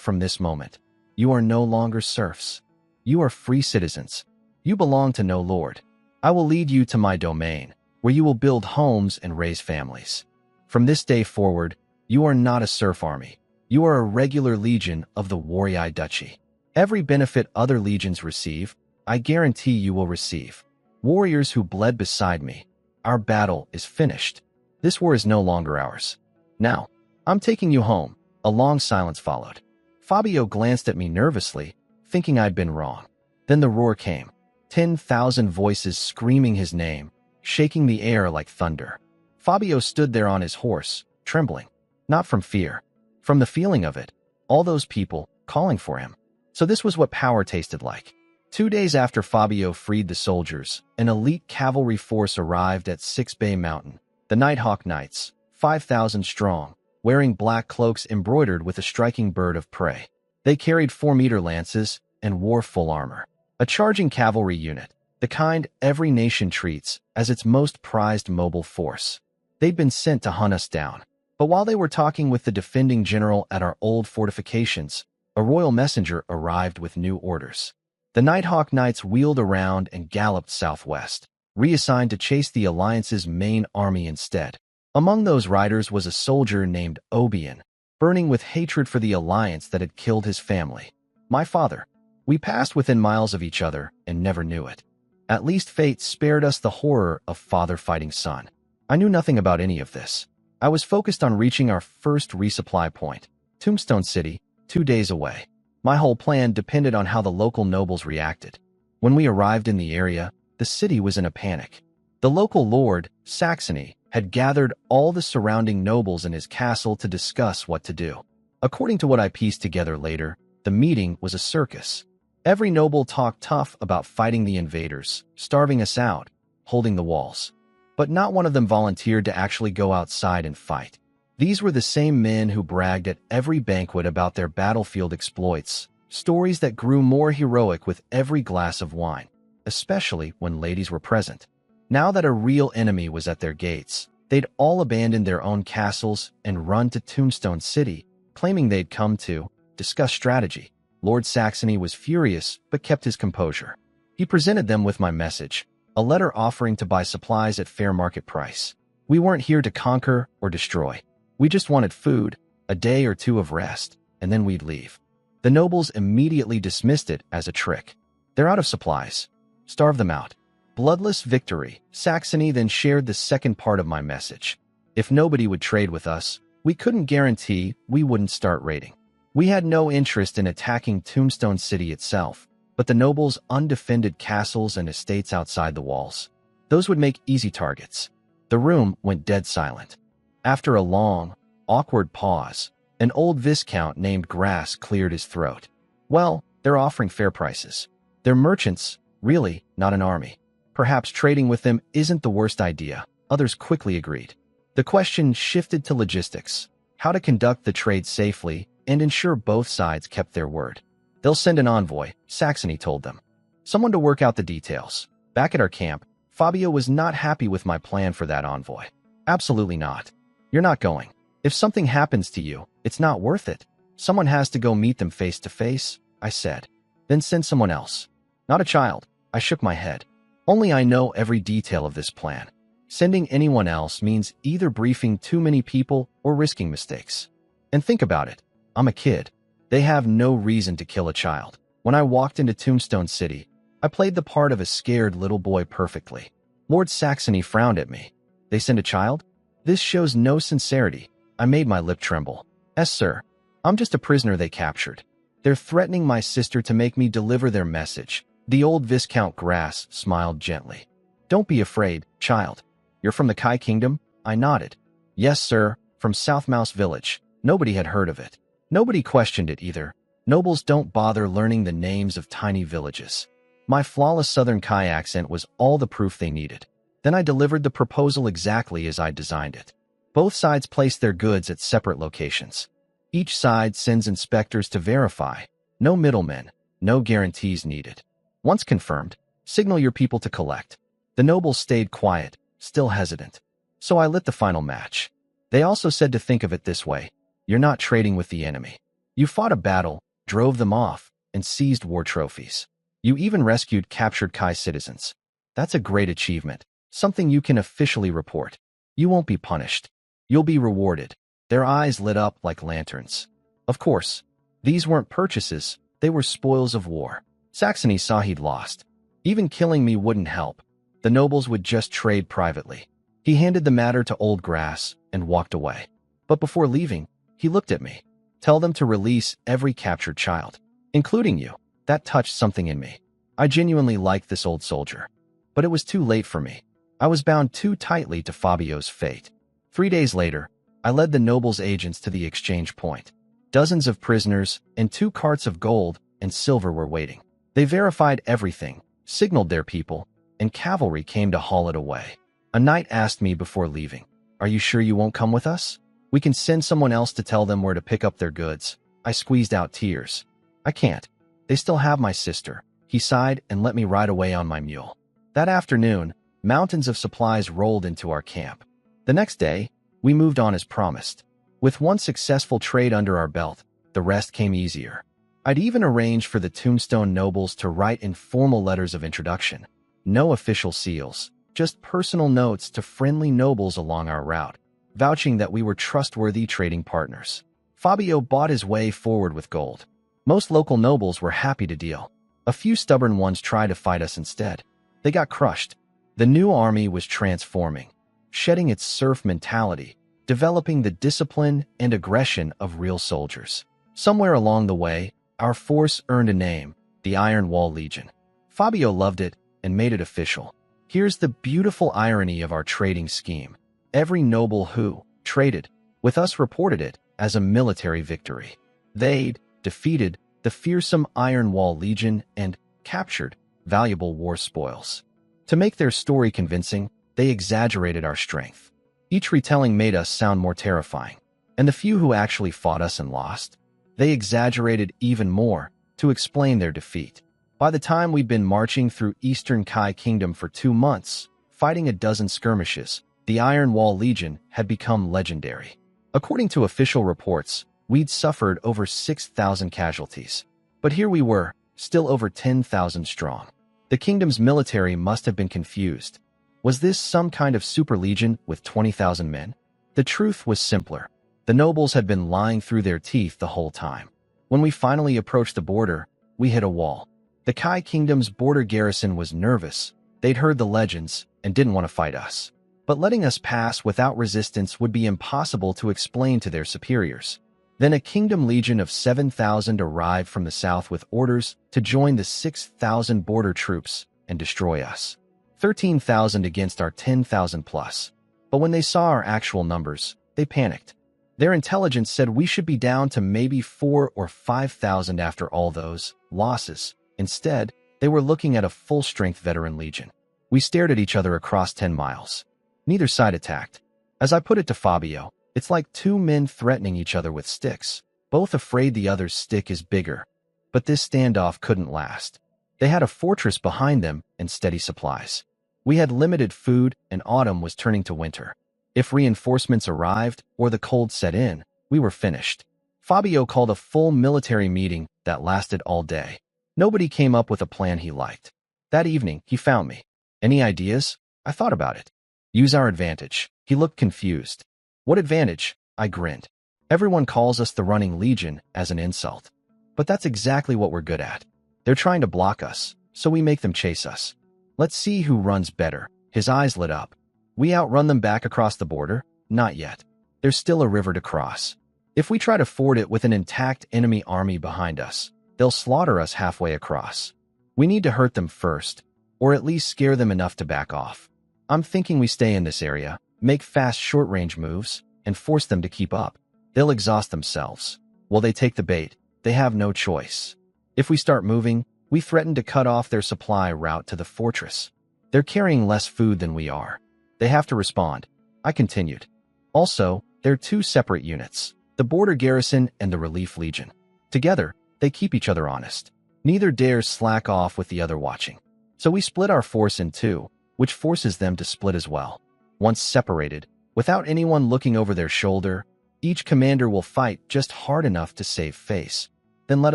S1: from this moment, you are no longer serfs. You are free citizens. You belong to no lord. I will lead you to my domain, where you will build homes and raise families. From this day forward, you are not a serf army. You are a regular legion of the Warrior Duchy. Every benefit other legions receive, I guarantee you will receive. Warriors who bled beside me, our battle is finished. This war is no longer ours. Now, I'm taking you home. A long silence followed. Fabio glanced at me nervously, thinking I'd been wrong. Then the roar came. 10,000 voices screaming his name, shaking the air like thunder. Fabio stood there on his horse, trembling. Not from fear, from the feeling of it. All those people calling for him. So this was what power tasted like. 2 days after Fabio freed the soldiers, an elite cavalry force arrived at Six Bay Mountain. The Nighthawk Knights, 5,000 strong, wearing black cloaks embroidered with a striking bird of prey. They carried 4-meter lances and wore full armor. A charging cavalry unit, the kind every nation treats as its most prized mobile force. They'd been sent to hunt us down. But while they were talking with the defending general at our old fortifications, a royal messenger arrived with new orders. The Nighthawk Knights wheeled around and galloped southwest, reassigned to chase the Alliance's main army instead. Among those riders was a soldier named Obion, burning with hatred for the Alliance that had killed his family. My father. We passed within miles of each other and never knew it. At least fate spared us the horror of father fighting son. I knew nothing about any of this. I was focused on reaching our first resupply point, Tombstone City, 2 days away. My whole plan depended on how the local nobles reacted. When we arrived in the area, the city was in a panic. The local lord, Saxony, had gathered all the surrounding nobles in his castle to discuss what to do. According to what I pieced together later, the meeting was a circus. Every noble talked tough about fighting the invaders, starving us out, holding the walls. But not one of them volunteered to actually go outside and fight. These were the same men who bragged at every banquet about their battlefield exploits, stories that grew more heroic with every glass of wine, especially when ladies were present. Now that a real enemy was at their gates, they'd all abandoned their own castles and run to Tombstone City, claiming they'd come to discuss strategy. Lord Saxony was furious but kept his composure. He presented them with my message, a letter offering to buy supplies at fair market price. We weren't here to conquer or destroy. We just wanted food, a day or two of rest, and then we'd leave. The nobles immediately dismissed it as a trick. They're out of supplies. Starve them out. Bloodless victory. Saxony then shared the second part of my message. If nobody would trade with us, we couldn't guarantee we wouldn't start raiding. We had no interest in attacking Tombstone City itself, but the nobles' undefended castles and estates outside the walls. Those would make easy targets. The room went dead silent. After a long, awkward pause, an old viscount named Grass cleared his throat. Well, they're offering fair prices. They're merchants, really, not an army. Perhaps trading with them isn't the worst idea. Others quickly agreed. The question shifted to logistics, how to conduct the trade safely and ensure both sides kept their word. They'll send an envoy, Saxony told them. Someone to work out the details. Back at our camp, Fabio was not happy with my plan for that envoy. Absolutely not. You're not going. If something happens to you, it's not worth it. Someone has to go meet them face to face, I said. Then send someone else. Not a child. I shook my head. Only I know every detail of this plan. Sending anyone else means either briefing too many people or risking mistakes. And think about it. I'm a kid. They have no reason to kill a child. When I walked into Tombstone City, I played the part of a scared little boy perfectly. Lord Saxony frowned at me. They send a child? This shows no sincerity. I made my lip tremble. Yes, sir. I'm just a prisoner they captured. They're threatening my sister to make me deliver their message. The old Viscount Grass smiled gently. Don't be afraid, child. You're from the Kai Kingdom? I nodded. Yes, sir, from South Mouse Village. Nobody had heard of it. Nobody questioned it either. Nobles don't bother learning the names of tiny villages. My flawless Southern Kai accent was all the proof they needed. Then I delivered the proposal exactly as I designed it. Both sides placed their goods at separate locations. Each side sends inspectors to verify. No middlemen, no guarantees needed. Once confirmed, signal your people to collect. The nobles stayed quiet, still hesitant. So I lit the final match. They also said to think of it this way. You're not trading with the enemy. You fought a battle, drove them off, and seized war trophies. You even rescued captured Kai citizens. That's a great achievement, something you can officially report. You won't be punished. You'll be rewarded. Their eyes lit up like lanterns. Of course, these weren't purchases, they were spoils of war. Saxony saw he'd lost. Even killing me wouldn't help. The nobles would just trade privately. He handed the matter to Old Grass and walked away. But before leaving, he looked at me. Tell them to release every captured child, including you. That touched something in me. I genuinely liked this old soldier. But it was too late for me. I was bound too tightly to Fabio's fate. 3 days later, I led the nobles' agents to the exchange point. Dozens of prisoners and 2 carts of gold and silver were waiting. They verified everything, signaled their people, and cavalry came to haul it away. A knight asked me before leaving, "Are you sure you won't come with us? We can send someone else to tell them where to pick up their goods." I squeezed out tears. I can't. They still have my sister. He sighed and let me ride away on my mule. That afternoon, mountains of supplies rolled into our camp. The next day, we moved on as promised. With one successful trade under our belt, the rest came easier. I'd even arranged for the Tombstone nobles to write informal letters of introduction. No official seals, just personal notes to friendly nobles along our route, vouching that we were trustworthy trading partners. Fabio bought his way forward with gold. Most local nobles were happy to deal. A few stubborn ones tried to fight us instead. They got crushed. The new army was transforming, shedding its serf mentality, developing the discipline and aggression of real soldiers. Somewhere along the way, our force earned a name, the Iron Wall Legion. Fabio loved it and made it official. Here's the beautiful irony of our trading scheme. Every noble who traded with us reported it as a military victory. They'd defeated the fearsome Iron Wall Legion and captured valuable war spoils. To make their story convincing, they exaggerated our strength. Each retelling made us sound more terrifying. And the few who actually fought us and lost, they exaggerated even more to explain their defeat. By the time we'd been marching through Eastern Kai Kingdom for 2 months, fighting a dozen skirmishes, the Iron Wall Legion had become legendary. According to official reports, we'd suffered over 6,000 casualties. But here we were, still over 10,000 strong. The kingdom's military must have been confused. Was this some kind of super legion with 20,000 men? The truth was simpler. The nobles had been lying through their teeth the whole time. When we finally approached the border, we hit a wall. The Kai Kingdom's border garrison was nervous. They'd heard the legends and didn't want to fight us. But letting us pass without resistance would be impossible to explain to their superiors. Then a kingdom legion of 7,000 arrived from the south with orders to join the 6,000 border troops and destroy us. 13,000 against our 10,000 plus. But when they saw our actual numbers, they panicked. Their intelligence said we should be down to maybe 4,000 or 5,000 after all those losses. Instead, they were looking at a full-strength veteran legion. We stared at each other across 10 miles. Neither side attacked. As I put it to Fabio, it's like two men threatening each other with sticks, both afraid the other's stick is bigger. But this standoff couldn't last. They had a fortress behind them and steady supplies. We had limited food and autumn was turning to winter. If reinforcements arrived or the cold set in, we were finished. Fabio called a full military meeting that lasted all day. Nobody came up with a plan he liked. That evening, he found me. Any ideas? I thought about it. Use our advantage. He looked confused. What advantage? I grinned. Everyone calls us the Running Legion as an insult. But that's exactly what we're good at. They're trying to block us, so we make them chase us. Let's see who runs better. His eyes lit up. We outrun them back across the border? Not yet. There's still a river to cross. If we try to ford it with an intact enemy army behind us, they'll slaughter us halfway across. We need to hurt them first, or at least scare them enough to back off. I'm thinking we stay in this area, make fast short-range moves, and force them to keep up. They'll exhaust themselves. Will they take the bait? They have no choice. If we start moving, we threaten to cut off their supply route to the fortress. They're carrying less food than we are. They have to respond. I continued. Also, they're two separate units, the border garrison and the relief legion. Together, they keep each other honest. Neither dares slack off with the other watching. So we split our force in two, which forces them to split as well. Once separated, without anyone looking over their shoulder, each commander will fight just hard enough to save face. Then let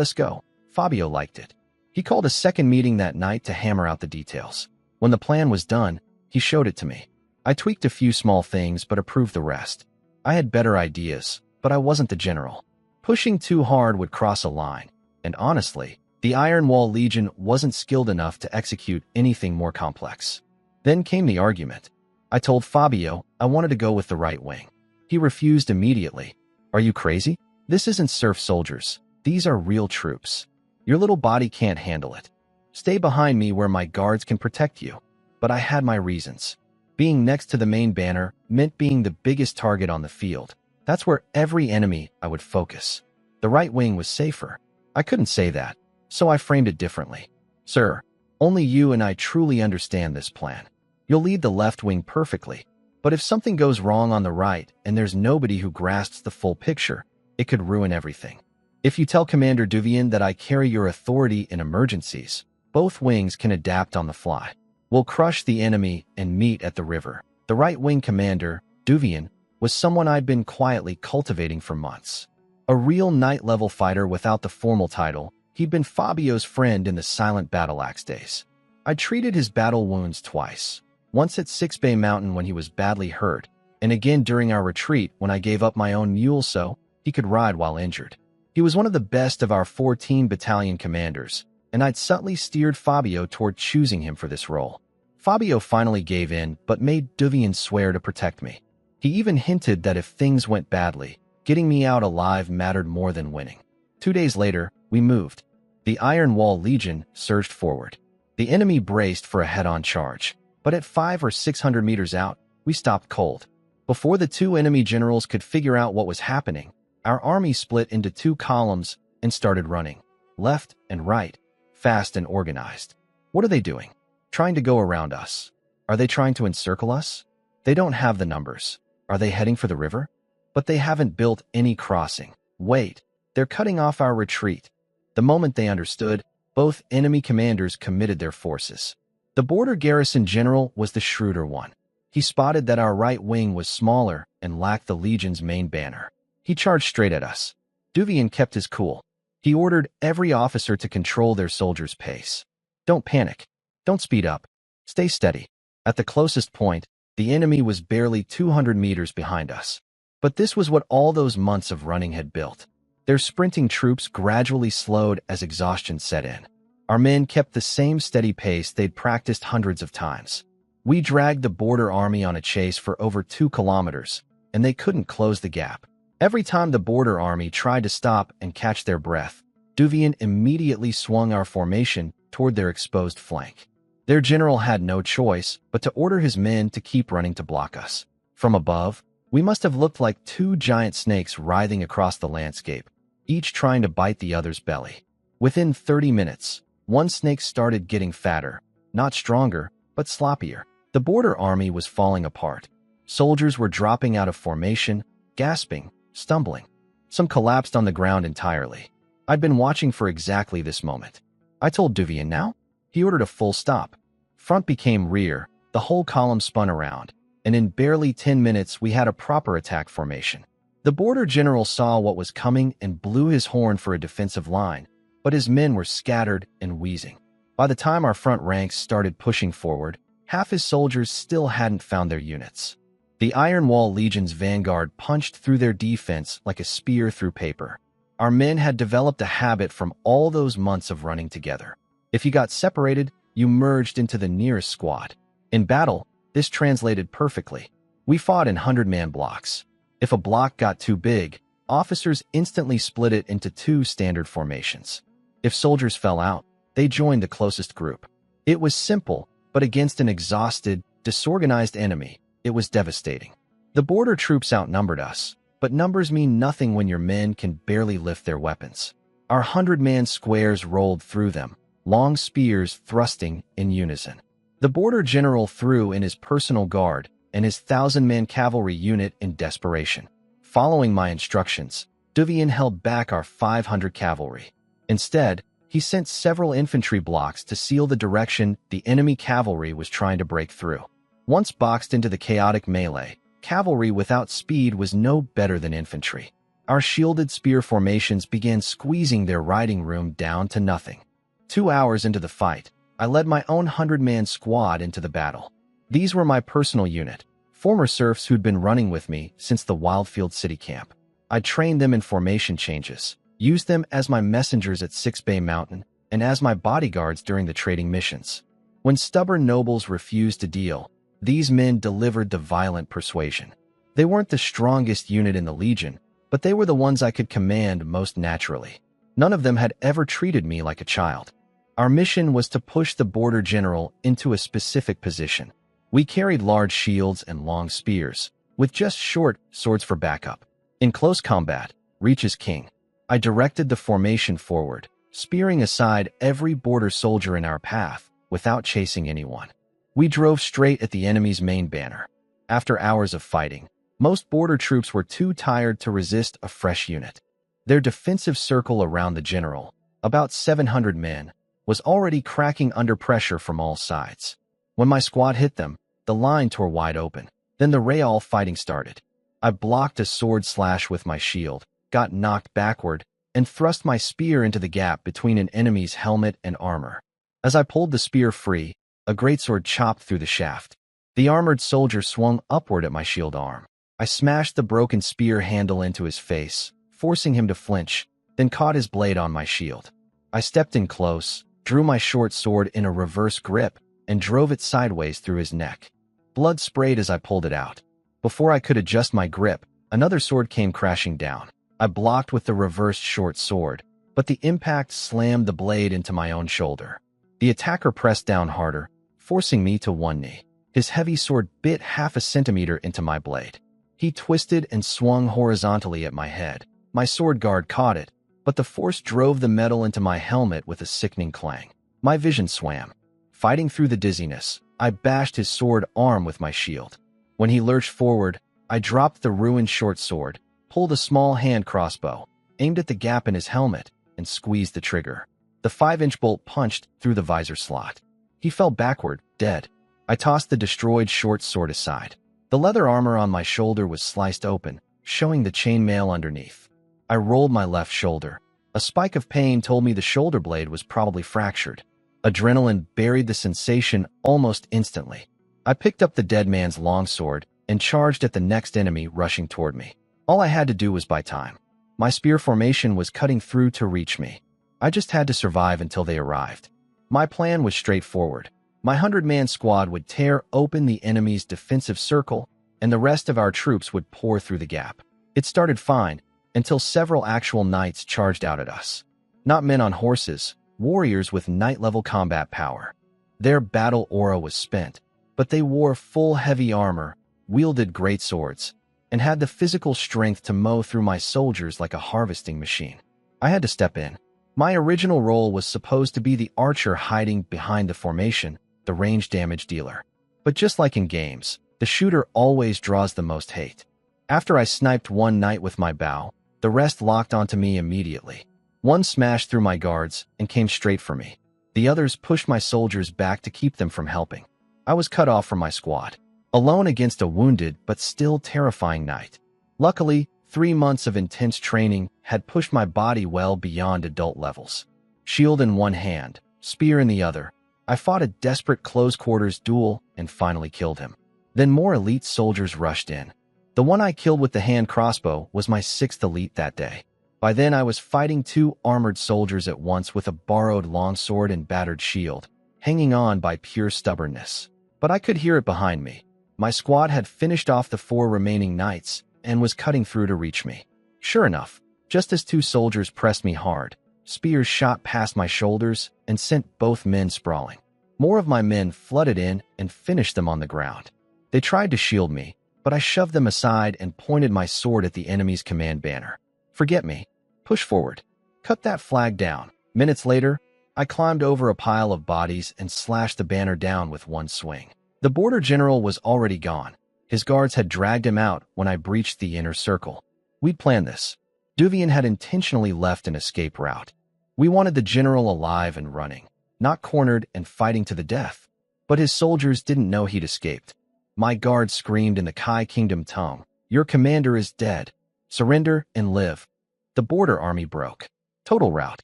S1: us go. Fabio liked it. He called a second meeting that night to hammer out the details. When the plan was done, he showed it to me. I tweaked a few small things but approved the rest. I had better ideas, but I wasn't the general. Pushing too hard would cross a line, and honestly, the Iron Wall Legion wasn't skilled enough to execute anything more complex. Then came the argument. I told Fabio I wanted to go with the right wing. He refused immediately. Are you crazy? This isn't serf soldiers. These are real troops. Your little body can't handle it. Stay behind me where my guards can protect you. But I had my reasons. Being next to the main banner meant being the biggest target on the field. That's where every enemy I would focus. The right wing was safer. I couldn't say that, so I framed it differently. Sir, only you and I truly understand this plan. You'll lead the left wing perfectly. But if something goes wrong on the right and there's nobody who grasps the full picture, it could ruin everything. If you tell Commander Duvian that I carry your authority in emergencies, both wings can adapt on the fly. We'll crush the enemy and meet at the river. The right wing commander, Duvian, was someone I'd been quietly cultivating for months. A real knight-level fighter without the formal title, he'd been Fabio's friend in the silent battle axe days. I treated his battle wounds twice, once at Six Bay Mountain when he was badly hurt, and again during our retreat when I gave up my own mule so he could ride while injured. He was one of the best of our 14 battalion commanders, and I'd subtly steered Fabio toward choosing him for this role. Fabio finally gave in, but made Duvian swear to protect me. He even hinted that if things went badly, getting me out alive mattered more than winning. 2 days later, we moved. The Iron Wall Legion surged forward. The enemy braced for a head-on charge, but at 500 or 600 meters out, we stopped cold. Before the two enemy generals could figure out what was happening, our army split into two columns and started running, left and right, fast and organized. What are they doing? Trying to go around us. Are they trying to encircle us? They don't have the numbers. Are they heading for the river? But they haven't built any crossing. Wait, they're cutting off our retreat. The moment they understood, both enemy commanders committed their forces. The border garrison general was the shrewder one. He spotted that our right wing was smaller and lacked the legion's main banner. He charged straight at us. Duvian kept his cool. He ordered every officer to control their soldiers' pace. Don't panic. Don't speed up. Stay steady. At the closest point, the enemy was barely 200 meters behind us. But this was what all those months of running had built. Their sprinting troops gradually slowed as exhaustion set in. Our men kept the same steady pace they'd practiced hundreds of times. We dragged the border army on a chase for over 2 kilometers, and they couldn't close the gap. Every time the border army tried to stop and catch their breath, Duvian immediately swung our formation toward their exposed flank. Their general had no choice but to order his men to keep running to block us. From above, we must have looked like 2 giant snakes writhing across the landscape, each trying to bite the other's belly. Within 30 minutes, one snake started getting fatter, not stronger, but sloppier. The border army was falling apart. Soldiers were dropping out of formation, gasping, stumbling. Some collapsed on the ground entirely. I'd been watching for exactly this moment. I told Duvian now. He ordered a full stop. Front became rear, the whole column spun around, and in barely 10 minutes we had a proper attack formation. The border general saw what was coming and blew his horn for a defensive line, but his men were scattered and wheezing. By the time our front ranks started pushing forward, half his soldiers still hadn't found their units. The Iron Wall Legion's vanguard punched through their defense like a spear through paper. Our men had developed a habit from all those months of running together. If you got separated, you merged into the nearest squad. In battle, this translated perfectly. We fought in 100-man blocks. If a block got too big, officers instantly split it into 2 standard formations. If soldiers fell out, they joined the closest group. It was simple, but against an exhausted, disorganized enemy, it was devastating. The border troops outnumbered us, but numbers mean nothing when your men can barely lift their weapons. Our 100-man squares rolled through them, long spears thrusting in unison. The border general threw in his personal guard and his 1,000-man cavalry unit in desperation. Following my instructions, Duvian held back our 500 cavalry. Instead, he sent several infantry blocks to seal the direction the enemy cavalry was trying to break through. Once boxed into the chaotic melee, cavalry without speed was no better than infantry. Our shielded spear formations began squeezing their riding room down to nothing. 2 hours into the fight, I led my own 100-man squad into the battle. These were my personal unit, former serfs who'd been running with me since the Wildfield City camp. I trained them in formation changes, used them as my messengers at Six Bay Mountain, and as my bodyguards during the trading missions. When stubborn nobles refused to deal, these men delivered the violent persuasion. They weren't the strongest unit in the Legion, but they were the ones I could command most naturally. None of them had ever treated me like a child. Our mission was to push the border general into a specific position. We carried large shields and long spears, with just short swords for backup. In close combat, reach is king. I directed the formation forward, spearing aside every border soldier in our path without chasing anyone. We drove straight at the enemy's main banner. After hours of fighting, most border troops were too tired to resist a fresh unit. Their defensive circle around the general, about 700 men, was already cracking under pressure from all sides. When my squad hit them, the line tore wide open. Then the real fighting started. I blocked a sword slash with my shield, got knocked backward, and thrust my spear into the gap between an enemy's helmet and armor. As I pulled the spear free, a greatsword chopped through the shaft. The armored soldier swung upward at my shield arm. I smashed the broken spear handle into his face, forcing him to flinch, then caught his blade on my shield. I stepped in close, drew my short sword in a reverse grip, and drove it sideways through his neck. Blood sprayed as I pulled it out. Before I could adjust my grip, another sword came crashing down. I blocked with the reversed short sword, but the impact slammed the blade into my own shoulder. The attacker pressed down harder, forcing me to one knee. His heavy sword bit half a centimeter into my blade. He twisted and swung horizontally at my head. My sword guard caught it, but the force drove the metal into my helmet with a sickening clang. My vision swam. Fighting through the dizziness, I bashed his sword arm with my shield. When he lurched forward, I dropped the ruined short sword, pulled a small hand crossbow, aimed at the gap in his helmet, and squeezed the trigger. The 5-inch bolt punched through the visor slot. He fell backward, dead. I tossed the destroyed short sword aside. The leather armor on my shoulder was sliced open, showing the chainmail underneath. I rolled my left shoulder. A spike of pain told me the shoulder blade was probably fractured. Adrenaline buried the sensation almost instantly. I picked up the dead man's longsword and charged at the next enemy rushing toward me. All I had to do was buy time. My spear formation was cutting through to reach me. I just had to survive until they arrived. My plan was straightforward. My 100-man squad would tear open the enemy's defensive circle, and the rest of our troops would pour through the gap. It started fine, until several actual knights charged out at us. Not men on horses, warriors with knight-level combat power. Their battle aura was spent, but they wore full heavy armor, wielded great swords, and had the physical strength to mow through my soldiers like a harvesting machine. I had to step in. My original role was supposed to be the archer hiding behind the formation, the range damage dealer. But just like in games, the shooter always draws the most hate. After I sniped one knight with my bow, the rest locked onto me immediately. One smashed through my guards and came straight for me. The others pushed my soldiers back to keep them from helping. I was cut off from my squad, alone against a wounded but still terrifying knight. Luckily, 3 months of intense training had pushed my body well beyond adult levels. Shield in one hand, spear in the other, I fought a desperate close-quarters duel and finally killed him. Then more elite soldiers rushed in. The one I killed with the hand crossbow was my 6th elite that day. By then I was fighting 2 armored soldiers at once with a borrowed longsword and battered shield, hanging on by pure stubbornness. But I could hear it behind me. My squad had finished off the 4 remaining knights and was cutting through to reach me. Sure enough, just as 2 soldiers pressed me hard, spears shot past my shoulders and sent both men sprawling. More of my men flooded in and finished them on the ground. They tried to shield me, but I shoved them aside and pointed my sword at the enemy's command banner. Forget me. Push forward. Cut that flag down. Minutes later, I climbed over a pile of bodies and slashed the banner down with one swing. The border general was already gone. His guards had dragged him out when I breached the inner circle. We'd planned this. Duvian had intentionally left an escape route. We wanted the general alive and running, not cornered and fighting to the death. But his soldiers didn't know he'd escaped. My guards screamed in the Kai Kingdom tongue, "Your commander is dead. Surrender and live." The border army broke. Total rout.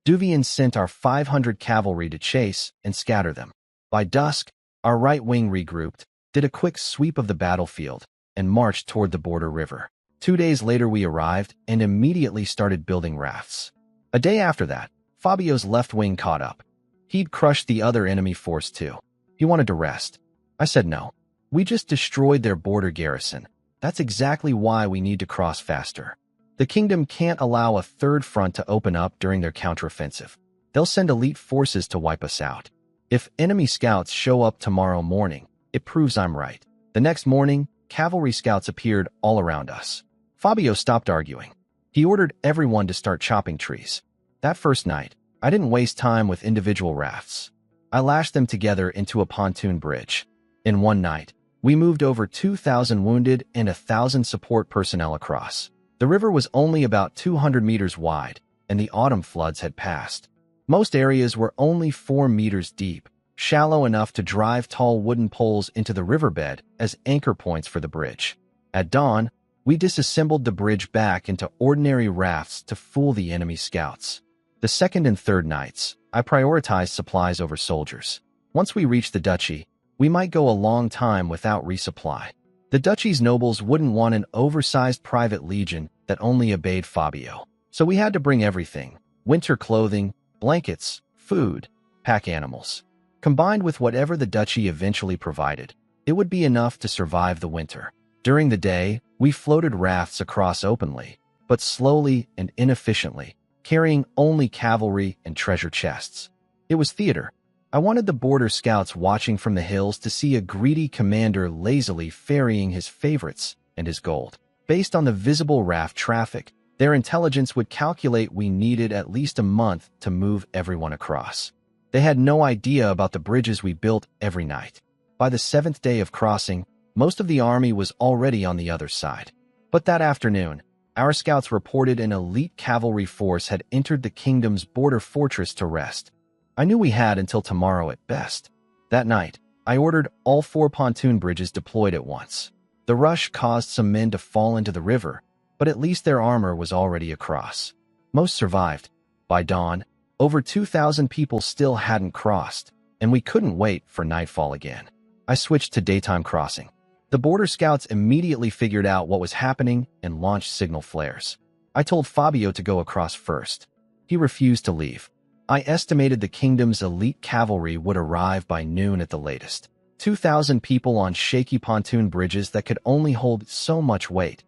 S1: Duvian sent our 500 cavalry to chase and scatter them. By dusk, our right wing regrouped, did a quick sweep of the battlefield, and marched toward the border river. 2 days later we arrived and immediately started building rafts. A day after that, Fabio's left wing caught up. He'd crushed the other enemy force too. He wanted to rest. I said no. We just destroyed their border garrison. That's exactly why we need to cross faster. The kingdom can't allow a third front to open up during their counteroffensive. They'll send elite forces to wipe us out. If enemy scouts show up tomorrow morning, it proves I'm right. The next morning, cavalry scouts appeared all around us. Fabio stopped arguing. He ordered everyone to start chopping trees. That first night, I didn't waste time with individual rafts. I lashed them together into a pontoon bridge. In one night, we moved over 2,000 wounded and 1,000 support personnel across. The river was only about 200 meters wide, and the autumn floods had passed. Most areas were only 4 meters deep, shallow enough to drive tall wooden poles into the riverbed as anchor points for the bridge. At dawn, we disassembled the bridge back into ordinary rafts to fool the enemy scouts. The second and third nights, I prioritized supplies over soldiers. Once we reached the duchy, we might go a long time without resupply. The duchy's nobles wouldn't want an oversized private legion that only obeyed Fabio. So we had to bring everything: winter clothing, blankets, food, pack animals. Combined with whatever the duchy eventually provided, it would be enough to survive the winter. During the day, we floated rafts across openly, but slowly and inefficiently, carrying only cavalry and treasure chests. It was theater. I wanted the border scouts watching from the hills to see a greedy commander lazily ferrying his favorites and his gold. Based on the visible raft traffic, their intelligence would calculate we needed at least a month to move everyone across. They had no idea about the bridges we built every night. By the 7th day of crossing, most of the army was already on the other side. But that afternoon, our scouts reported an elite cavalry force had entered the kingdom's border fortress to rest. I knew we had until tomorrow at best. That night, I ordered all 4 pontoon bridges deployed at once. The rush caused some men to fall into the river, but at least their armor was already across. Most survived. By dawn, Over 2,000 people still hadn't crossed, and we couldn't wait for nightfall again. I switched to daytime crossing. The border scouts immediately figured out what was happening and launched signal flares. I told Fabio to go across first. He refused to leave. I estimated the kingdom's elite cavalry would arrive by noon at the latest. 2,000 people on shaky pontoon bridges that could only hold so much weight.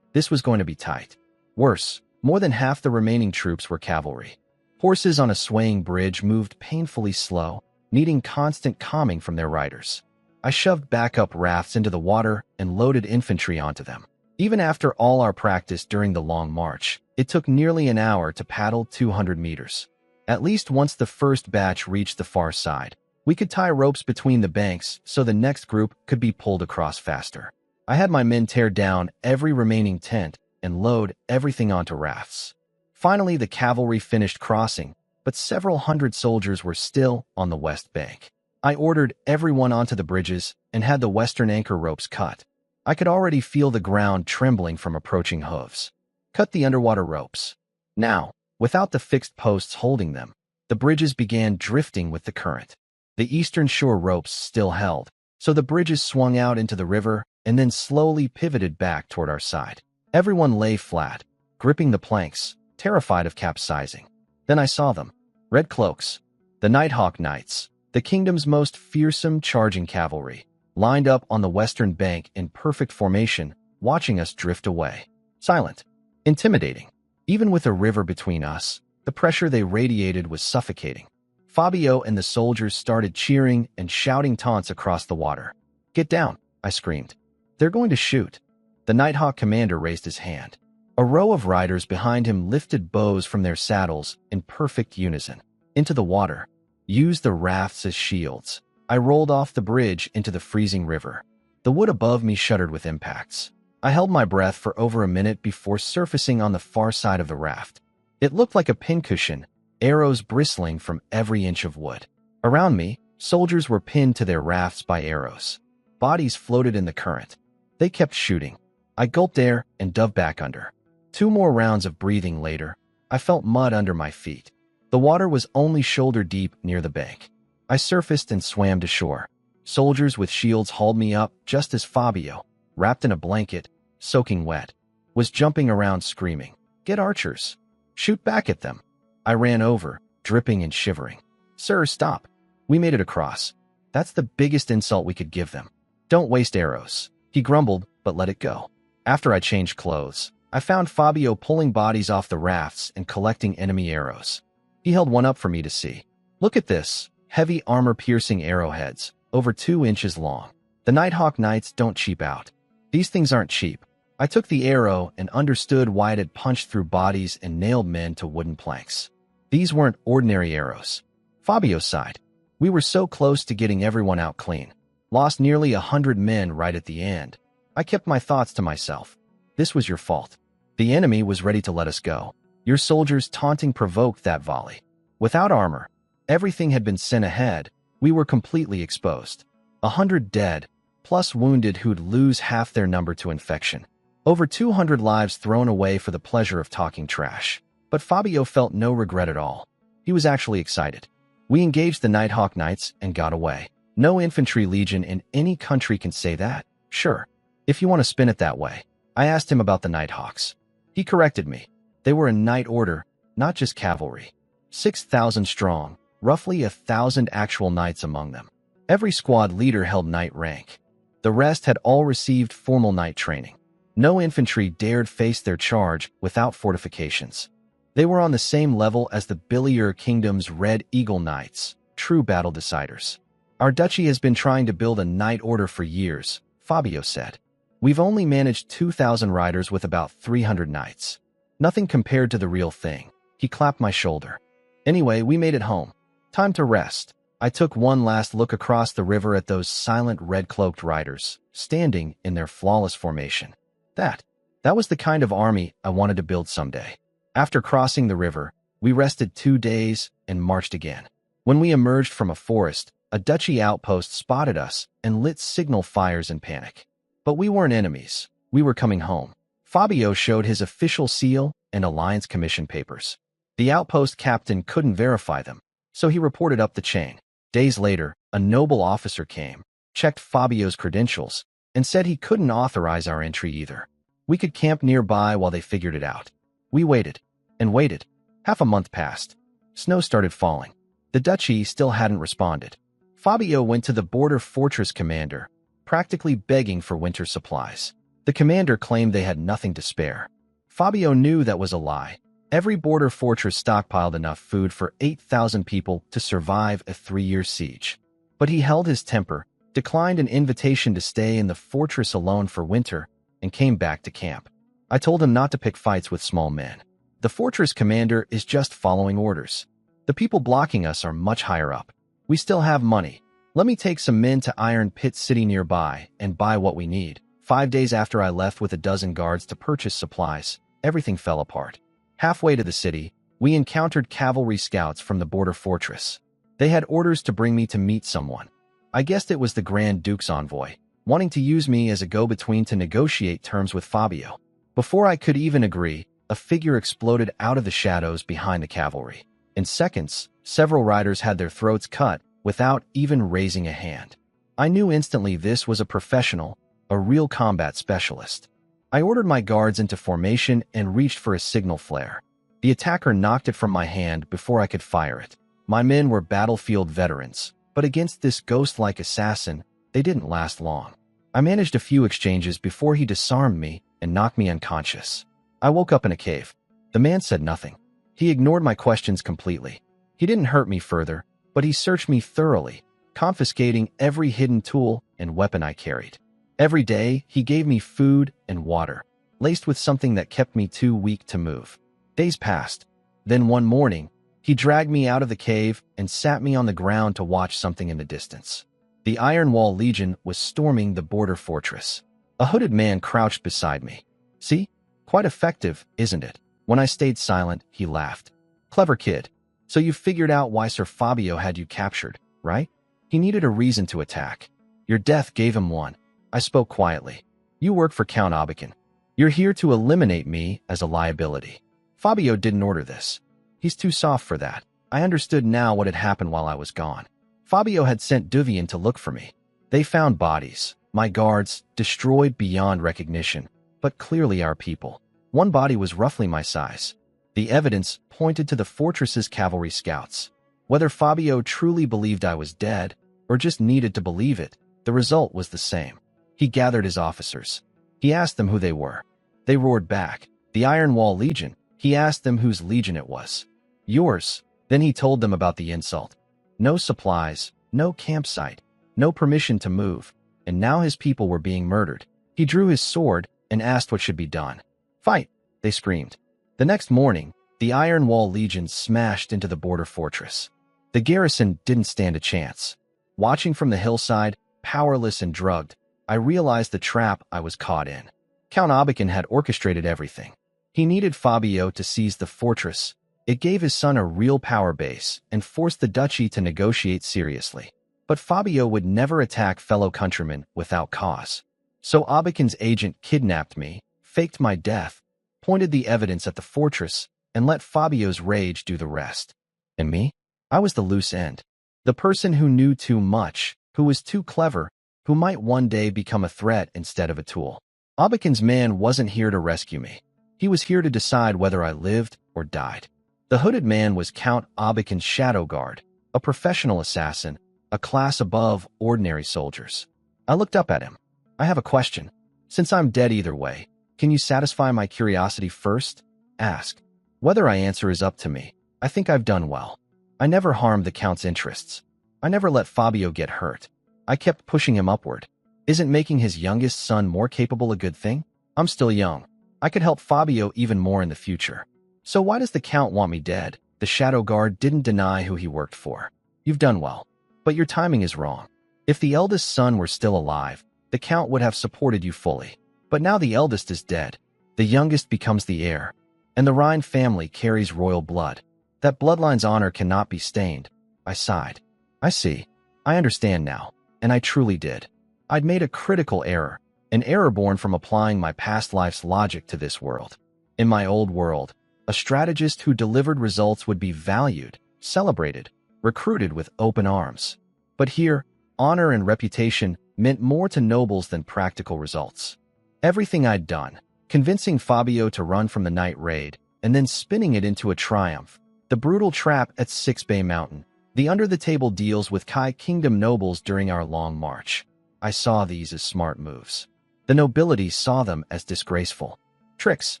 S1: This was going to be tight. Worse, more than half the remaining troops were cavalry. Horses on a swaying bridge moved painfully slow, needing constant calming from their riders. I shoved backup rafts into the water and loaded infantry onto them. Even after all our practice during the long march, it took nearly an hour to paddle 200 meters. At least once the first batch reached the far side, we could tie ropes between the banks so the next group could be pulled across faster. I had my men tear down every remaining tent and load everything onto rafts. Finally, the cavalry finished crossing, but several hundred soldiers were still on the west bank. I ordered everyone onto the bridges and had the western anchor ropes cut. I could already feel the ground trembling from approaching hooves. Cut the underwater ropes. Now, without the fixed posts holding them, the bridges began drifting with the current. The eastern shore ropes still held, so the bridges swung out into the river and then slowly pivoted back toward our side. Everyone lay flat, gripping the planks, terrified of capsizing. Then I saw them. Red cloaks. The Nighthawk Knights, the kingdom's most fearsome charging cavalry, lined up on the western bank in perfect formation, watching us drift away. Silent. Intimidating. Even with a river between us, the pressure they radiated was suffocating. Fabio and the soldiers started cheering and shouting taunts across the water. "Get down," I screamed. "They're going to shoot." The Nighthawk commander raised his hand. A row of riders behind him lifted bows from their saddles in perfect unison. Into the water. Used the rafts as shields. I rolled off the bridge into the freezing river. The wood above me shuddered with impacts. I held my breath for over a minute before surfacing on the far side of the raft. It looked like a pincushion, arrows bristling from every inch of wood. Around me, soldiers were pinned to their rafts by arrows. Bodies floated in the current. They kept shooting. I gulped air and dove back under. 2 more rounds of breathing later, I felt mud under my feet. The water was only shoulder deep near the bank. I surfaced and swam to shore. Soldiers with shields hauled me up just as Fabio, wrapped in a blanket, soaking wet, was jumping around screaming, "Get archers! Shoot back at them!" I ran over, dripping and shivering. "Sir, stop. We made it across. That's the biggest insult we could give them. Don't waste arrows." He grumbled, but let it go. After I changed clothes, I found Fabio pulling bodies off the rafts and collecting enemy arrows. He held one up for me to see. "Look at this. Heavy armor-piercing arrowheads, over 2 inches long. The Nighthawk Knights don't cheap out. These things aren't cheap." I took the arrow and understood why it had punched through bodies and nailed men to wooden planks. These weren't ordinary arrows. Fabio sighed. "We were so close to getting everyone out clean. Lost nearly 100 men right at the end." I kept my thoughts to myself. "This was your fault. The enemy was ready to let us go. Your soldiers' taunting provoked that volley. Without armor, everything had been sent ahead. We were completely exposed. 100 dead, plus wounded who'd lose half their number to infection. Over 200 lives thrown away for the pleasure of talking trash." But Fabio felt no regret at all. He was actually excited. "We engaged the Nighthawk Knights and got away. No infantry legion in any country can say that." "Sure, if you want to spin it that way." I asked him about the Nighthawks. He corrected me. They were a knight order, not just cavalry. 6,000 strong, roughly 1,000 actual knights among them. Every squad leader held knight rank. The rest had all received formal knight training. No infantry dared face their charge without fortifications. They were on the same level as the Billier Kingdom's Red Eagle Knights, true battle deciders. "Our duchy has been trying to build a knight order for years," Fabio said. "We've only managed 2,000 riders with about 300 knights. Nothing compared to the real thing." He clapped my shoulder. "Anyway, we made it home. Time to rest." I took one last look across the river at those silent red-cloaked riders, standing in their flawless formation. That was the kind of army I wanted to build someday. After crossing the river, we rested 2 days and marched again. When we emerged from a forest, a duchy outpost spotted us and lit signal fires in panic. But we weren't enemies. We were coming home. Fabio showed his official seal and alliance commission papers. The outpost captain couldn't verify them, so he reported up the chain. Days later, a noble officer came, checked Fabio's credentials, and said he couldn't authorize our entry either. We could camp nearby while they figured it out. We waited and waited. Half a month passed. Snow started falling. The duchy still hadn't responded. Fabio went to the border fortress commander, practically begging for winter supplies. The commander claimed they had nothing to spare. Fabio knew that was a lie. Every border fortress stockpiled enough food for 8,000 people to survive a 3-year siege. But he held his temper, declined an invitation to stay in the fortress alone for winter, and came back to camp. I told him not to pick fights with small men. The fortress commander is just following orders. The people blocking us are much higher up. We still have money. Let me take some men to Iron Pit City nearby and buy what we need. 5 days after I left with a dozen guards to purchase supplies, everything fell apart. Halfway to the city, we encountered cavalry scouts from the border fortress. They had orders to bring me to meet someone. I guessed it was the Grand Duke's envoy, wanting to use me as a go-between to negotiate terms with Fabio. Before I could even agree, a figure exploded out of the shadows behind the cavalry. In seconds, several riders had their throats cut without even raising a hand. I knew instantly this was a professional, a real combat specialist. I ordered my guards into formation and reached for a signal flare. The attacker knocked it from my hand before I could fire it. My men were battlefield veterans, but against this ghost-like assassin, they didn't last long. I managed a few exchanges before he disarmed me and knocked me unconscious. I woke up in a cave. The man said nothing. He ignored my questions completely. He didn't hurt me further, but he searched me thoroughly, confiscating every hidden tool and weapon I carried. Every day, he gave me food and water, laced with something that kept me too weak to move. Days passed. Then one morning, he dragged me out of the cave and sat me on the ground to watch something in the distance. The Iron Wall Legion was storming the border fortress. A hooded man crouched beside me. See? Quite effective, isn't it? When I stayed silent, he laughed. Clever kid. So you figured out why Sir Fabio had you captured, right? He needed a reason to attack. Your death gave him one. I spoke quietly. You work for Count Obakin. You're here to eliminate me as a liability. Fabio didn't order this. He's too soft for that. I understood now what had happened while I was gone. Fabio had sent Duvian to look for me. They found bodies, my guards, destroyed beyond recognition, but clearly our people. One body was roughly my size. The evidence pointed to the fortress's cavalry scouts. Whether Fabio truly believed I was dead, or just needed to believe it, the result was the same. He gathered his officers. He asked them who they were. They roared back. The Iron Wall Legion. He asked them whose legion it was. Yours. Then he told them about the insult. No supplies, no campsite, no permission to move, and now his people were being murdered. He drew his sword and asked what should be done. Fight, they screamed. The next morning, the Iron Wall Legion smashed into the border fortress. The garrison didn't stand a chance. Watching from the hillside, powerless and drugged, I realized the trap I was caught in. Count Obakin had orchestrated everything. He needed Fabio to seize the fortress. It gave his son a real power base and forced the duchy to negotiate seriously. But Fabio would never attack fellow countrymen without cause. So Obakin's agent kidnapped me, faked my death, pointed the evidence at the fortress, and let Fabio's rage do the rest. And me? I was the loose end. The person who knew too much, who was too clever, who might one day become a threat instead of a tool. Obakin's man wasn't here to rescue me. He was here to decide whether I lived or died. The hooded man was Count Obakin's shadow guard, a professional assassin, a class above ordinary soldiers. I looked up at him. I have a question. Since I'm dead either way, can you satisfy my curiosity first? Ask. Whether I answer is up to me. I think I've done well. I never harmed the Count's interests. I never let Fabio get hurt. I kept pushing him upward. Isn't making his youngest son more capable a good thing? I'm still young. I could help Fabio even more in the future. So why does the Count want me dead? The shadow guard didn't deny who he worked for. You've done well. But your timing is wrong. If the eldest son were still alive, the Count would have supported you fully. But now the eldest is dead. The youngest becomes the heir. And the Rhine family carries royal blood. That bloodline's honor cannot be stained. I sighed. I see. I understand now. And I truly did. I'd made a critical error, an error born from applying my past life's logic to this world. In my old world, A strategist who delivered results would be valued, celebrated, recruited with open arms. But here, honor and reputation meant more to nobles than practical results. Everything I'd done, convincing Fabio to run from the night raid, and then spinning it into a triumph, the brutal trap at Six Bay Mountain, the under-the-table deals with Kai Kingdom nobles during our long march. I saw these as smart moves. The nobility saw them as disgraceful. Tricks,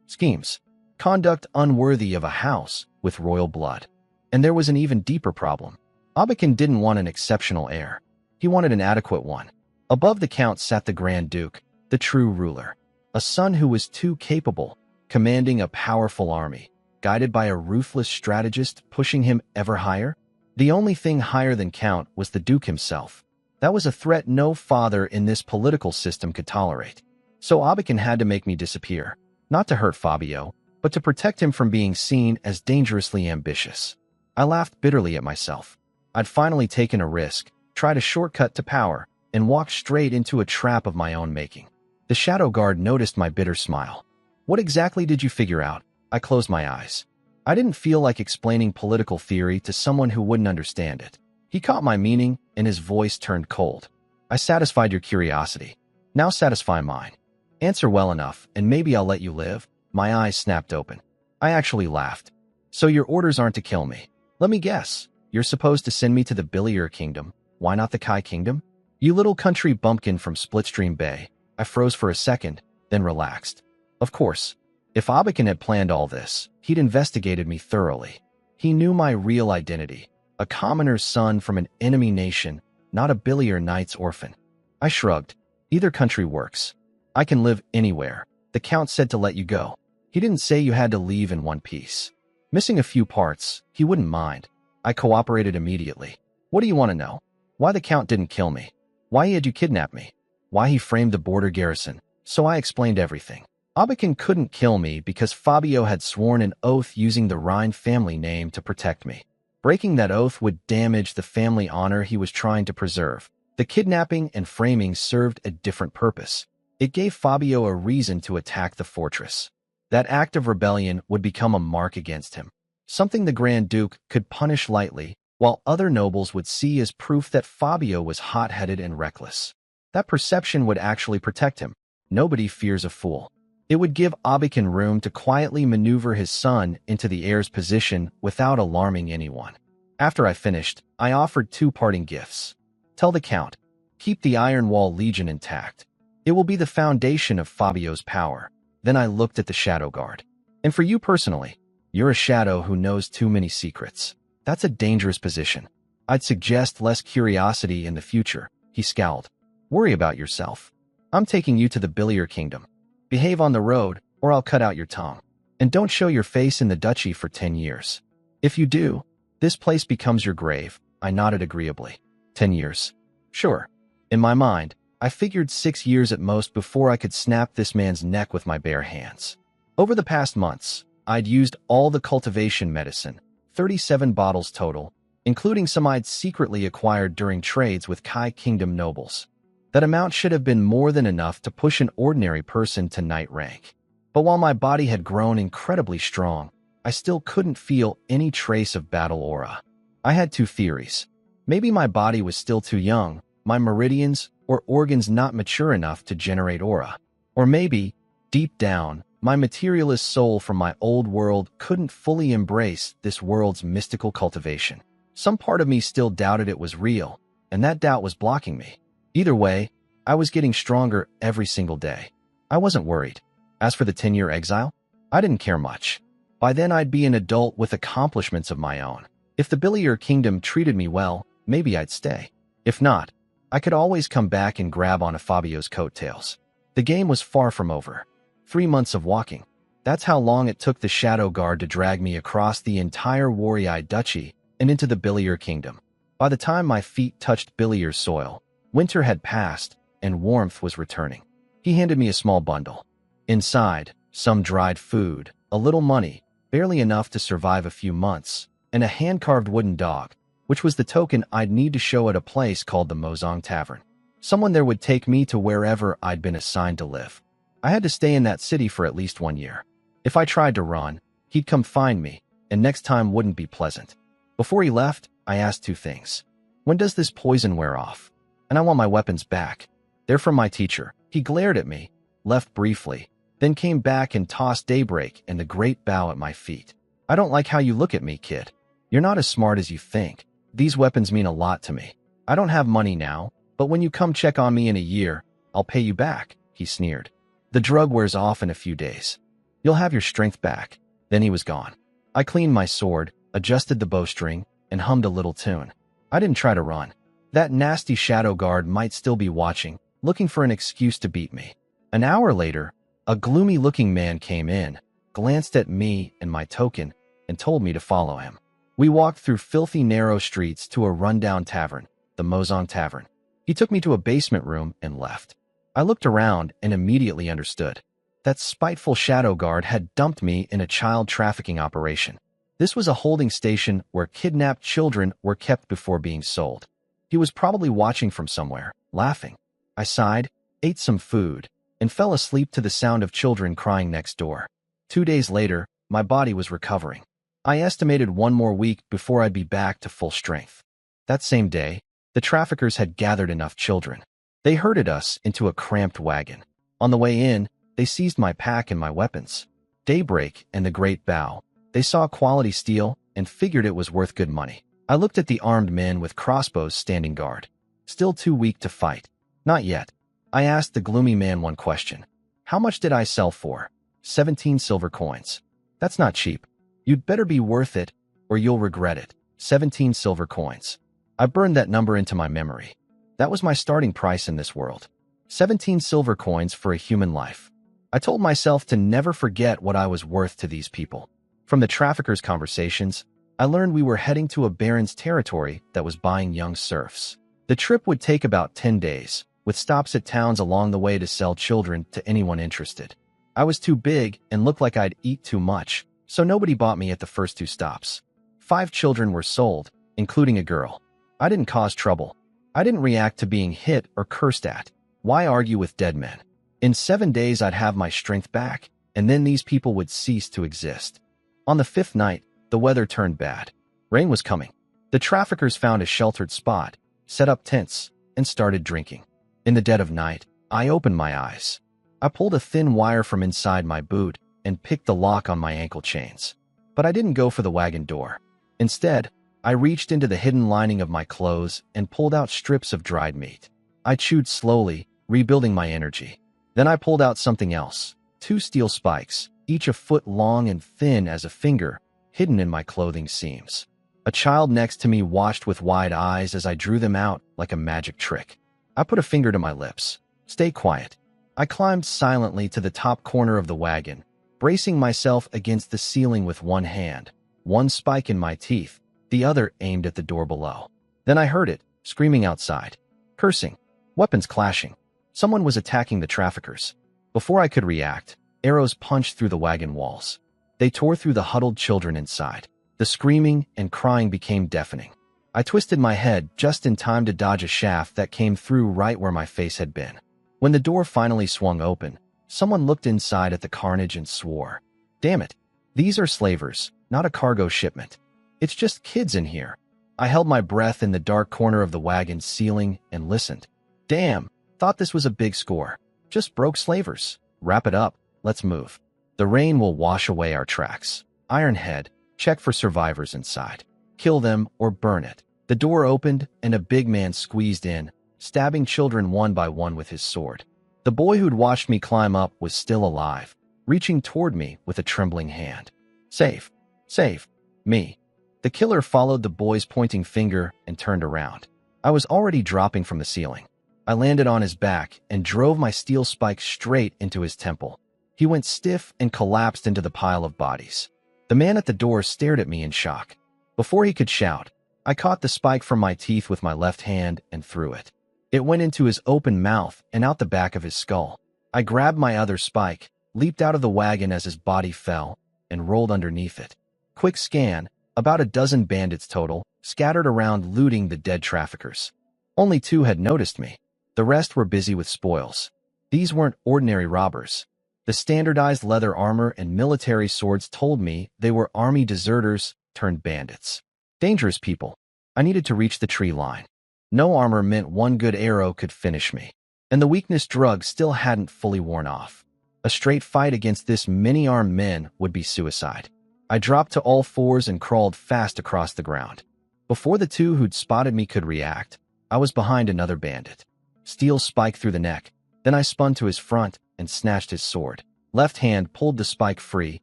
S1: schemes, conduct unworthy of a house with royal blood. And there was an even deeper problem. Abakan didn't want an exceptional heir. He wanted an adequate one. Above the count sat the Grand Duke, the true ruler. A son who was too capable, commanding a powerful army, guided by a ruthless strategist pushing him ever higher. The only thing higher than Count was the Duke himself. That was a threat no father in this political system could tolerate. So Abakan had to make me disappear, not to hurt Fabio, but to protect him from being seen as dangerously ambitious. I laughed bitterly at myself. I'd finally taken a risk, tried a shortcut to power, and walked straight into a trap of my own making. The Shadow Guard noticed my bitter smile. "What exactly did you figure out?" I closed my eyes. I didn't feel like explaining political theory to someone who wouldn't understand it. He caught my meaning, and his voice turned cold. "I satisfied your curiosity. Now satisfy mine. Answer well enough, and maybe I'll let you live." My eyes snapped open. I actually laughed. "So your orders aren't to kill me. Let me guess. You're supposed to send me to the Billier Kingdom. Why not the Kai Kingdom? You little country bumpkin from Splitstream Bay." I froze for a second, then relaxed. Of course. If Abakan had planned all this, he'd investigated me thoroughly. He knew my real identity. A commoner's son from an enemy nation, not a Billier Knight's orphan. I shrugged. "Either country works. I can live anywhere. The Count said to let you go. He didn't say you had to leave in one piece. Missing a few parts, he wouldn't mind." I cooperated immediately. "What do you want to know? Why the Count didn't kill me? Why he had you kidnap me? Why he framed the border garrison?" So I explained everything. Abakan couldn't kill me because Fabio had sworn an oath using the Rhine family name to protect me. Breaking that oath would damage the family honor he was trying to preserve. The kidnapping and framing served a different purpose. It gave Fabio a reason to attack the fortress. That act of rebellion would become a mark against him, something the Grand Duke could punish lightly, while other nobles would see as proof that Fabio was hot-headed and reckless. That perception would actually protect him. Nobody fears a fool. It would give Abakan room to quietly maneuver his son into the heir's position without alarming anyone. After I finished, I offered 2 parting gifts. "Tell the Count, keep the Iron Wall Legion intact. It will be the foundation of Fabio's power." Then I looked at the Shadow Guard. "And for you personally, you're a shadow who knows too many secrets. That's a dangerous position. I'd suggest less curiosity in the future." He scowled. "Worry about yourself. I'm taking you to the Billier Kingdom. Behave on the road, or I'll cut out your tongue. And don't show your face in the duchy for 10 years. If you do, this place becomes your grave." I nodded agreeably. 10 years. Sure. In my mind, I figured 6 years at most before I could snap this man's neck with my bare hands. Over the past months, I'd used all the cultivation medicine, 37 bottles total, including some I'd secretly acquired during trades with Kai Kingdom nobles. That amount should have been more than enough to push an ordinary person to knight rank. But while my body had grown incredibly strong, I still couldn't feel any trace of battle aura. I had 2 theories. Maybe my body was still too young, my meridians or organs not mature enough to generate aura. Or maybe, deep down, my materialist soul from my old world couldn't fully embrace this world's mystical cultivation. Some part of me still doubted it was real, and that doubt was blocking me. Either way, I was getting stronger every single day. I wasn't worried. As for the 10-year exile, I didn't care much. By then I'd be an adult with accomplishments of my own. If the Billier Kingdom treated me well, maybe I'd stay. If not, I could always come back and grab onto Fabio's coattails. The game was far from over. 3 months of walking. That's how long it took the Shadow Guard to drag me across the entire Warrior Duchy and into the Billier Kingdom. By the time my feet touched Billier soil, winter had passed and warmth was returning. He handed me a small bundle. Inside, some dried food, a little money, barely enough to survive a few months, and a hand-carved wooden dog, which was the token I'd need to show at a place called the Mozong Tavern. Someone there would take me to wherever I'd been assigned to live. I had to stay in that city for at least 1 year. If I tried to run, He'd come find me, and next time wouldn't be pleasant. Before he left, I asked two things. When does this poison wear off? And I want my weapons back. They're from my teacher. He glared at me, left briefly, then came back and tossed Daybreak and the great bow at my feet. I don't like how you look at me, kid. You're not as smart as you think. These weapons mean a lot to me. I don't have money now, but when you come check on me in a year, I'll pay you back, he sneered. The drug wears off in a few days. You'll have your strength back. Then he was gone. I cleaned my sword, adjusted the bowstring, and hummed a little tune. I didn't try to run. That nasty shadow guard might still be watching, looking for an excuse to beat me. An hour later, a gloomy-looking man came in, glanced at me and my token, and told me to follow him. We walked through filthy narrow streets to a rundown tavern, the Mozong Tavern. He took me to a basement room and left. I looked around and immediately understood. That spiteful shadow guard had dumped me in a child trafficking operation. This was a holding station where kidnapped children were kept before being sold. He was probably watching from somewhere, laughing. I sighed, ate some food, and fell asleep to the sound of children crying next door. 2 days later, my body was recovering. I estimated 1 more week before I'd be back to full strength. That same day, the traffickers had gathered enough children. They herded us into a cramped wagon. On the way in, they seized my pack and my weapons. Daybreak and the Great Bow. They saw quality steel and figured it was worth good money. I looked at the armed men with crossbows standing guard. Still too weak to fight. Not yet. I asked the gloomy man one question. How much did I sell for? 17 silver coins. That's not cheap. You'd better be worth it, or you'll regret it. 17 silver coins. I burned that number into my memory. That was my starting price in this world. 17 silver coins for a human life. I told myself to never forget what I was worth to these people. From the traffickers' conversations, I learned we were heading to a baron's territory that was buying young serfs. The trip would take about 10 days, with stops at towns along the way to sell children to anyone interested. I was too big and looked like I'd eat too much, so nobody bought me at the first 2 stops. 5 children were sold, including a girl. I didn't cause trouble. I didn't react to being hit or cursed at. Why argue with dead men? In 7 days I'd have my strength back, and then these people would cease to exist. On the 5th night, the weather turned bad. Rain was coming. The traffickers found a sheltered spot, set up tents, and started drinking. In the dead of night, I opened my eyes. I pulled a thin wire from inside my boot and picked the lock on my ankle chains. But I didn't go for the wagon door. Instead, I reached into the hidden lining of my clothes and pulled out strips of dried meat. I chewed slowly, rebuilding my energy. Then I pulled out something else. 2 steel spikes, each a foot long and thin as a finger, hidden in my clothing seams. A child next to me watched with wide eyes as I drew them out like a magic trick. I put a finger to my lips. Stay quiet. I climbed silently to the top corner of the wagon, bracing myself against the ceiling with one hand, one spike in my teeth, the other aimed at the door below. Then I heard it, screaming outside. Cursing. Weapons clashing. Someone was attacking the traffickers. Before I could react, arrows punched through the wagon walls. They tore through the huddled children inside. The screaming and crying became deafening. I twisted my head just in time to dodge a shaft that came through right where my face had been. When the door finally swung open, someone looked inside at the carnage and swore. Damn it. These are slavers, not a cargo shipment. It's just kids in here. I held my breath in the dark corner of the wagon ceiling and listened. Damn, thought this was a big score. Just broke slavers. Wrap it up. Let's move. The rain will wash away our tracks. Ironhead, check for survivors inside. Kill them or burn it. The door opened and a big man squeezed in, stabbing children one by one with his sword. The boy who'd watched me climb up was still alive, reaching toward me with a trembling hand. Save. Save. Me. The killer followed the boy's pointing finger and turned around. I was already dropping from the ceiling. I landed on his back and drove my steel spike straight into his temple. He went stiff and collapsed into the pile of bodies. The man at the door stared at me in shock. Before he could shout, I caught the spike from my teeth with my left hand and threw it. It went into his open mouth and out the back of his skull. I grabbed my other spike, leaped out of the wagon as his body fell, and rolled underneath it. Quick scan, about a dozen bandits total, scattered around looting the dead traffickers. Only 2 had noticed me. The rest were busy with spoils. These weren't ordinary robbers. The standardized leather armor and military swords told me they were army deserters turned bandits. Dangerous people. I needed to reach the tree line. No armor meant one good arrow could finish me, and the weakness drug still hadn't fully worn off. A straight fight against this many-armed men would be suicide. I dropped to all fours and crawled fast across the ground. Before the two who'd spotted me could react, I was behind another bandit. Steel spike through the neck. Then I spun to his front and snatched his sword. Left hand pulled the spike free,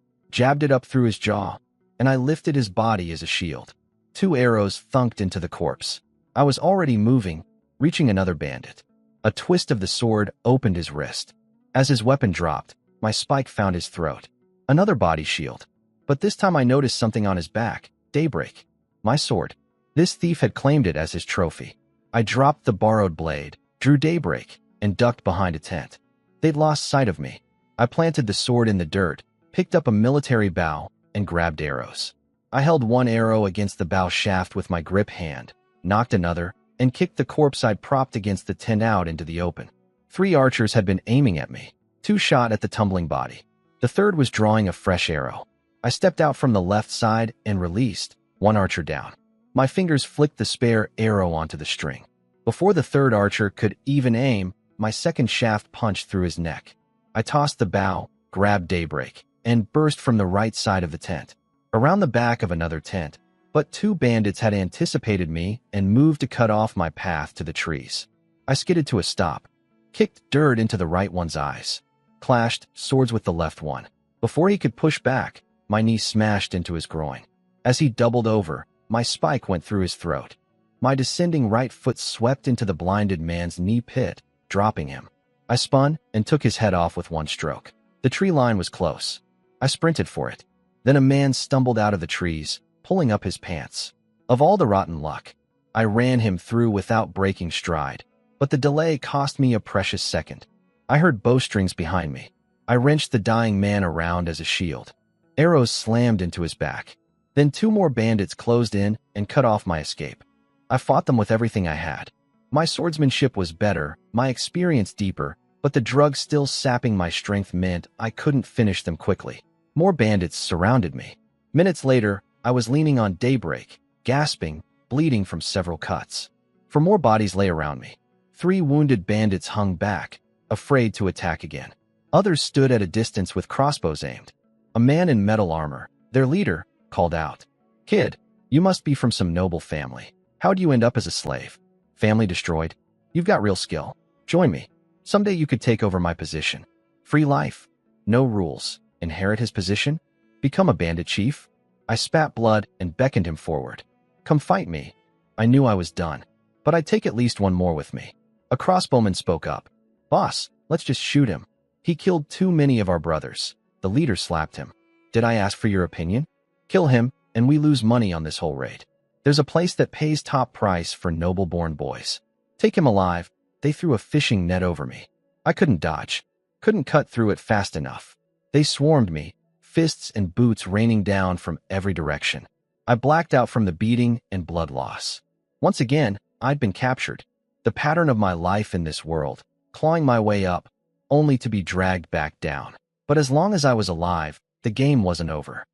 S1: jabbed it up through his jaw, and I lifted his body as a shield. 2 arrows thunked into the corpse. I was already moving, reaching another bandit. A twist of the sword opened his wrist. As his weapon dropped, my spike found his throat. Another body shield. But this time I noticed something on his back. Daybreak. My sword. This thief had claimed it as his trophy. I dropped the borrowed blade, drew Daybreak, and ducked behind a tent. They'd lost sight of me. I planted the sword in the dirt, picked up a military bow, and grabbed arrows. I held one arrow against the bow shaft with my grip hand, knocked another, and kicked the corpse I'd propped against the tent out into the open. 3 archers had been aiming at me. 2 shot at the tumbling body. The third was drawing a fresh arrow. I stepped out from the left side and released, 1 archer down. My fingers flicked the spare arrow onto the string. Before the third archer could even aim, my second shaft punched through his neck. I tossed the bow, grabbed Daybreak, and burst from the right side of the tent, around the back of another tent. But 2 bandits had anticipated me and moved to cut off my path to the trees. I skidded to a stop, kicked dirt into the right one's eyes, clashed swords with the left one. Before he could push back, my knee smashed into his groin. As he doubled over, my spike went through his throat. My descending right foot swept into the blinded man's knee pit, dropping him. I spun and took his head off with 1 stroke. The tree line was close. I sprinted for it. Then a man stumbled out of the trees, pulling up his pants. Of all the rotten luck, I ran him through without breaking stride, but the delay cost me a precious second. I heard bowstrings behind me. I wrenched the dying man around as a shield. Arrows slammed into his back. Then 2 more bandits closed in and cut off my escape. I fought them with everything I had. My swordsmanship was better, my experience deeper, but the drug still sapping my strength meant I couldn't finish them quickly. More bandits surrounded me. Minutes later, I was leaning on Daybreak, gasping, bleeding from several cuts. 4 more bodies lay around me. 3 wounded bandits hung back, afraid to attack again. Others stood at a distance with crossbows aimed. A man in metal armor, their leader, called out, "Kid, you must be from some noble family. How'd you end up as a slave? Family destroyed? You've got real skill. Join me. Someday you could take over my position. Free life. No rules. Inherit his position? Become a bandit chief?" I spat blood and beckoned him forward. "Come fight me." I knew I was done, but I'd take at least 1 more with me. A crossbowman spoke up. "Boss, let's just shoot him. He killed too many of our brothers." The leader slapped him. "Did I ask for your opinion? Kill him, and we lose money on this whole raid. There's a place that pays top price for noble-born boys. Take him alive." They threw a fishing net over me. I couldn't dodge, couldn't cut through it fast enough. They swarmed me, fists and boots raining down from every direction. I blacked out from the beating and blood loss. Once again, I'd been captured. The pattern of my life in this world, clawing my way up, only to be dragged back down. But as long as I was alive, the game wasn't over.